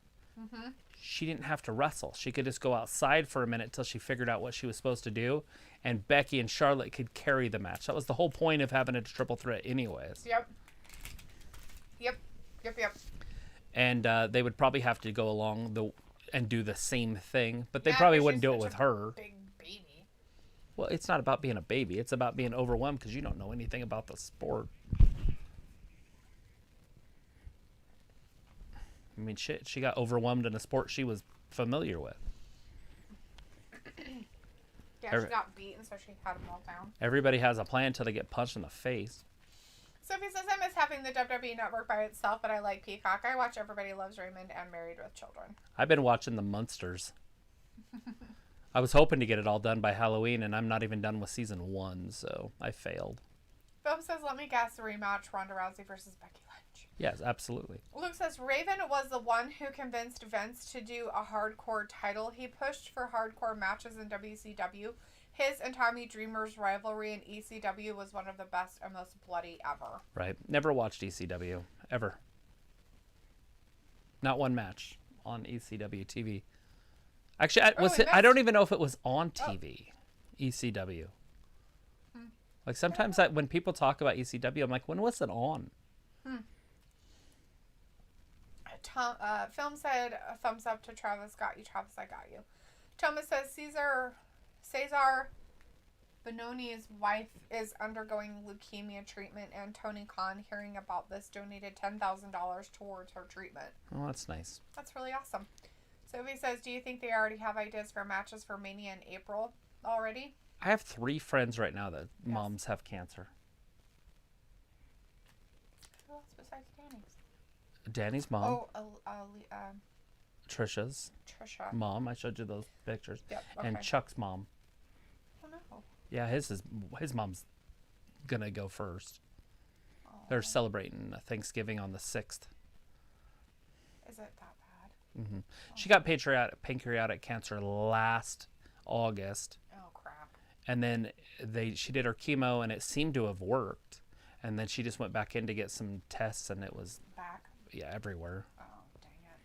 she didn't have to wrestle. She could just go outside for a minute till she figured out what she was supposed to do, and Becky and Charlotte could carry the match. That was the whole point of having a triple threat anyways. Yep. And they would probably have to go along and do the same thing, but they probably wouldn't do it with her. Big baby. Well, it's not about being a baby. It's about being overwhelmed because you don't know anything about the sport. I mean, shit, she got overwhelmed in a sport she was familiar with. Yeah, she got beaten, so she had them all down. Everybody has a plan until they get punched in the face. Sophie says, I miss having the WWE Network by itself, but I like Peacock. I watch Everybody Loves Raymond and Married with Children. I've been watching the Munsters. I was hoping to get it all done by Halloween, and I'm not even done with season 1, so I failed. Phil says, let me guess the rematch, Ronda Rousey versus Becky Lynch. Yes, absolutely. Luke says, Raven was the one who convinced Vince to do a hardcore title. He pushed for hardcore matches in WCW. His and Tommy Dreamer's rivalry in ECW was one of the best and most bloody ever. Right. Never watched ECW. Ever. Not one match on ECW TV. Actually, I don't even know if it was on TV. ECW. Like, sometimes when people talk about ECW, I'm like, when was it on? Film said, a thumbs up to Travis. Got you, Travis, I got you. Thomas says, Cesar Bononi's wife is undergoing leukemia treatment, and Tony Khan, hearing about this, donated $10,000 towards her treatment. Oh, that's nice. That's really awesome. Sophie says, do you think they already have ideas for matches for Mania in April already? I have 3 friends right now that moms have cancer. Who else besides Danny's? Danny's mom. Oh, Trisha's Trisha. mom. I showed you those pictures. Yep, okay. And Chuck's mom. Oh, no. Yeah, his mom's gonna go first. Oh. They're celebrating Thanksgiving on the 6th. Is it that bad? Mm-hmm. She got pancreatic cancer last August. Oh, crap. And then she did her chemo, and it seemed to have worked. And then she just went back in to get some tests, and it was... Back? Yeah, everywhere. Oh, dang it.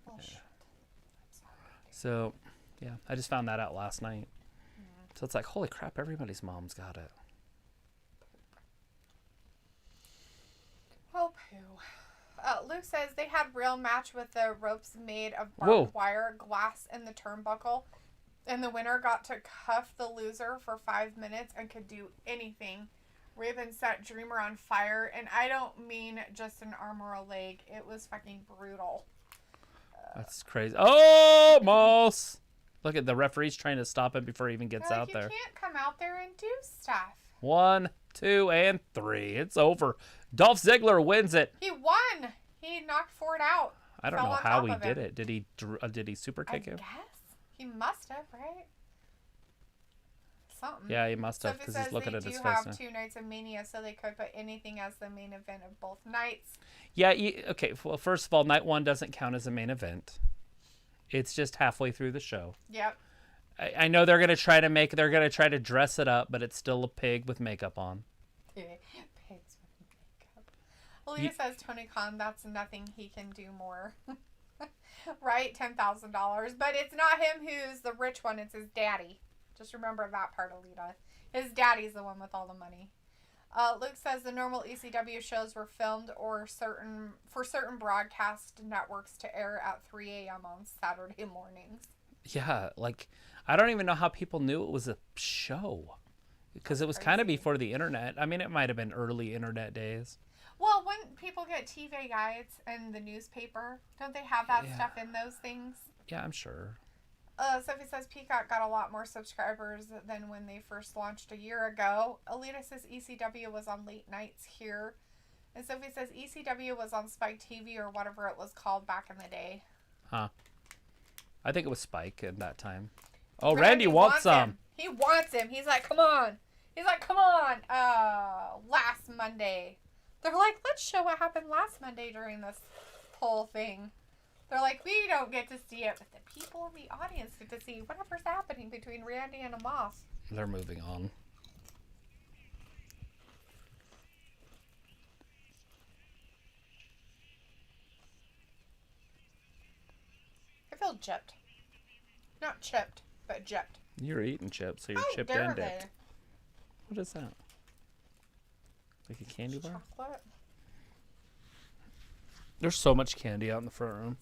Well, shit. I'm sorry. So, yeah, I just found that out last night. So it's like, holy crap, everybody's mom's got it. Oh, poo. Luke says they had real match with the ropes made of barbed wire, glass, and the turnbuckle. And the winner got to cuff the loser for 5 minutes and could do anything. Raven set Dreamer on fire, and I don't mean just an arm or a leg. It was fucking brutal. That's crazy. Oh, Moss! Look at the referee's trying to stop him before he even gets out there. You can't come out there and do stuff. 1, 2, and 3. It's over. Dolph Ziggler wins it. He won. He knocked Ford out. I don't know how he did it. Did he super kick him? I guess. He must have, right? Something. Yeah, he must have, because he's looking at his face now. They do have 2 nights of Mania, so they could put anything as the main event of both nights. Yeah, okay. Well, first of all, night 1 doesn't count as a main event. It's just halfway through the show. Yep. I know they're gonna try to dress it up, but it's still a pig with makeup on. Pigs with makeup. Leah says Tony Khan, that's nothing he can do more. Right? $10,000. But it's not him who's the rich one, it's his daddy. Just remember that part, Alita. His daddy's the one with all the money. Luke says the normal ECW shows were filmed for certain broadcast networks to air at 3 a.m. on Saturday mornings. Yeah, like, I don't even know how people knew it was a show. Because it was kind of before the internet. I mean, it might have been early internet days. Well, when people get TV guides and the newspaper, don't they have that stuff in those things? Yeah, I'm sure. Sophie says Peacock got a lot more subscribers than when they first launched a year ago. Alita says ECW was on late nights here. And Sophie says ECW was on Spike TV or whatever it was called back in the day. Huh. I think it was Spike at that time. Oh, Randy wants some. He wants him. He's like, come on. Last Monday. They're like, let's show what happened last Monday during this whole thing. They're like, we don't get to see it, but the people in the audience get to see whatever's happening between Randy and Omos. They're moving on. I feel gypped. Not chipped, but gypped. You're eating chips, so you're chipped and dipped. What is that? Like a candy bar? Chocolate. There's so much candy out in the front room.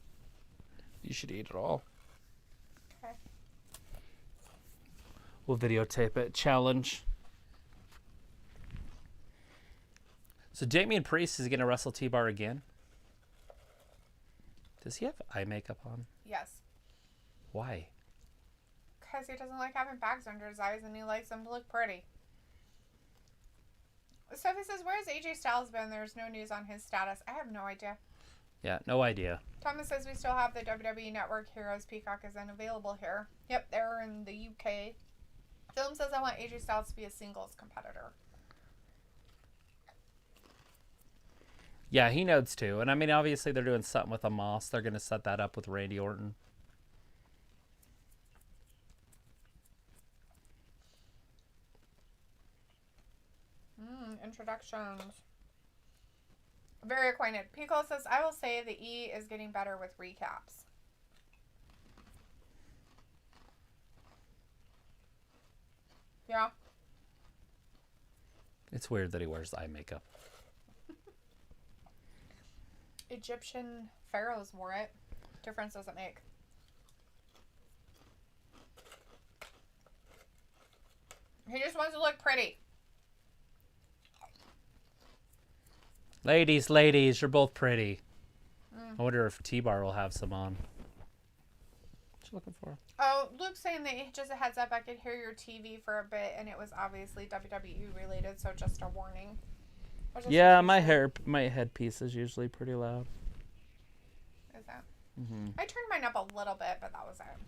You should eat it all. Okay. We'll videotape it. Challenge. So Damian Priest is going to wrestle T-Bar again? Does he have eye makeup on? Yes. Why? Because he doesn't like having bags under his eyes and he likes them to look pretty. Sophie says, where's AJ Styles been? There's no news on his status. I have no idea. Yeah, no idea. Thomas says we still have the WWE Network Heroes. Peacock is unavailable here. Yep, they're in the UK. Film says I want AJ Styles to be a singles competitor. Yeah, he knows too. And I mean, obviously they're doing something with Omos. They're going to set that up with Randy Orton. Introductions. Very acquainted. Pico says, I will say the E is getting better with recaps. Yeah. It's weird that he wears eye makeup. Egyptian pharaohs wore it. Difference doesn't make. He just wants to look pretty. Ladies, you're both pretty. I wonder if T-Bar will have some on. What you looking for? Oh, Luke's saying that just a heads up, I could hear your TV for a bit, and it was obviously WWE related, so just a warning. Yeah, my headpiece is usually pretty loud. Is that? Mm-hmm. I turned mine up a little bit, but that was it.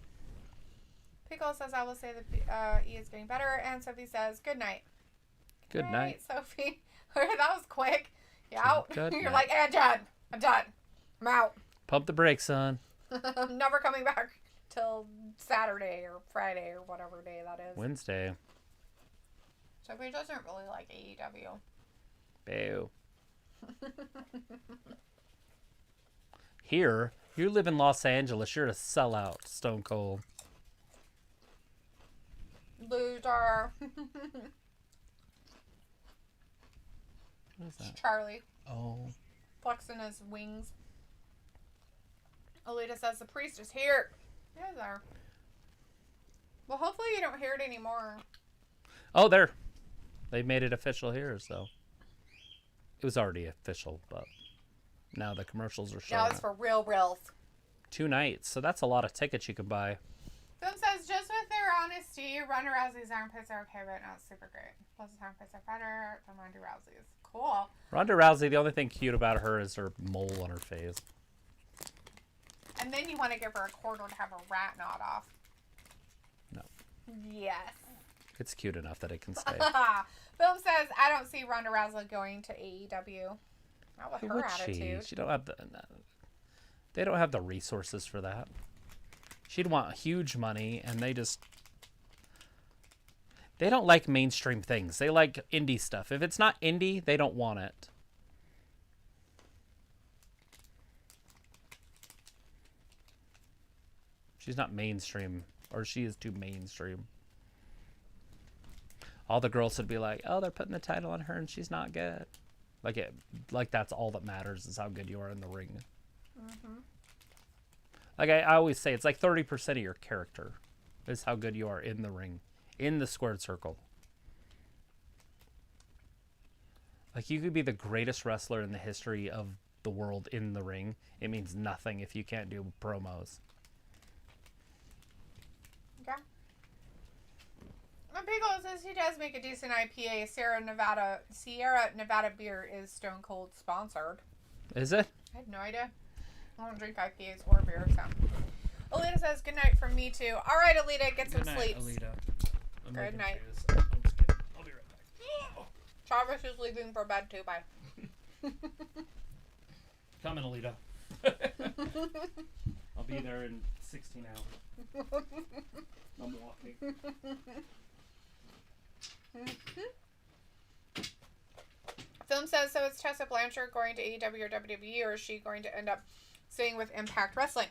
Pickle says, I will say the E is getting better, and Sophie says, good night. Good night, Sophie. That was quick. You out? Good You're night. like, I'm done. I'm out. Pump the brakes, son. Never coming back till Saturday or Friday or whatever day that is. Wednesday. So he doesn't really like AEW. Boo. Here, you live in Los Angeles, you're a sellout, Stone Cold. Loser. What is that? Charlie. Oh. Flexing his wings. Alita says the priest is here. He is there. Well, hopefully you don't hear it anymore. Oh, there. They made it official here, so. It was already official, but now the commercials are showing. Now it's for reals. 2 nights, so that's a lot of tickets you can buy. Film says, just with their honesty, Ronda Rousey's armpits are okay, but not super great. Plus, his armpits are better than Ronda Rousey's. Cool. Ronda Rousey, the only thing cute about her is her mole on her face. And then you want to give her a quarter to have a rat knot off. No. Yes. It's cute enough that it can stay. Film says, I don't see Ronda Rousey going to AEW. Not with Who her would attitude. She don't have the... They don't have the resources for that. She'd want huge money, and they just... They don't like mainstream things. They like indie stuff. If it's not indie, they don't want it. She's not mainstream, or she is too mainstream. All the girls would be like, oh, they're putting the title on her and she's not good. Like that's all that matters is how good you are in the ring. Mm-hmm. Like I always say, it's like 30% of your character is how good you are in the ring, in the squared circle. Like you could be the greatest wrestler in the history of the world in the ring. It means nothing if you can't do promos. Yeah. Pickle says he does make a decent IPA. Sierra Nevada beer is Stone Cold sponsored. Is it? I had no idea. I don't drink IPAs or beer, so. Alita says good night from me too. All right, Alita, get some sleep. Alita. Good night. I'm just kidding. I'll be right back. Travis is leaving for bed too. Bye. Coming, Alita. I'll be there in 16 hours. I'm walking. Film says, so is Tessa Blanchard going to AEW or WWE, or is she going to end up staying with Impact Wrestling?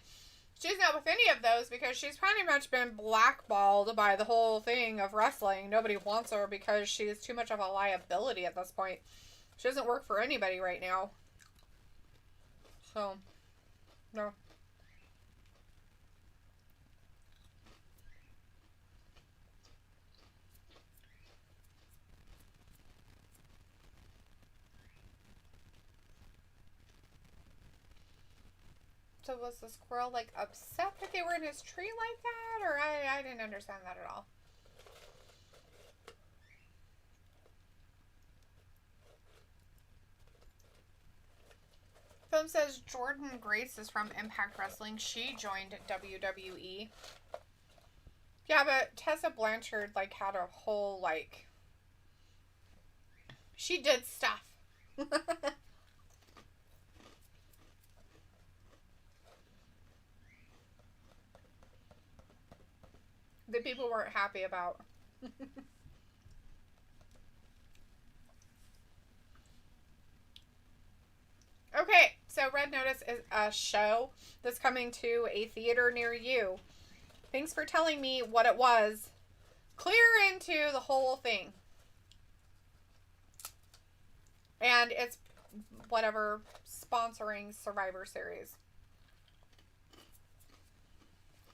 She's not with any of those because she's pretty much been blackballed by the whole thing of wrestling. Nobody wants her because she's too much of a liability at this point. She doesn't work for anybody right now. So, no. So was the squirrel, like, upset that they were in his tree like that? Or I didn't understand that at all. Film says Jordan Grace is from Impact Wrestling. She joined WWE. Yeah, but Tessa Blanchard, like, had a whole, like... She did stuff. That people weren't happy about. Okay, so Red Notice is a show that's coming to a theater near you. Thanks for telling me what it was. Clear into the whole thing. And it's whatever sponsoring Survivor Series.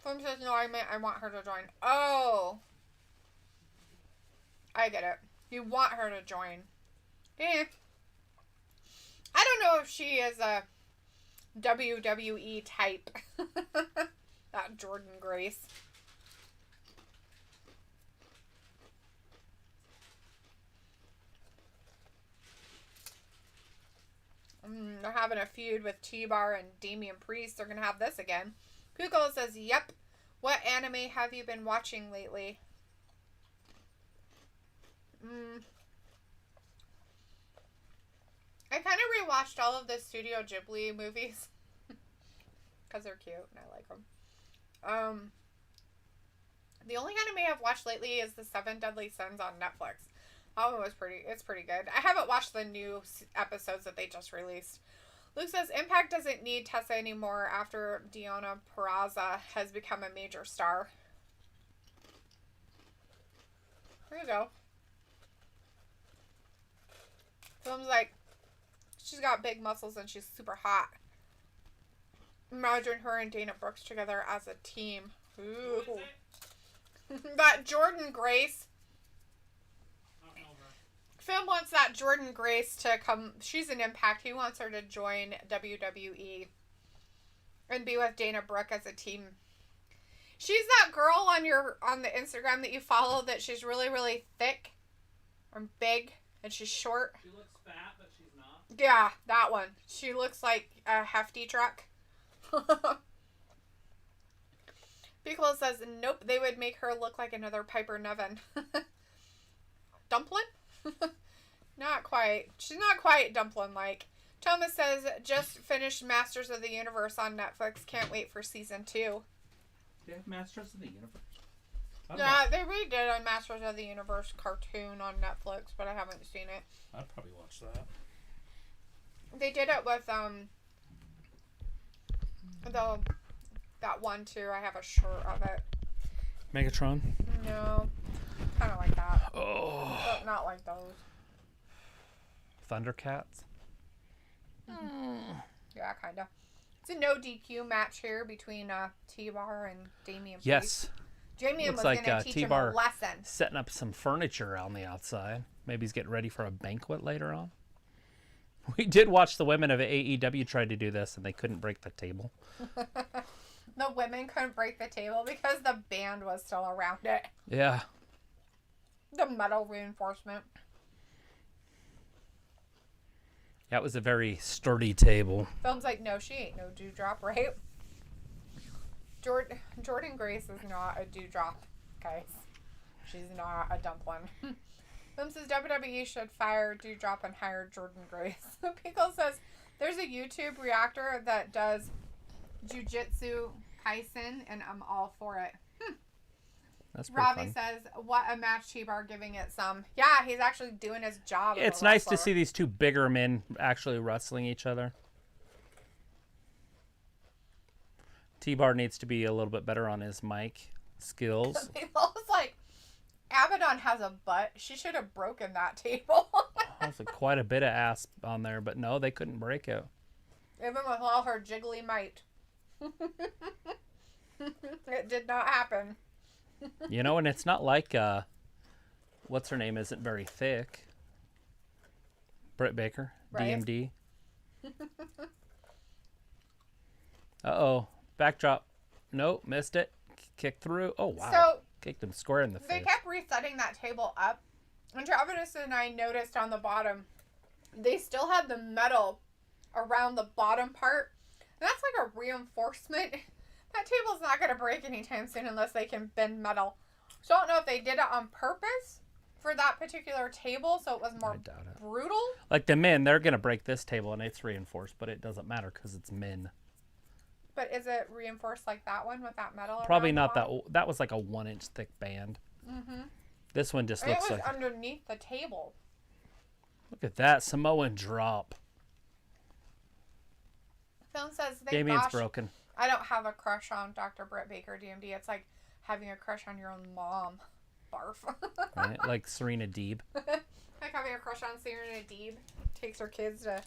Film says, no, I want her to join. Oh. I get it. You want her to join. Eh. I don't know if she is a WWE type. That Jordan Grace. They're having a feud with T-Bar and Damian Priest. They're going to have this again. Google says, yep. What anime have you been watching lately? I kind of rewatched all of the Studio Ghibli movies. because they're cute and I like them. The only anime I've watched lately is the 7 Deadly Sins on Netflix. That one was it's pretty good. I haven't watched the new episodes that they just released. Luke says, Impact doesn't need Tessa anymore after Deonna Purrazzo has become a major star. There you go. Film's like, she's got big muscles and she's super hot. Imagine her and Dana Brooks together as a team. Ooh. That Jordan Grace. Finn wants that Jordan Grace to come. She's an Impact. He wants her to join WWE and be with Dana Brooke as a team. She's that girl on the Instagram that you follow that she's really, really thick or big and she's short. She looks fat, but she's not. Yeah, that one. She looks like a hefty truck. Piccolo says, nope, they would make her look like another Piper Niven. Dumpling? Not quite. She's not quite dumpling-like. Thomas says, just finished Masters of the Universe on Netflix. Can't wait for season 2. They have Masters of the Universe? Yeah, they redid a Masters of the Universe cartoon on Netflix, but I haven't seen it. I'd probably watch that. They did it with, that one, too. I have a shirt of it. Megatron? No. Kind of like that. Oh. But not like those. Thundercats? Yeah, kind of. It's a no DQ match here between T-Bar and Damian Priest. Yes. Damian Looks was like going to teach him a T-Bar lesson. setting up some furniture on the outside. Maybe he's getting ready for a banquet later on. We did watch the women of AEW try to do this, and they couldn't break the table. The women couldn't break the table because the band was still around it. Yeah. The metal reinforcement. That was a very sturdy table. Film's like, no, she ain't no dewdrop, right? Jordan Grace is not a dewdrop, guys. She's not a dumpling. Film says WWE should fire Dewdrop and hire Jordan Grace. Pickle says there's a YouTube reactor that does Jujutsu Kaisen, and I'm all for it. That's pretty Robbie fun. says, what a match, T-Bar giving it some. Yeah, he's actually doing his job. It's nice to see these two bigger men actually wrestling each other. T-Bar needs to be a little bit better on his mic skills. People was like, Abaddon has a butt. She should have broken that table. There's quite a bit of ass on there, but no, they couldn't break it. Even with all her jiggly might. It did not happen. You know, and it's not like, what's her name isn't very thick. Britt Baker, Right. DMD. Uh-oh. Backdrop. Nope, missed it. Kick through. Oh, wow. So, kicked him square in the they face. kept resetting that table up. And Travis and I noticed on the bottom, they still had the metal around the bottom part. And that's like a reinforcement. That table's not going to break anytime soon unless they can bend metal. So I don't know if they did it on purpose for that particular table, so it was more brutal. Like the men, they're going to break this table and it's reinforced, but it doesn't matter because it's men. But is it reinforced like that one with that metal? Probably around not the that. bottom? That was like a 1-inch thick band. Mm-hmm. This one just And looks it was like. underneath the table. Look at that Samoan drop. Film says, Damien's broken. I don't have a crush on Dr. Britt Baker, DMD. It's like having a crush on your own mom. Barf. Right? Like Serena Deeb. Like having a crush on Serena Deeb. Takes her kids to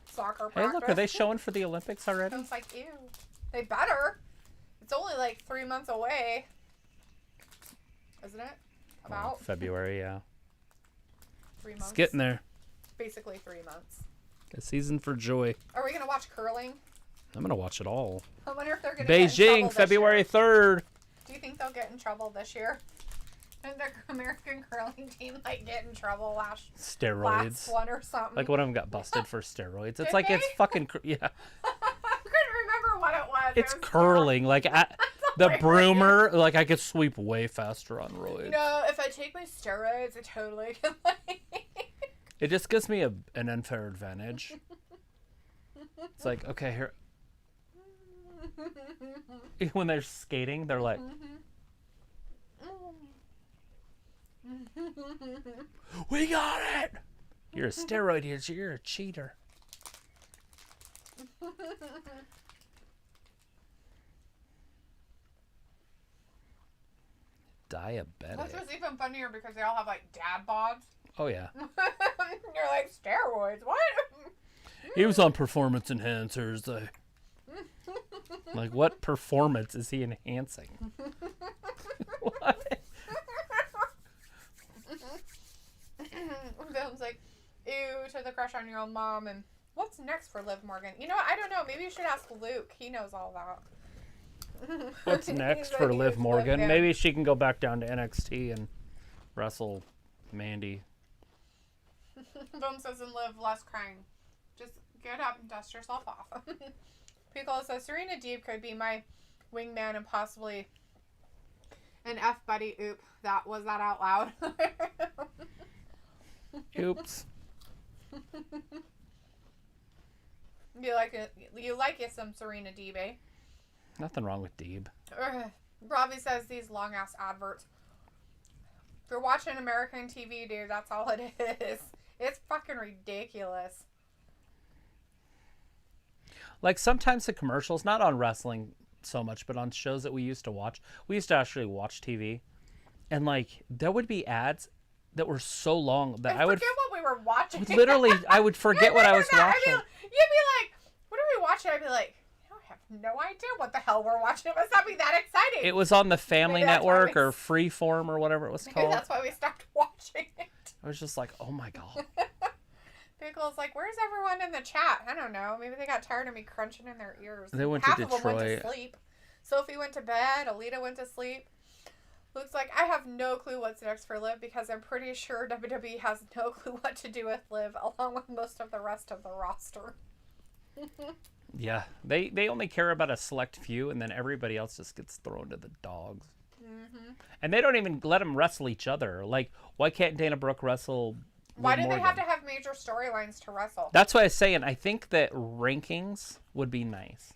soccer Hey, practice. look, are they showing for the Olympics already? It's like, ew. They better. It's only like 3 months away. Isn't it? About February, yeah. 3 months. It's getting there. Basically 3 months. A season for joy. Are we going to watch curling? I'm going to watch it all. I wonder if they're going to get in trouble Beijing, this February year. 3rd. Do you think they'll get in trouble this year? And the American curling team might get in trouble last Steroids. one or something. Like one of them got busted for steroids. It's Did like they? it's fucking yeah. I couldn't remember what it was. It's It was curling. Like the hilarious. broomer. Like I could sweep way faster on roids. No, if I take my steroids, I totally can. It just gives me an unfair advantage. It's like okay here. When they're skating, they're like, we got it! You're a steroid user. You're a cheater. Diabetic. Which was even funnier because they all have like dad bods. Oh, yeah. You're like, steroids? What? He was on performance enhancers. Like, what performance is he enhancing? What? Bill's like, ew, to the crush on your own mom. And what's next for Liv Morgan? You know what? I don't know. Maybe you should ask Luke. He knows all that. What's next for Liv Morgan? Maybe she can go back down to NXT and wrestle Mandy. Boom says, and Liv, less crying. Just get up and dust yourself off. Piccolo says, Serena Deeb could be my wingman and possibly an F buddy. Oop. Was that out loud? Oops. You like it some Serena Deeb, eh? Nothing wrong with Deeb. Robbie says these long ass adverts. If you're watching American TV, dude, that's all it is. It's fucking ridiculous. Like sometimes the commercials, not on wrestling so much, but on shows that we used to watch. We used to actually watch TV. And like there would be ads that were so long that I would forget what we were watching. Literally, I would forget what I was watching. You'd be like, what are we watching? I'd be like, I have no idea what the hell we're watching. It must not be that exciting. It was on the Family Network or Freeform or whatever it was called. That's why we stopped watching it. I was just like, oh my God. Pickle's like, where's everyone in the chat? I don't know. Maybe they got tired of me crunching in their ears. They went Half to Detroit. of them went to sleep. Sophie went to bed. Alita went to sleep. Looks like I have no clue what's next for Liv because I'm pretty sure WWE has no clue what to do with Liv, along with most of the rest of the roster. Yeah, they only care about a select few, and then everybody else just gets thrown to the dogs. Mm-hmm. And they don't even let them wrestle each other. Like, why can't Dana Brooke wrestle? Why do they have to have major storylines to wrestle? That's what I was saying. I think that rankings would be nice,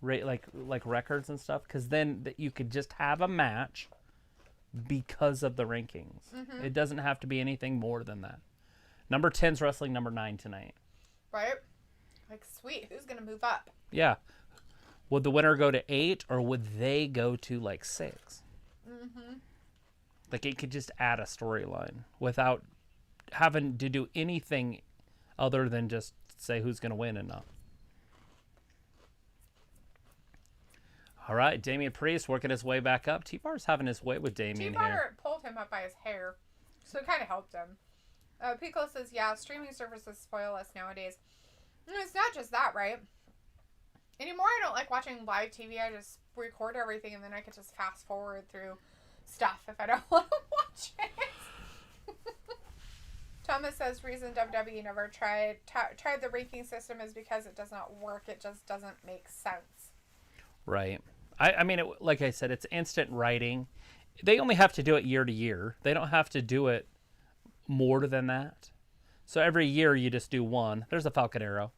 like records and stuff, because then you could just have a match because of the rankings. Mm-hmm. It doesn't have to be anything more than that. Number 10's wrestling number 9 tonight. Right? Like, sweet. Who's going to move up? Yeah. Would the winner go to 8 or would they go to like 6? Mm-hmm. Like it could just add a storyline without having to do anything other than just say who's going to win and not. All right, Damian Priest working his way back up. T-Bar's having his way with Damian here. T-Bar pulled him up by his hair, so it kind of helped him. Pico says, yeah, streaming services spoil us nowadays. And it's not just that, right? Anymore, I don't like watching live TV. I just record everything, and then I could just fast forward through stuff if I don't want to watch it. Thomas says, reason WWE never tried the ranking system is because it does not work. It just doesn't make sense. Right. I mean, like I said, it's instant writing. They only have to do it year to year. They don't have to do it more than that. So every year you just do one. There's a Falcon Arrow,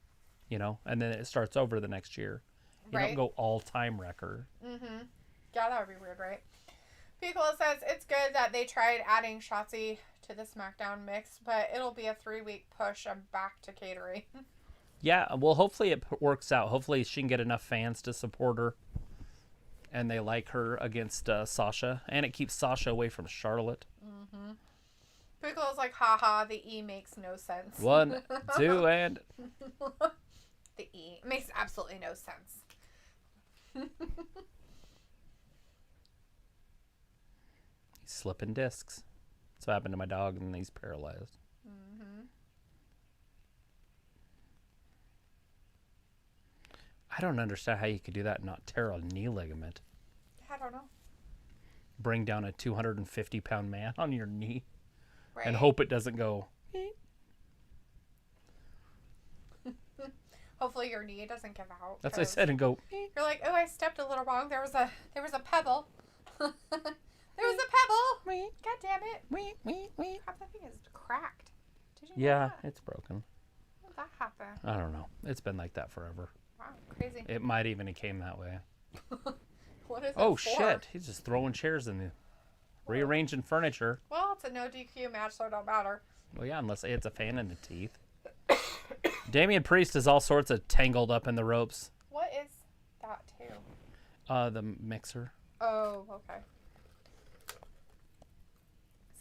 and then it starts over the next year. You don't go all-time record. Mm-hmm. Yeah, that would be weird, right? Piccolo says it's good that they tried adding Shotzi to the SmackDown mix, but it'll be a 3-week push and back to catering. Yeah, well, hopefully it works out. Hopefully she can get enough fans to support her. And they like her against Sasha. And it keeps Sasha away from Charlotte. Mm-hmm. Piccolo's like, haha, the E makes no sense. 1, 2, and... The E makes absolutely no sense. He's slipping discs. That's what happened to my dog, and he's paralyzed. Mm-hmm. I don't understand how you could do that and not tear a knee ligament. I don't know. Bring down a 250-pound man on your knee. Right. And hope it doesn't go. Hopefully your knee doesn't give out. That's what I said, and go. You're like, oh, I stepped a little wrong. There was a pebble. There was a pebble. God damn it. Crap, that thing is cracked. Did you know that? It's broken. How did that happen? I don't know. It's been like that forever. Wow. Crazy. It might even have came that way. What is it Oh, for? shit. He's just throwing chairs in the... Rearranging furniture. Well, it's a no DQ match, so it don't matter. Well, yeah, unless it's a fan in the teeth. Damian Priest is all sorts of tangled up in the ropes. What is that, too? The mixer. Oh, okay.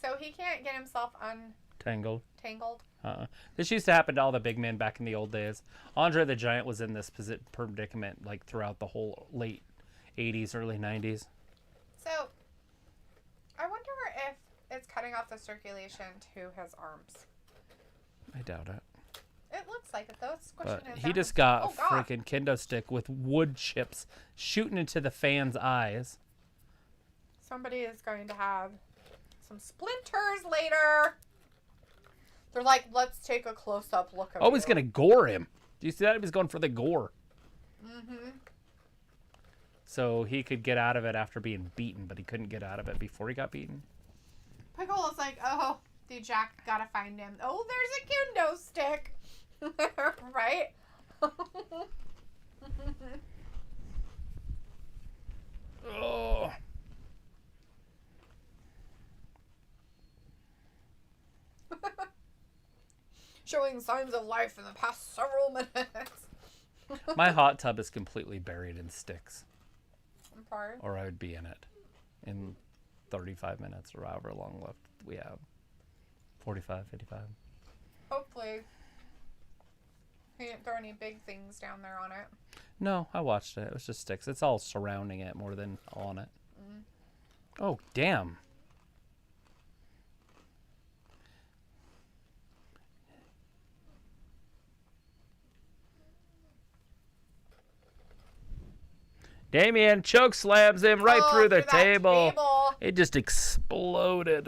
So he can't get himself Tangled. untangled? This used to happen to all the big men back in the old days. Andre the Giant was in this predicament like throughout the whole late 80s, early 90s. So, I wonder if it's cutting off the circulation to his arms. I doubt it. It looks like it, though. It's But squishing his he arms. just got Oh, a God. freaking kendo stick with wood chips shooting into the fans' eyes. Somebody is going to have some splinters later. They're like, let's take a close-up look at Oh, he's going to gore him. Do you see that? He was going for the gore. Mm-hmm. So he could get out of it after being beaten, but he couldn't get out of it before he got beaten. Pickle is like, oh, the Jack gotta find him. Oh, there's a kendo stick. Right? Oh. Showing signs of life in the past several minutes. My hot tub is completely buried in sticks, I'm sorry. or I would be in it in 35 minutes or however long left we have. 45, 55. Hopefully, he didn't throw any big things down there on it. No, I watched it. It was just sticks. It's all surrounding it more than on it. Oh, damn. Damian choke slams him right through the that table. It just exploded.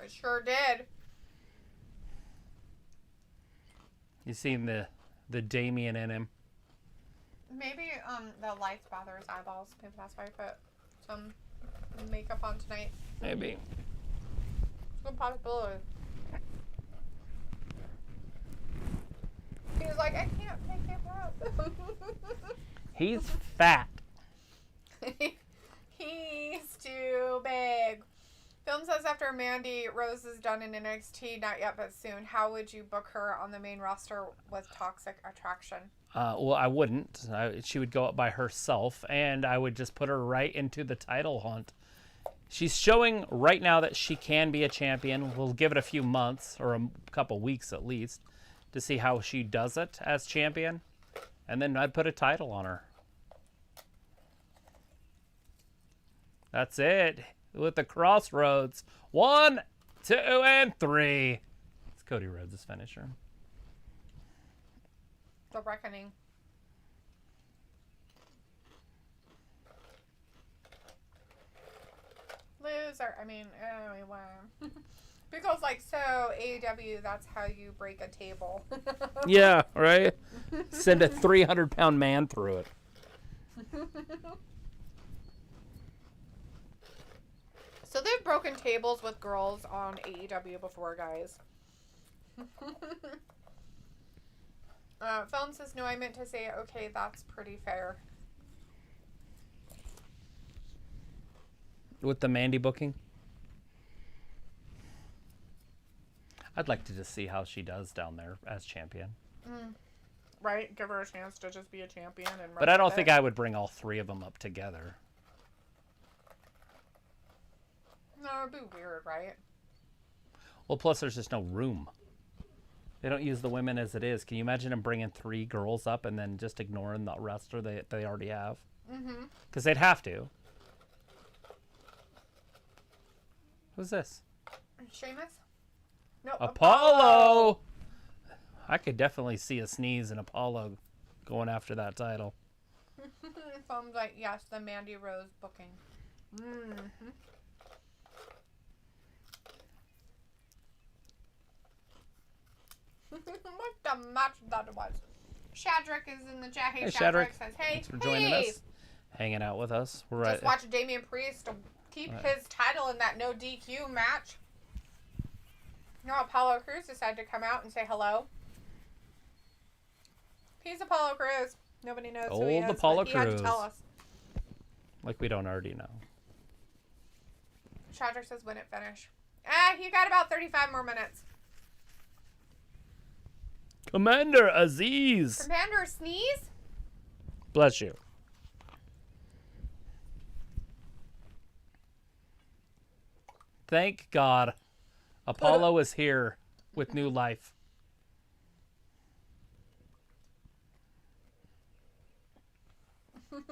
It sure did. You seen the Damian in him? Maybe the lights bother his eyeballs. Maybe that's why I put some makeup on tonight. Maybe. It's a good possibility. He was like, I can't pick him up. He's fat. He's too big. Film says after Mandy Rose is done in NXT, not yet but soon, how would you book her on the main roster with Toxic Attraction? Well, I wouldn't. She would go up by herself, and I would just put her right into the title hunt. She's showing right now that she can be a champion. We'll give it a few months, or a couple weeks at least, to see how she does it as champion. And then I'd put a title on her. That's it. With the crossroads. 1, 2, and 3. It's Cody Rhodes' finisher. The Reckoning. Loser. I mean, anyway. Because, like, so, AEW, that's how you break a table. Yeah, right? Send a 300-pound man through it. So they've broken tables with girls on AEW before, guys. Phone says, no, I meant to say, okay, that's pretty fair. With the Mandy booking? I'd like to just see how she does down there as champion. Right? Give her a chance to just be a champion. And But I don't think I would bring all three of them up together. No, it'd be weird, right? Well, plus there's just no room. They don't use the women as it is. Can you imagine them bringing 3 girls up and then just ignoring the roster they already have? Mm-hmm. Because they'd have to. Who's this? Sheamus? No, Apollo! I could definitely see a sneeze in Apollo going after that title. Phone's like, yes, the Mandy Rose booking. Mm-hmm. What the match that was. Shadrick is in the chat. Hey, Shadrick says, hey, thanks for joining us. Hanging out with us. We're just watch Damian Priest keep his title in that no DQ match. No, Apollo Crews decided to come out and say hello. Peace, Apollo Crews. Nobody knows who he is. Old Apollo He had to tell Crews. us. Like we don't already know. Cedric says when it finish. You got about 35 more minutes. Commander Azeez. Commander Sneeze? Bless you. Thank God. Apollo is here with new life. Got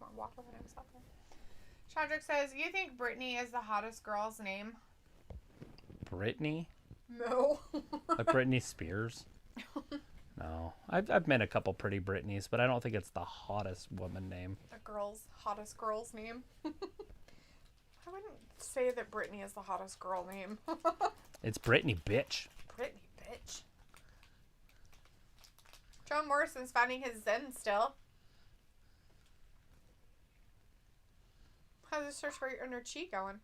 more water when I was out there. Cedric says, you think Brittany is the hottest girl's name? Brittany? No. Like Britney Spears? No. I've met a couple pretty Britneys, but I don't think it's the hottest woman name. The hottest girl's name? I wouldn't say that Brittany is the hottest girl name. It's Brittany, bitch. Brittany, bitch. John Morrison's finding his zen still. How's the search for your inner chi going?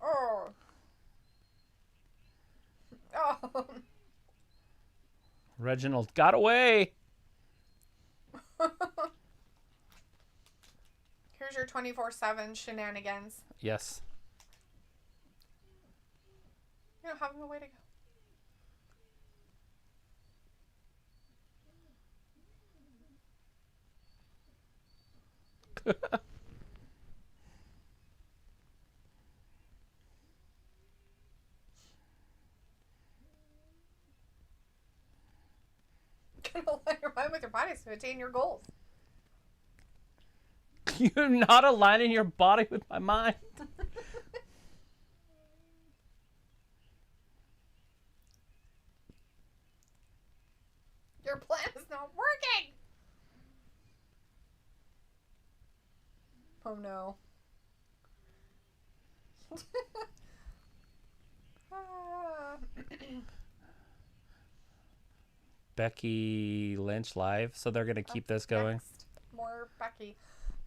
Oh. Oh. Reginald got away. Here's your 24/7 shenanigans. Yes. You don't have no way to go. Gonna align your mind with your body to attain your goals. You're not aligning your body with my mind. Your plan is not working. Oh no. Becky Lynch live, so they're gonna keep this going. Next, more Becky.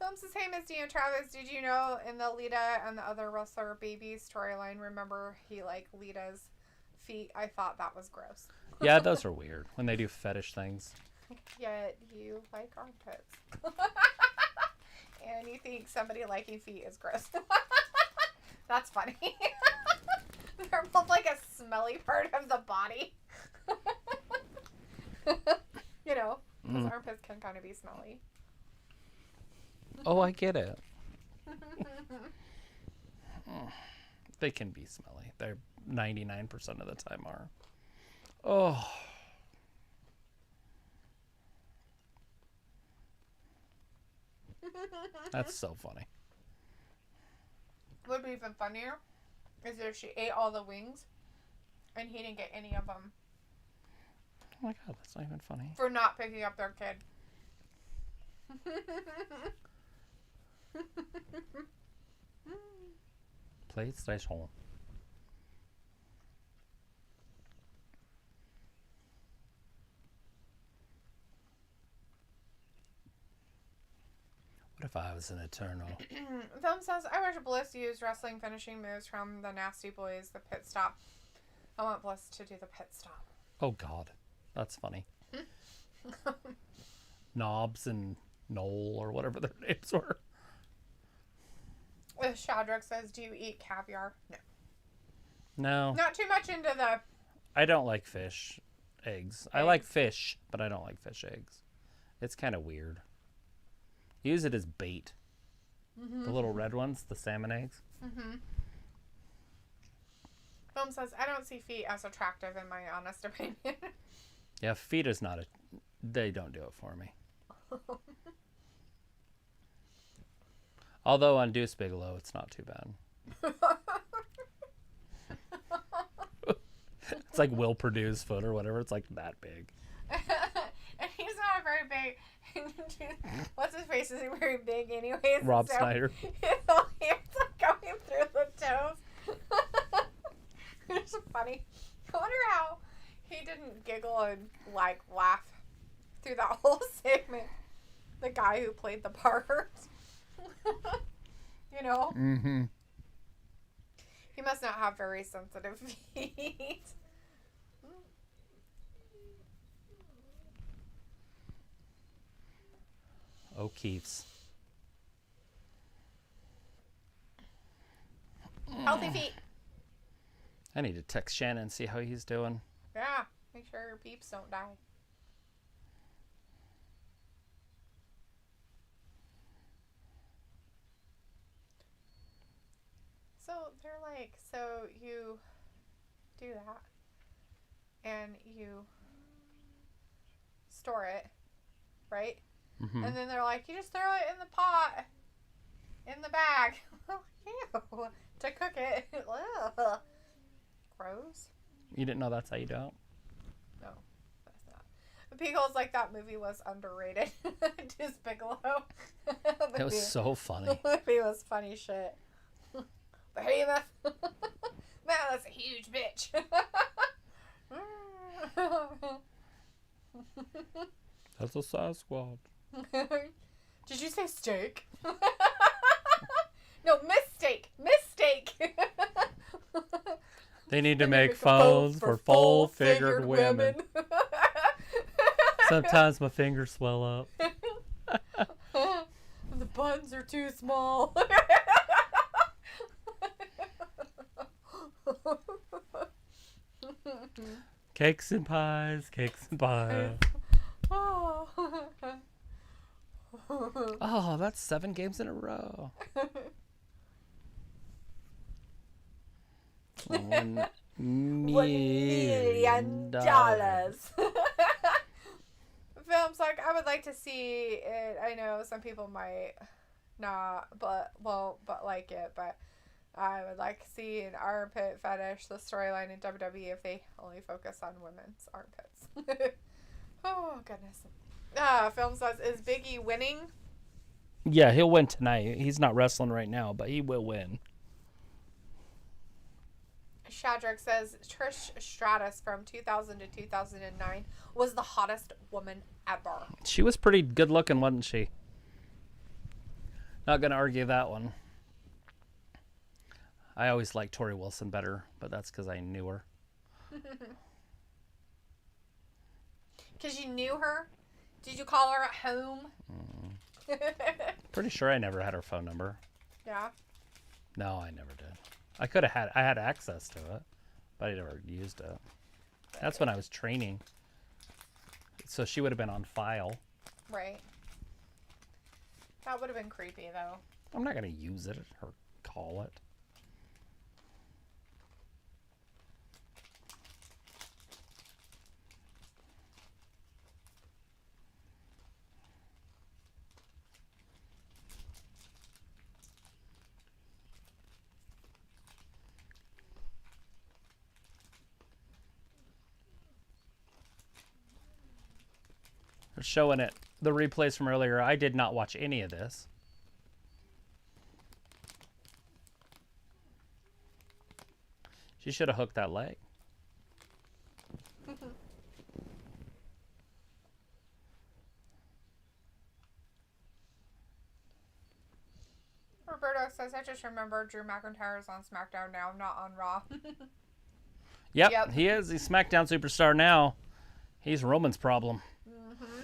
Film says, hey, Miss Dean Travis, did you know in the Lita and the other wrestler baby storyline, remember he liked Lita's feet? I thought that was gross. Yeah, those are weird when they do fetish things. Yet you like armpits. And you think somebody liking feet is gross. That's funny. They're both like a smelly part of the body. You know, because armpits can kind of be smelly. Oh, I get it. They can be smelly. They're 99% of the time are. Oh. That's so funny. What would be even funnier is if she ate all the wings and he didn't get any of them. Oh my God, that's not even funny. For not picking up their kid. PlayStation. What if I was an Eternal? Film says, I wish Bliss used wrestling finishing moves from the Nasty Boys, the pit stop. I want Bliss to do the pit stop. Oh God, that's funny. Knobs and Noel or whatever their names were. Shadrach says, do you eat caviar? No. No. Not too much into the... I don't like fish eggs. I like fish, but I don't like fish eggs. It's kind of weird. Use it as bait. The little red ones, the salmon eggs. Film says, I don't see feet as attractive in my honest opinion. Yeah, feet is not a... They don't do it for me. Although on Deuce Bigelow, it's not too bad. It's like Will Purdue's foot or whatever. It's like that big. And he's not very big. What's his face? Isn't very big anyways. Rob Snyder. His whole hands are going through the toes. It's funny. I wonder how he didn't giggle and like laugh through that whole segment. the guy who played the part. You know? Mm-hmm. He must not have very sensitive feet. O'Keefe's. Healthy feet. I need to text Shannon and see how he's doing. Yeah, make sure your peeps don't die. So they're like, so you do that and you store it, right? Mm-hmm. And then they're like, you just throw it in the pot, in the bag. Ew, to cook it. Ugh. Gross. You didn't know that's how you do it? No, that's not. Because like that movie was underrated. Just Bigelow. It was so funny. The movie was funny shit. Behemoth. Man, that's a huge bitch. That's a Sasquatch. Did you say steak? No, mistake. Mistake. They need to make phones for full-figured women. Sometimes my fingers swell up. The buns are too small. Cakes and pies, cakes and pies. Oh. Oh, that's 7 games in a row. $1 million. Films like I would like to see it. I know some people might not, but like it. But I would like to see an armpit fetish, the storyline in WWE if they only focus on women's armpits. Oh goodness. Film says, is Biggie winning? Yeah, he'll win tonight. He's not wrestling right now, but he will win. Shadrack says Trish Stratus from 2000 to 2009 was the hottest woman ever. She was pretty good looking, wasn't she? Not gonna argue that one. I always liked Tori Wilson better, but that's because I knew her. Because you knew her? Did you call her at home? Pretty sure I never had her phone number. Yeah. No, I never did. I had access to it, but I never used it. That's when I was training. So she would have been on file. Right. That would have been creepy, though. I'm not going to use it or call it. They're showing it. The replays from earlier. I did not watch any of this. She should have hooked that leg. Roberto says, I just remember Drew McIntyre is on SmackDown now, not on Raw. Yep, he is. He's SmackDown superstar now. He's Roman's problem. Mm-hmm.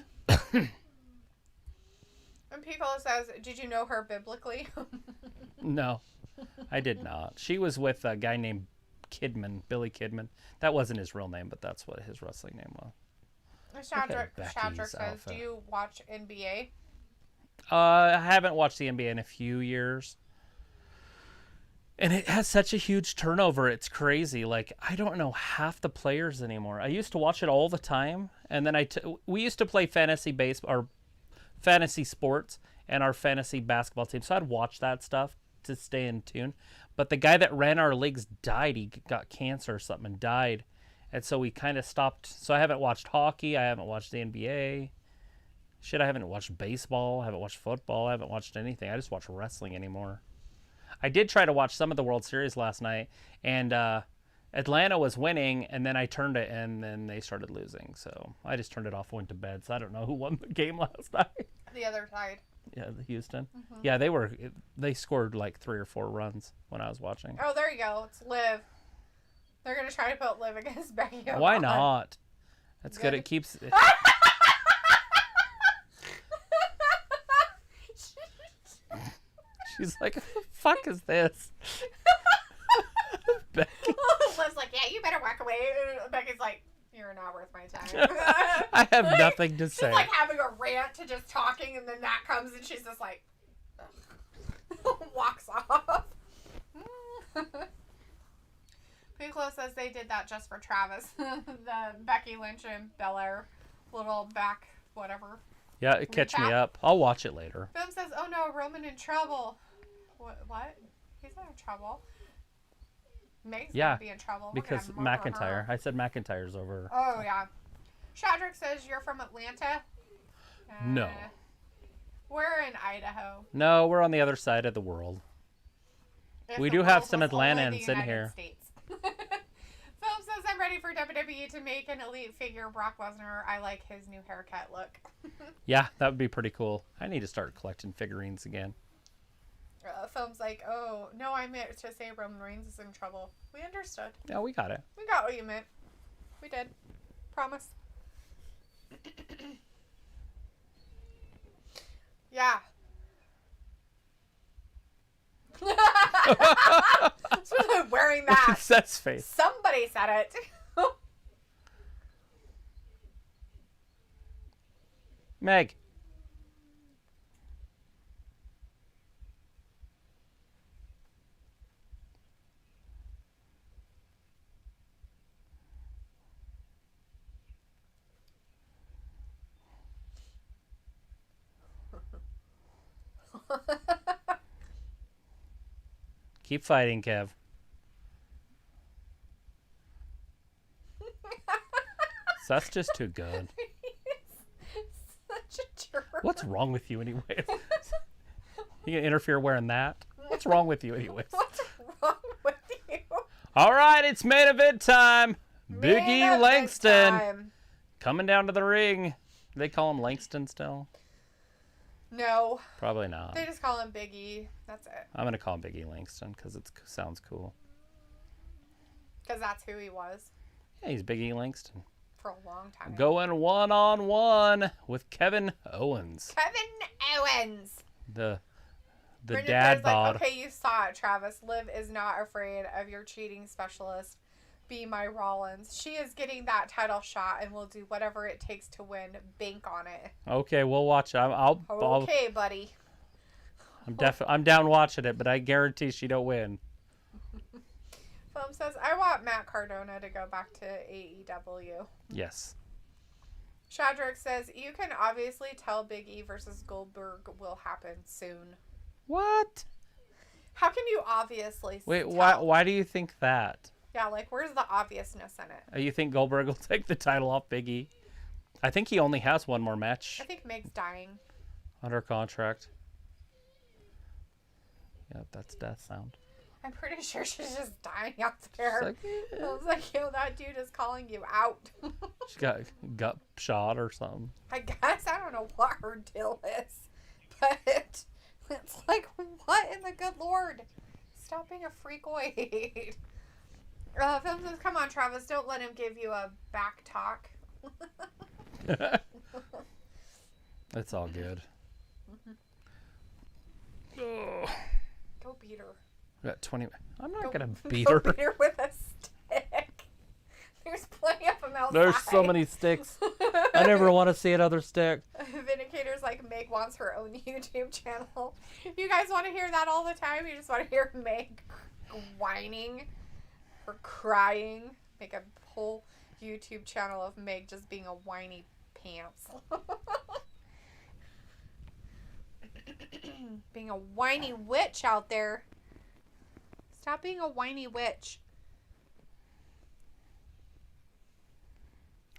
And Pico says, did you know her biblically? No, I did not. She was with a guy named Kidman, Billy Kidman. That wasn't his real name, but that's what his wrestling name was. Cedric says, do you watch NBA? I haven't watched the NBA in a few years. And it has such a huge turnover. It's crazy. Like, I don't know half the players anymore. I used to watch it all the time. And then we used to play fantasy baseball or fantasy sports and our fantasy basketball team. So I'd watch that stuff to stay in tune. But the guy that ran our leagues died. He got cancer or something and died. And so we kind of stopped. So I haven't watched hockey. I haven't watched the NBA. Shit, I haven't watched baseball. I haven't watched football. I haven't watched anything. I just watch wrestling anymore. I did try to watch some of the World Series last night, and Atlanta was winning, and then I turned it, and then they started losing. So I just turned it off and went to bed. So I don't know who won the game last night. The other side. Yeah, the Houston. Mm-hmm. Yeah, they scored like 3 or 4 runs when I was watching. Oh, there you go. It's Liv. They're going to try to put Liv against Becky. Why not? That's good. It keeps... She's like, what the fuck is this? Becky. Liv's like, yeah, you better walk away. Becky's like, you're not worth my time. I have nothing to say. She's like having a rant to just talking, and then that comes, and she's just like, walks off. Piccolo says they did that just for Travis. The Becky Lynch and Belair little back whatever. Yeah, catch me up. I'll watch it later. Film says, oh no, Roman in trouble. What? He's not in trouble. Meg's gonna be in trouble. Because McIntyre. I said McIntyre's over. Oh, yeah. Shadrick says you're from Atlanta. No. We're in Idaho. No, we're on the other side of the world. We do have some Atlantans in here. Philip says, I'm ready for WWE to make an elite figure Brock Lesnar. I like his new haircut look. Yeah, that would be pretty cool. I need to start collecting figurines again. Philip's like, oh, no, I meant to say Roman Reigns is in trouble. We understood. Yeah, we got it. We got what you meant. We did. Promise. Yeah. Especially wearing that. Seth's face. Somebody said it. Meg. Keep fighting, Kev. That's just too good. Such a jerk. What's wrong with you anyway? You gonna interfere wearing that? What's wrong with you anyways? What's wrong with you? All right, it's main event time. Big E Langston time. Coming down to the ring. Do they call him Langston still? No. Probably not. They just call him Big E. That's it. I'm going to call him Big E Langston because it sounds cool. Because that's who he was. Yeah, he's Big E Langston. For a long time. Going one-on-one with Kevin Owens. Kevin Owens. The Brendan dad bod. Like, okay, you saw it, Travis. Liv is not afraid of your cheating specialist. Be my Rollins. She is getting that title shot and will do whatever it takes to win. Bank on it. Okay, we'll watch it. Okay, buddy. I'm down watching it, but I guarantee she don't win. Film says, I want Matt Cardona to go back to AEW. Yes. Shadrick says, you can obviously tell Big E versus Goldberg will happen soon. What? How can you obviously Wait, tell? why do you think that? Yeah, like, where's the obviousness in it? You think Goldberg will take the title off Big E? I think he only has one more match. I think Meg's dying. Under contract. Yep, that's death sound. I'm pretty sure she's just dying out there. Like, I was like, yo, that dude is calling you out. She got gut shot or something. I guess. I don't know what her deal is. But it's like, what in the good Lord? Stop being a freakoid. Film says, come on, Travis, don't let him give you a back talk. It's all good. Go beat her. We got 20. I'm not going to beat her. Beat her with a stick. There's plenty of them outside. There's so many sticks. I never want to see another stick. Vindicator's like, Meg wants her own YouTube channel. You guys want to hear that all the time? You just want to hear Meg whining or crying? Make a whole YouTube channel of Meg just being a whiny pants. Being a whiny witch out there. Stop being a whiny witch.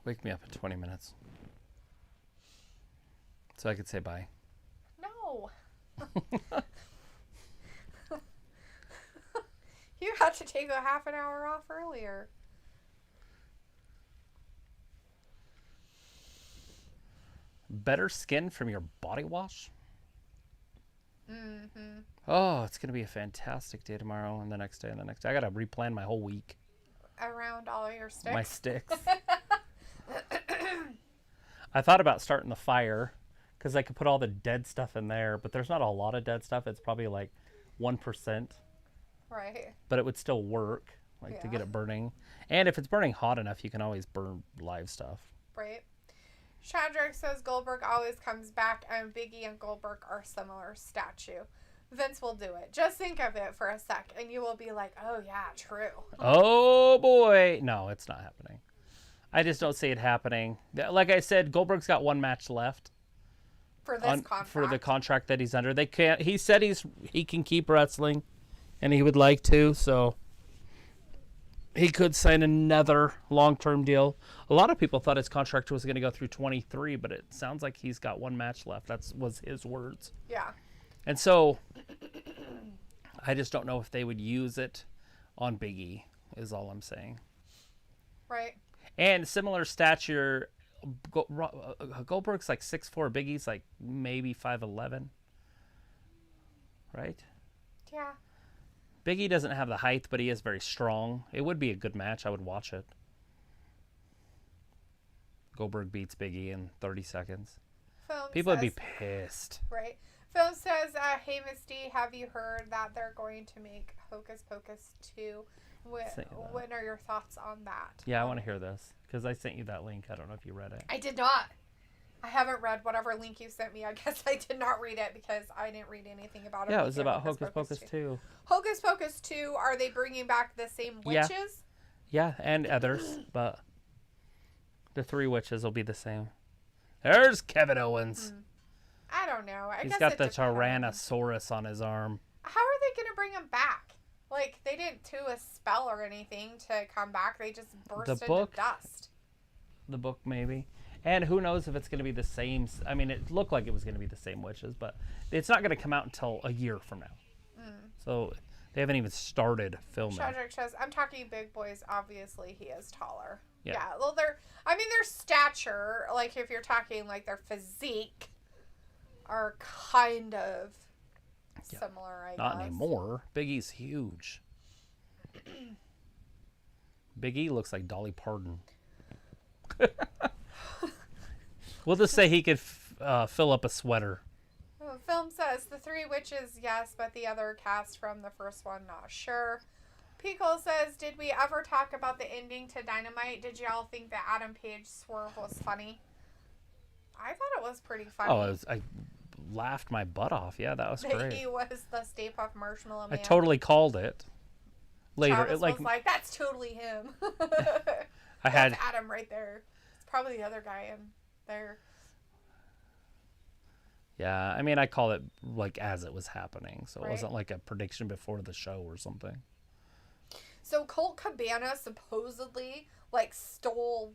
Wake me up in 20 minutes. So I could say bye. No. You had to take a half an hour off earlier. Better skin from your body wash? Mm-hmm. Oh, it's going to be a fantastic day tomorrow and the next day and the next day. I got to replan my whole week. Around all your sticks? My sticks. I thought about starting the fire because I could put all the dead stuff in there, but there's not a lot of dead stuff. It's probably like 1%. Right. But it would still work, to get it burning. And if it's burning hot enough, you can always burn live stuff. Right. Shadrach says Goldberg always comes back, and Big E and Goldberg are similar statue. Vince will do it. Just think of it for a sec, and you will be like, oh, yeah, true. Oh, boy. No, it's not happening. I just don't see it happening. Like I said, Goldberg's got one match left. For this contract. For the contract that he's under. They can't. He said he can keep wrestling, and he would like to, so he could sign another long-term deal. A lot of people thought his contract was going to go through 23, but it sounds like he's got one match left. That was his words. Yeah. And so I just don't know if they would use it on Big E, is all I'm saying. Right. And similar stature, Goldberg's like 6'4", Big E's like maybe 5'11". Right? Yeah. Big E doesn't have the height, but he is very strong. It would be a good match. I would watch it. Goldberg beats Big E in 30 seconds. People would be pissed. Right. Phil says, hey, Misty, have you heard that they're going to make Hocus Pocus 2? What are your thoughts on that? Yeah, I want to hear this because I sent you that link. I don't know if you read it. I did not. I haven't read whatever link you sent me. I guess I did not read it because I didn't read anything about it. Yeah, it was about Hocus Pocus 2. Hocus Pocus 2, are they bringing back the same witches? Yeah, and others, but the 3 witches will be the same. There's Kevin Owens. I don't know. He's got the Tyrannosaurus on his arm. How are they going to bring him back? Like, they didn't do a spell or anything to come back. They just burst into dust. The book, maybe. And who knows if it's going to be the same. I mean, it looked like it was going to be the same witches, but it's not going to come out until a year from now. So they haven't even started filming. Shadrach says, I'm talking big boys. Obviously, he is taller. Yeah. Well, their stature, like if you're talking like their physique, are kind of similar, I guess. Not anymore. Big E's huge. Big E looks like Dolly Parton. We'll just say he could fill up a sweater. Film says the 3 witches, yes, but the other cast from the first one, not sure. Pickle says, did we ever talk about the ending to Dynamite? Did y'all think that Adam Page swerve was funny? I thought it was pretty funny. Oh, I laughed my butt off. Yeah, that was great. He was the Stay Puft Marshmallow Man. I totally called it. Later, Travis was like, that's totally him. That's Adam right there. It's probably the other guy in there. Yeah, I mean, I call it like as it was happening, so it Right. wasn't like a prediction before the show or something. So Colt Cabana supposedly stole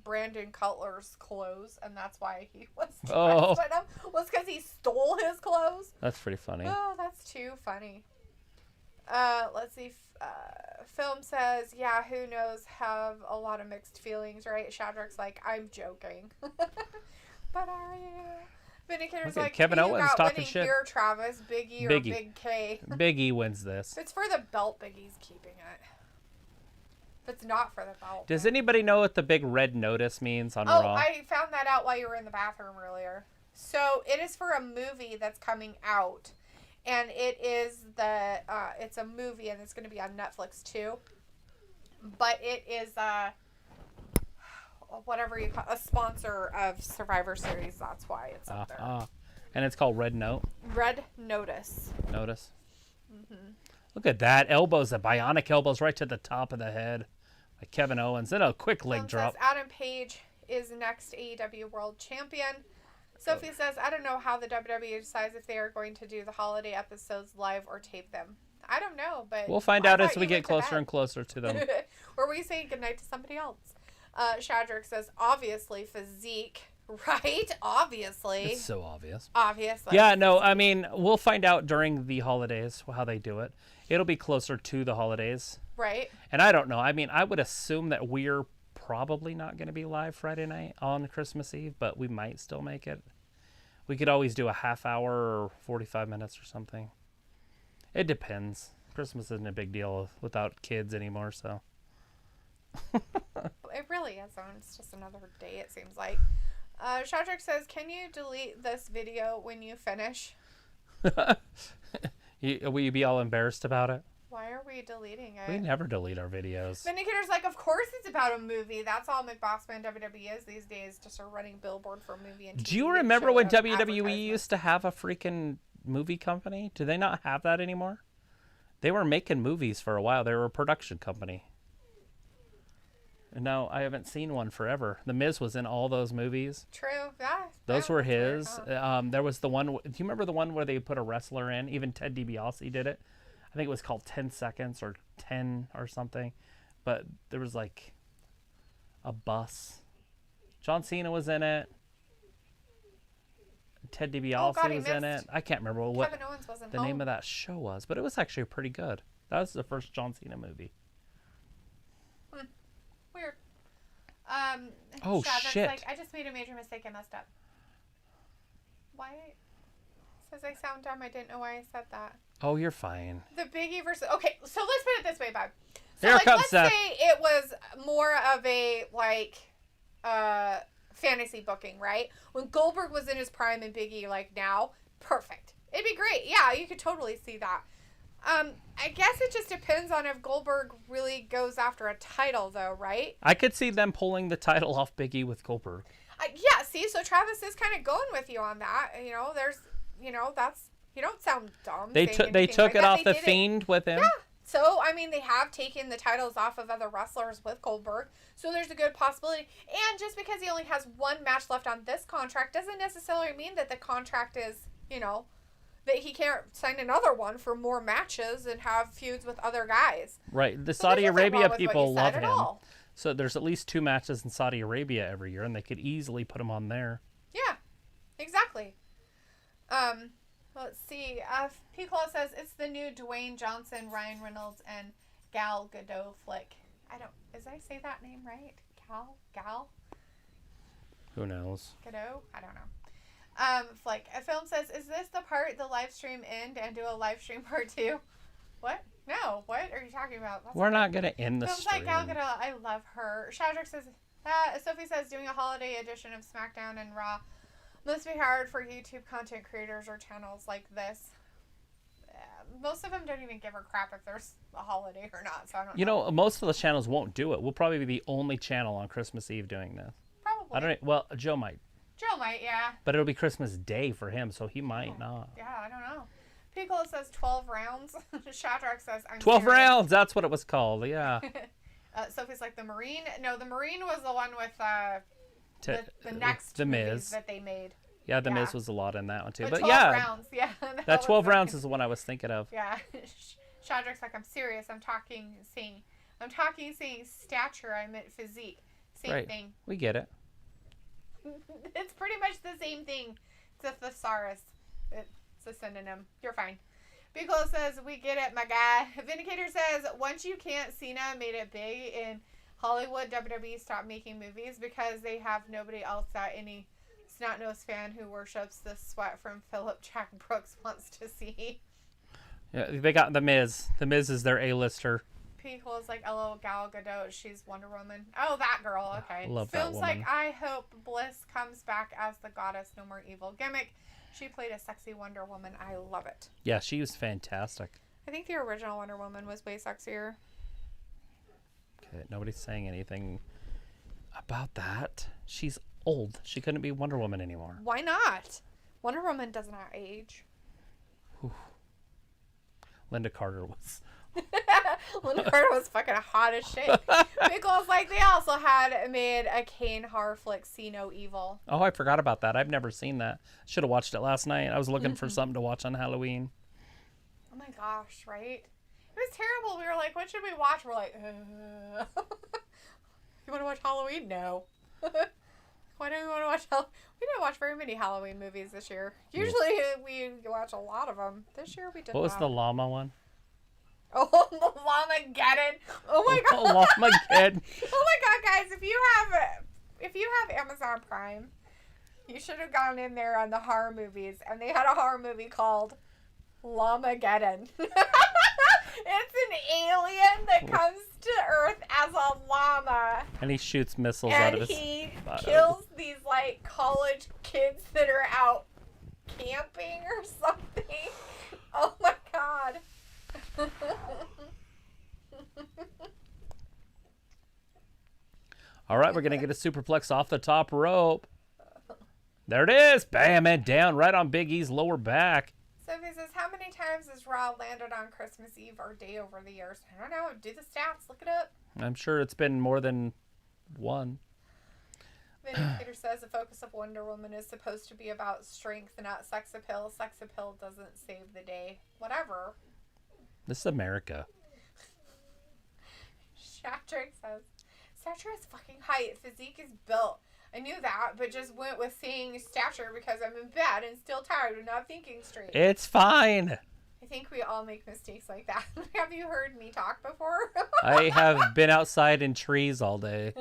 Brandon Cutler's clothes, and that's why he was dressed in them. Was because he stole his clothes. That's pretty funny. Oh, that's too funny. Let's see. Film says, yeah, who knows, have a lot of mixed feelings, right? Shadrach's like, I'm joking. But are you? Vindicator's like, Kevin Owens talking shit. Here, Travis, Big E or Big K? Big E wins this. If it's for the belt, Big E's keeping it. If it's not for the belt. Does anybody know what the big red notice means on Raw? Oh, I found that out while you were in the bathroom earlier. So it is for a movie that's coming out. And it is it's a movie, and it's going to be on Netflix too. But it is whatever you call a sponsor of Survivor Series. That's why it's up there. And it's called Red Note. Red Notice. Notice. Mm-hmm. Look at that elbows, the bionic elbows right to the top of the head, like Kevin Owens. Then a quick leg drop. Says Adam Page is next AEW World Champion. Sophie says, I don't know how the WWE decides if they are going to do the holiday episodes live or tape them. I don't know, but we'll find out as we get closer and closer to them. Or we say goodnight to somebody else. Shadrach says, obviously, physique, right? Obviously. It's so obvious. Obviously. Yeah, no, I mean, we'll find out during the holidays how they do it. It'll be closer to the holidays. Right. And I don't know. I mean, I would assume that we're probably not going to be live Friday night on Christmas Eve, but we might still make it. We could always do a half hour or 45 minutes or something. It depends. Christmas isn't a big deal without kids anymore, so. It really isn't. It's just another day, it seems like. Cedric says, can you delete this video when you finish? Will you be all embarrassed about it? Why are we deleting it? We never delete our videos. Vindicator's like, of course it's about a movie. That's all McBossman WWE is these days, just a running billboard for a movie and TV. Do you remember when WWE used to have a freaking movie company? Do they not have that anymore? They were making movies for a while. They were a production company. And now I haven't seen one forever. The Miz was in all those movies. True. Yeah. Those were his. Weird, huh? There was the one. Do you remember the one where they put a wrestler in? Even Ted DiBiase did it. I think it was called 10 Seconds or 10 or something. But there was like a bus. John Cena was in it. Ted DiBiase was in it. I can't remember what Kevin Owens wasn't the name of that show was, but it was actually pretty good. That was the first John Cena movie. Weird. Oh, shit. Like, I just made a major mistake. I messed up. Why? Says I sound dumb. I didn't know why I said that. Oh, you're fine. The Biggie versus... Okay, so let's put it this way, Bob. So, Here like, comes let's Seth. say it was more of a, like, fantasy booking, right? When Goldberg was in his prime and Biggie, like, now, perfect. It'd be great. Yeah, you could totally see that. I guess it just depends on if Goldberg really goes after a title, though, right? I could see them pulling the title off Biggie with Goldberg. Yeah, see, so Travis is kind of going with you on that. You know, there's, you know, that's, you don't sound dumb. They took it off the Fiend with him. Yeah. So, I mean, they have taken the titles off of other wrestlers with Goldberg. So there's a good possibility. And just because he only has one match left on this contract doesn't necessarily mean that the contract is, you know, that he can't sign another one for more matches and have feuds with other guys. Right. The Saudi Arabia people love him. So there's at least 2 matches in Saudi Arabia every year, and they could easily put him on there. Yeah, exactly. Let's see. P. Claus says it's the new Dwayne Johnson, Ryan Reynolds, and Gal Gadot flick. Did I say that name right? Gal? Who knows? Gadot? I don't know. Flick. A film says, is this the part the live stream end and do a live stream part 2? What? No. What are you talking about? We're not going to end the films stream. Like Gal Gadot. I love her. Shadrick says, Sophie says, doing a holiday edition of SmackDown and Raw must be hard for YouTube content creators or channels like this. Most of them don't even give a crap if there's a holiday or not, so I don't know. You know, most of the channels won't do it. We'll probably be the only channel on Christmas Eve doing this. Probably. I don't know. Well, Joe might. Joe might, yeah. But it'll be Christmas Day for him, so he might not. Yeah, I don't know. Piccolo says 12 rounds. Shadrach says I'm 12 serious. rounds, that's what it was called, yeah. Sophie's like the Marine. No, the Marine was the one with the next the movies Miz that they made. Yeah, the Miz was a lot in that one too. The but 12 yeah, rounds, yeah. That 12 rounds is the one I was thinking of. Yeah. Shadrach's like, I'm serious. I'm talking saying stature. I meant physique. Same thing. We get it. It's pretty much the same thing. It's a thesaurus. It's a synonym. You're fine. Piccolo says, we get it, my guy. Vindicator says, once you can't, Cena made it big in Hollywood. WWE stopped making movies because they have nobody else that any snot-nosed fan who worships the sweat from Philip Jack Brooks wants to see. Yeah, they got The Miz. The Miz is their A-lister. Piccolo's like, hello, Gal Gadot. She's Wonder Woman. Oh, that girl. Okay. Love Films that woman. like, I hope Bliss comes back as the goddess. No more evil gimmick. She played a sexy Wonder Woman. I love it. Yeah, she was fantastic. I think the original Wonder Woman was way sexier. Okay, nobody's saying anything about that. She's old. She couldn't be Wonder Woman anymore. Why not? Wonder Woman does not age. Whew. Linda Carter was... Linda Carter was fucking hot as shit. Pickles, like, they also had made a Kane horror flick, See No Evil. Oh, I forgot about that. I've never seen that. Should have watched it last night. I was looking for something to watch on Halloween. Oh my gosh, right? It was terrible. We were like, what should we watch? We're like, You want to watch Halloween? No. Why don't we want to watch Halloween? We didn't watch very many Halloween movies this year. Usually we watch a lot of them. This year we did not. What was the llama one? Oh, Llamageddon. Oh my god. Llamageddon. Oh my god, guys, if you have Amazon Prime, you should have gone in there on the horror movies, and they had a horror movie called Llamageddon. It's an alien that comes to Earth as a llama. And he shoots missiles out of his And he kills these, like, college kids that are out camping or something. Oh my god. All right, we're going to get a superplex off the top rope. There it is. Bam, and down right on Big E's lower back. Sophie says, how many times has Raw landed on Christmas Eve or day over the years? I don't know. Do the stats. Look it up. I'm sure it's been more than one. Vindicator says the focus of Wonder Woman is supposed to be about strength, not sex appeal. Sex appeal doesn't save the day. Whatever. This is America. Shatrick says, stature is fucking height. Physique is built. I knew that, but just went with saying stature because I'm in bed and still tired and not thinking straight. It's fine. I think we all make mistakes like that. Have you heard me talk before? I have been outside in trees all day.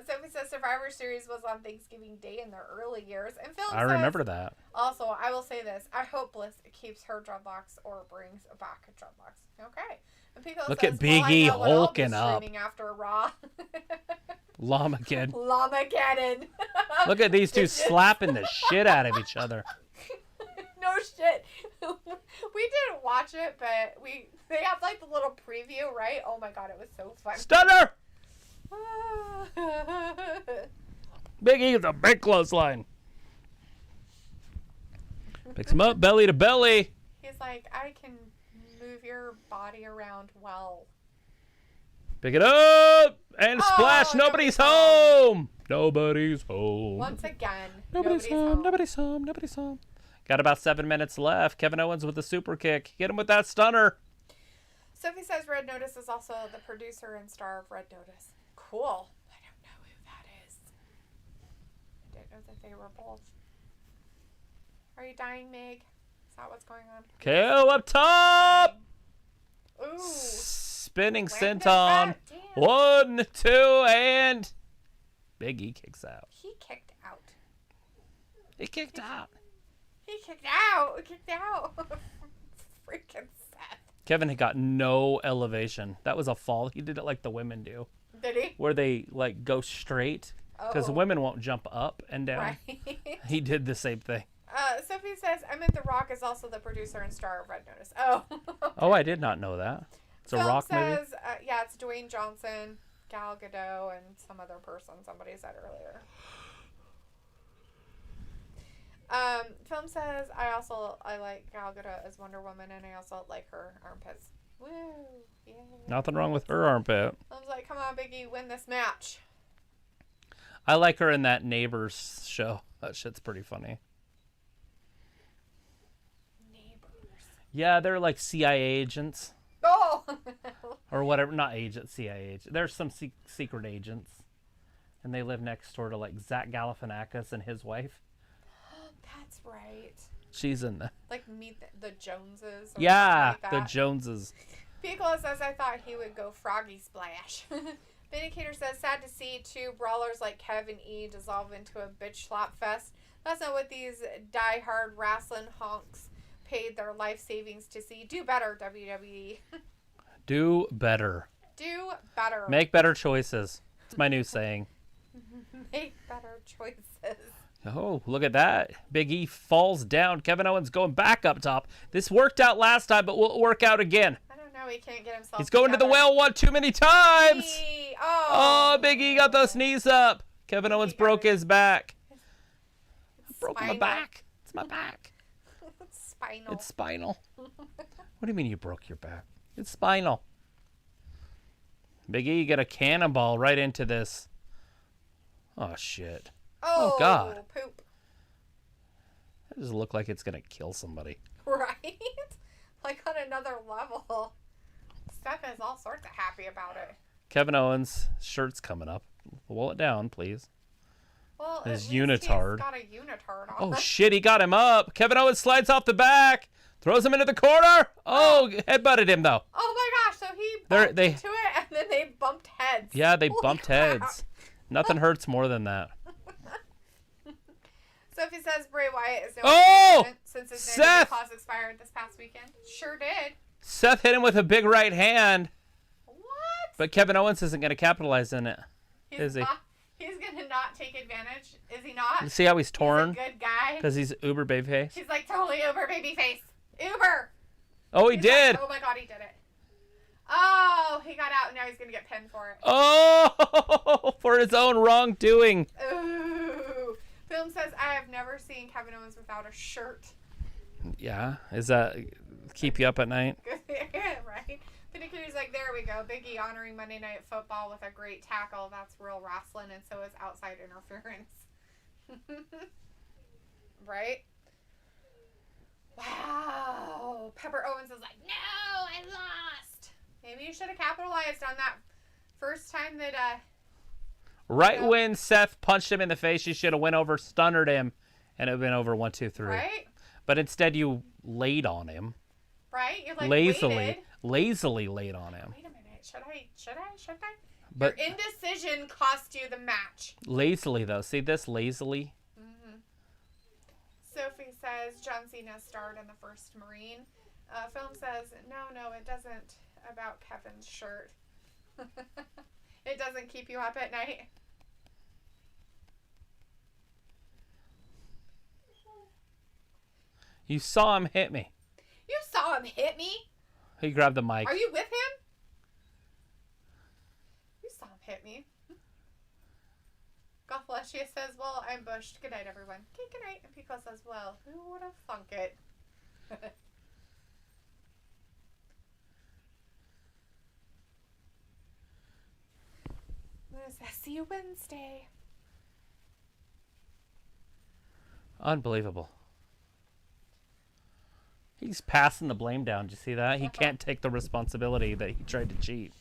Sophie says Survivor Series was on Thanksgiving Day in the early years. And Phil I remember that. Also, I will say this. I hope Bliss keeps her dreadlocks or brings back dreadlocks. Okay. And Pico Look says, at Big E hulking up. After Raw. Llamageddon. Llamageddon. Look at these two slapping the shit out of each other. No shit. We didn't watch it, but they have like the little preview, right? Oh my god, it was so fun. Stunner! Big E with a big clothesline. Picks him up, belly to belly. He's like, I can move your body around well. Pick it up and splash. Nobody's home. Nobody's home. Once again, Nobody's home. Nobody's home. Nobody's home. Got about 7 minutes left. Kevin Owens with the super kick. Get him with that stunner. Sophie says Red Notice is also the producer and star of Red Notice. Cool. I don't know who that is. I didn't know that they were both. Are you dying, Meg? Is that what's going on? KO up top. Ooh. Spinning senton. 1, 2, and Big E kicks out. He kicked out. He kicked out. He kicked out. Kicked out. Freaking Seth. Kevin had got no elevation. That was a fall. He did it like the women do. Did he? Where they like go straight. Because women won't jump up and down. Right. He did the same thing. Sophie says, I meant The Rock is also the producer and star of Red Notice. Oh. Okay. Oh, I did not know that. It's a Rock movie? Yeah, it's Dwayne Johnson, Gal Gadot, and some other person. Somebody said earlier. Film says, I like Gal Gadot as Wonder Woman, and I also like her armpits. Woo! Yeah. Nothing wrong with her armpit. Film's like, come on, Biggie, win this match. I like her in that Neighbors show. That shit's pretty funny. Neighbors. Yeah, they're like CIA agents. Oh! Or whatever. Not agents, CIA agents. There's some secret agents. And they live next door to like Zach Galifianakis and his wife. That's right. She's in the... Like Meet the Joneses. Or yeah, like the Joneses. Piccolo says, I thought he would go Froggy Splash. Vindicator says, sad to see two brawlers like Kev and E dissolve into a bitch slap fest. That's not what these die-hard wrestling honks paid their life savings to see. Do better, WWE. Do better. Do better. Make better choices. It's my new saying. Make better choices. Oh, look at that. Big E falls down. Kevin Owens going back up top. This worked out last time, but will it work out again? I don't know. He can't get himself He's going to the well one too many times. Oh, Big E got those knees up. Kevin Owens broke his back. I broke my back. It's my back. It's spinal. It's spinal. What do you mean you broke your back? It's spinal. Big E got a cannonball right into this. Oh, shit. Oh, God. Poop. That doesn't look like it's going to kill somebody. Right? Like on another level. Steph is all sorts of happy about it. Kevin Owens' shirt's coming up. Roll it down, please. Well, his unitard. unitard. He's got a unitard on. Oh, shit, he got him up. Kevin Owens slides off the back. Throws him into the corner. Oh, headbutted him, though. Oh, my gosh. So he bumped into it, and then they bumped heads. Yeah, they Holy bumped crap. heads. Nothing hurts more than that. Sophie says Bray Wyatt is no Oh! since his Seth! clause expired this past weekend. Sure did. Seth hit him with a big right hand. What? But Kevin Owens isn't going to capitalize in it, is he? He's going to not take advantage. Is he not? You see how he's torn? He's a good guy. Because he's uber babyface. He's like totally uber babyface. Uber. Oh, he did. Like, oh my god, he did it. Oh, he got out and now he's going to get pinned for it. Oh, for his own wrongdoing. Ooh. Film says, I have never seen Kevin Owens without a shirt. Yeah, is that keep you up at night? Right? Panicular's like, there we go. Big E honoring Monday Night Football with a great tackle. That's real wrestling, and so is outside interference. Right? Wow. Pepper Owens is like, no, I lost. Maybe you should have capitalized on that first time that, Right when Seth punched him in the face, you should have went over, stunnered him, and it would have been over 1, 2, 3. Right? But instead you laid on him. Right? You're like, lazily laid on him. Wait a minute. Should I? But your indecision cost you the match. Lazily, though. See this? Lazily? Mm-hmm. Sophie says John Cena starred in the first Marine. Film says, no, it doesn't about Kevin's shirt. It doesn't keep you up at night. You saw him hit me. You saw him hit me? He grabbed the mic. Are you with him? You saw him hit me. Gothlesia says, well, I'm bushed. Good night, everyone. Okay, good night. And Pico says, well, who would have thunk it? What is that? See you Wednesday. Unbelievable. He's passing the blame down. Did you see that? He can't take the responsibility that he tried to cheat.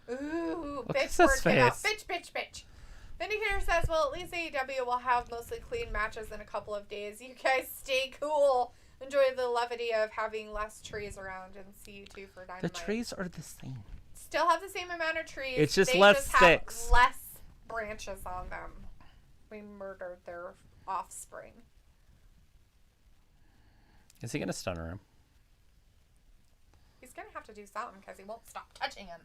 Ooh, Look bitch at word his came out. face. Bitch. Vindicator says, well, at least AEW will have mostly clean matches in a couple of days. You guys stay cool. Enjoy the levity of having less trees around, and see you two for Dynamite. The trees are the same. Still have the same amount of trees. It's just they less just sticks. have less branches on them. We murdered their offspring. Is he going to stunner him? He's going to have to do something because he won't stop touching him.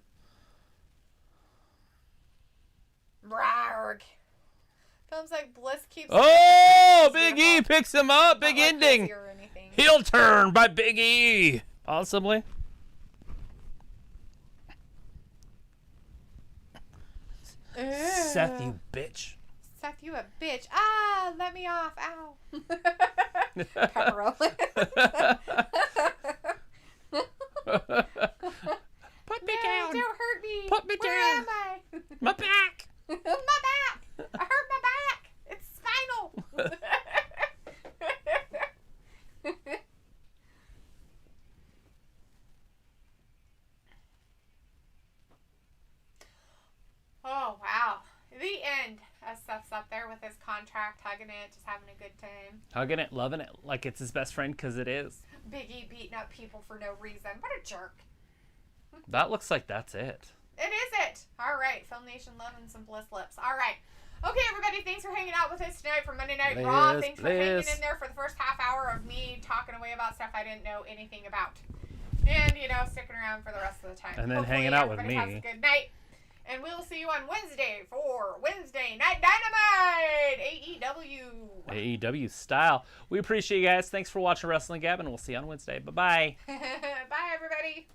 Rarg. Films like Bliss keeps... Oh! Big E picks him up. Big ending. Heel turn by Big E. Possibly. Seth, you bitch. Seth, you a bitch. Ah, let me off. Ow. Pepperoni. Put me down. Don't hurt me. Put me Where down. am I? My back. My back. I hurt my back. It's spinal. Oh, wow. The end. As Seth's up there with his contract, hugging it, just having a good time. Hugging it, loving it, like it's his best friend, because it is. Big E beating up people for no reason. What a jerk. That looks like that's it. It is it. All right. Film Nation loving some Bliss lips. All right. Okay, everybody. Thanks for hanging out with us tonight for Monday Night Raw. Thanks for hanging in there for the first half hour of me talking away about stuff I didn't know anything about. And, sticking around for the rest of the time. And then hopefully hanging out with me. Has a good night. And we'll see you on Wednesday for Wednesday Night Dynamite. AEW style. We appreciate you guys. Thanks for watching Wrestling Gab, and we'll see you on Wednesday. Bye-bye. Bye, everybody.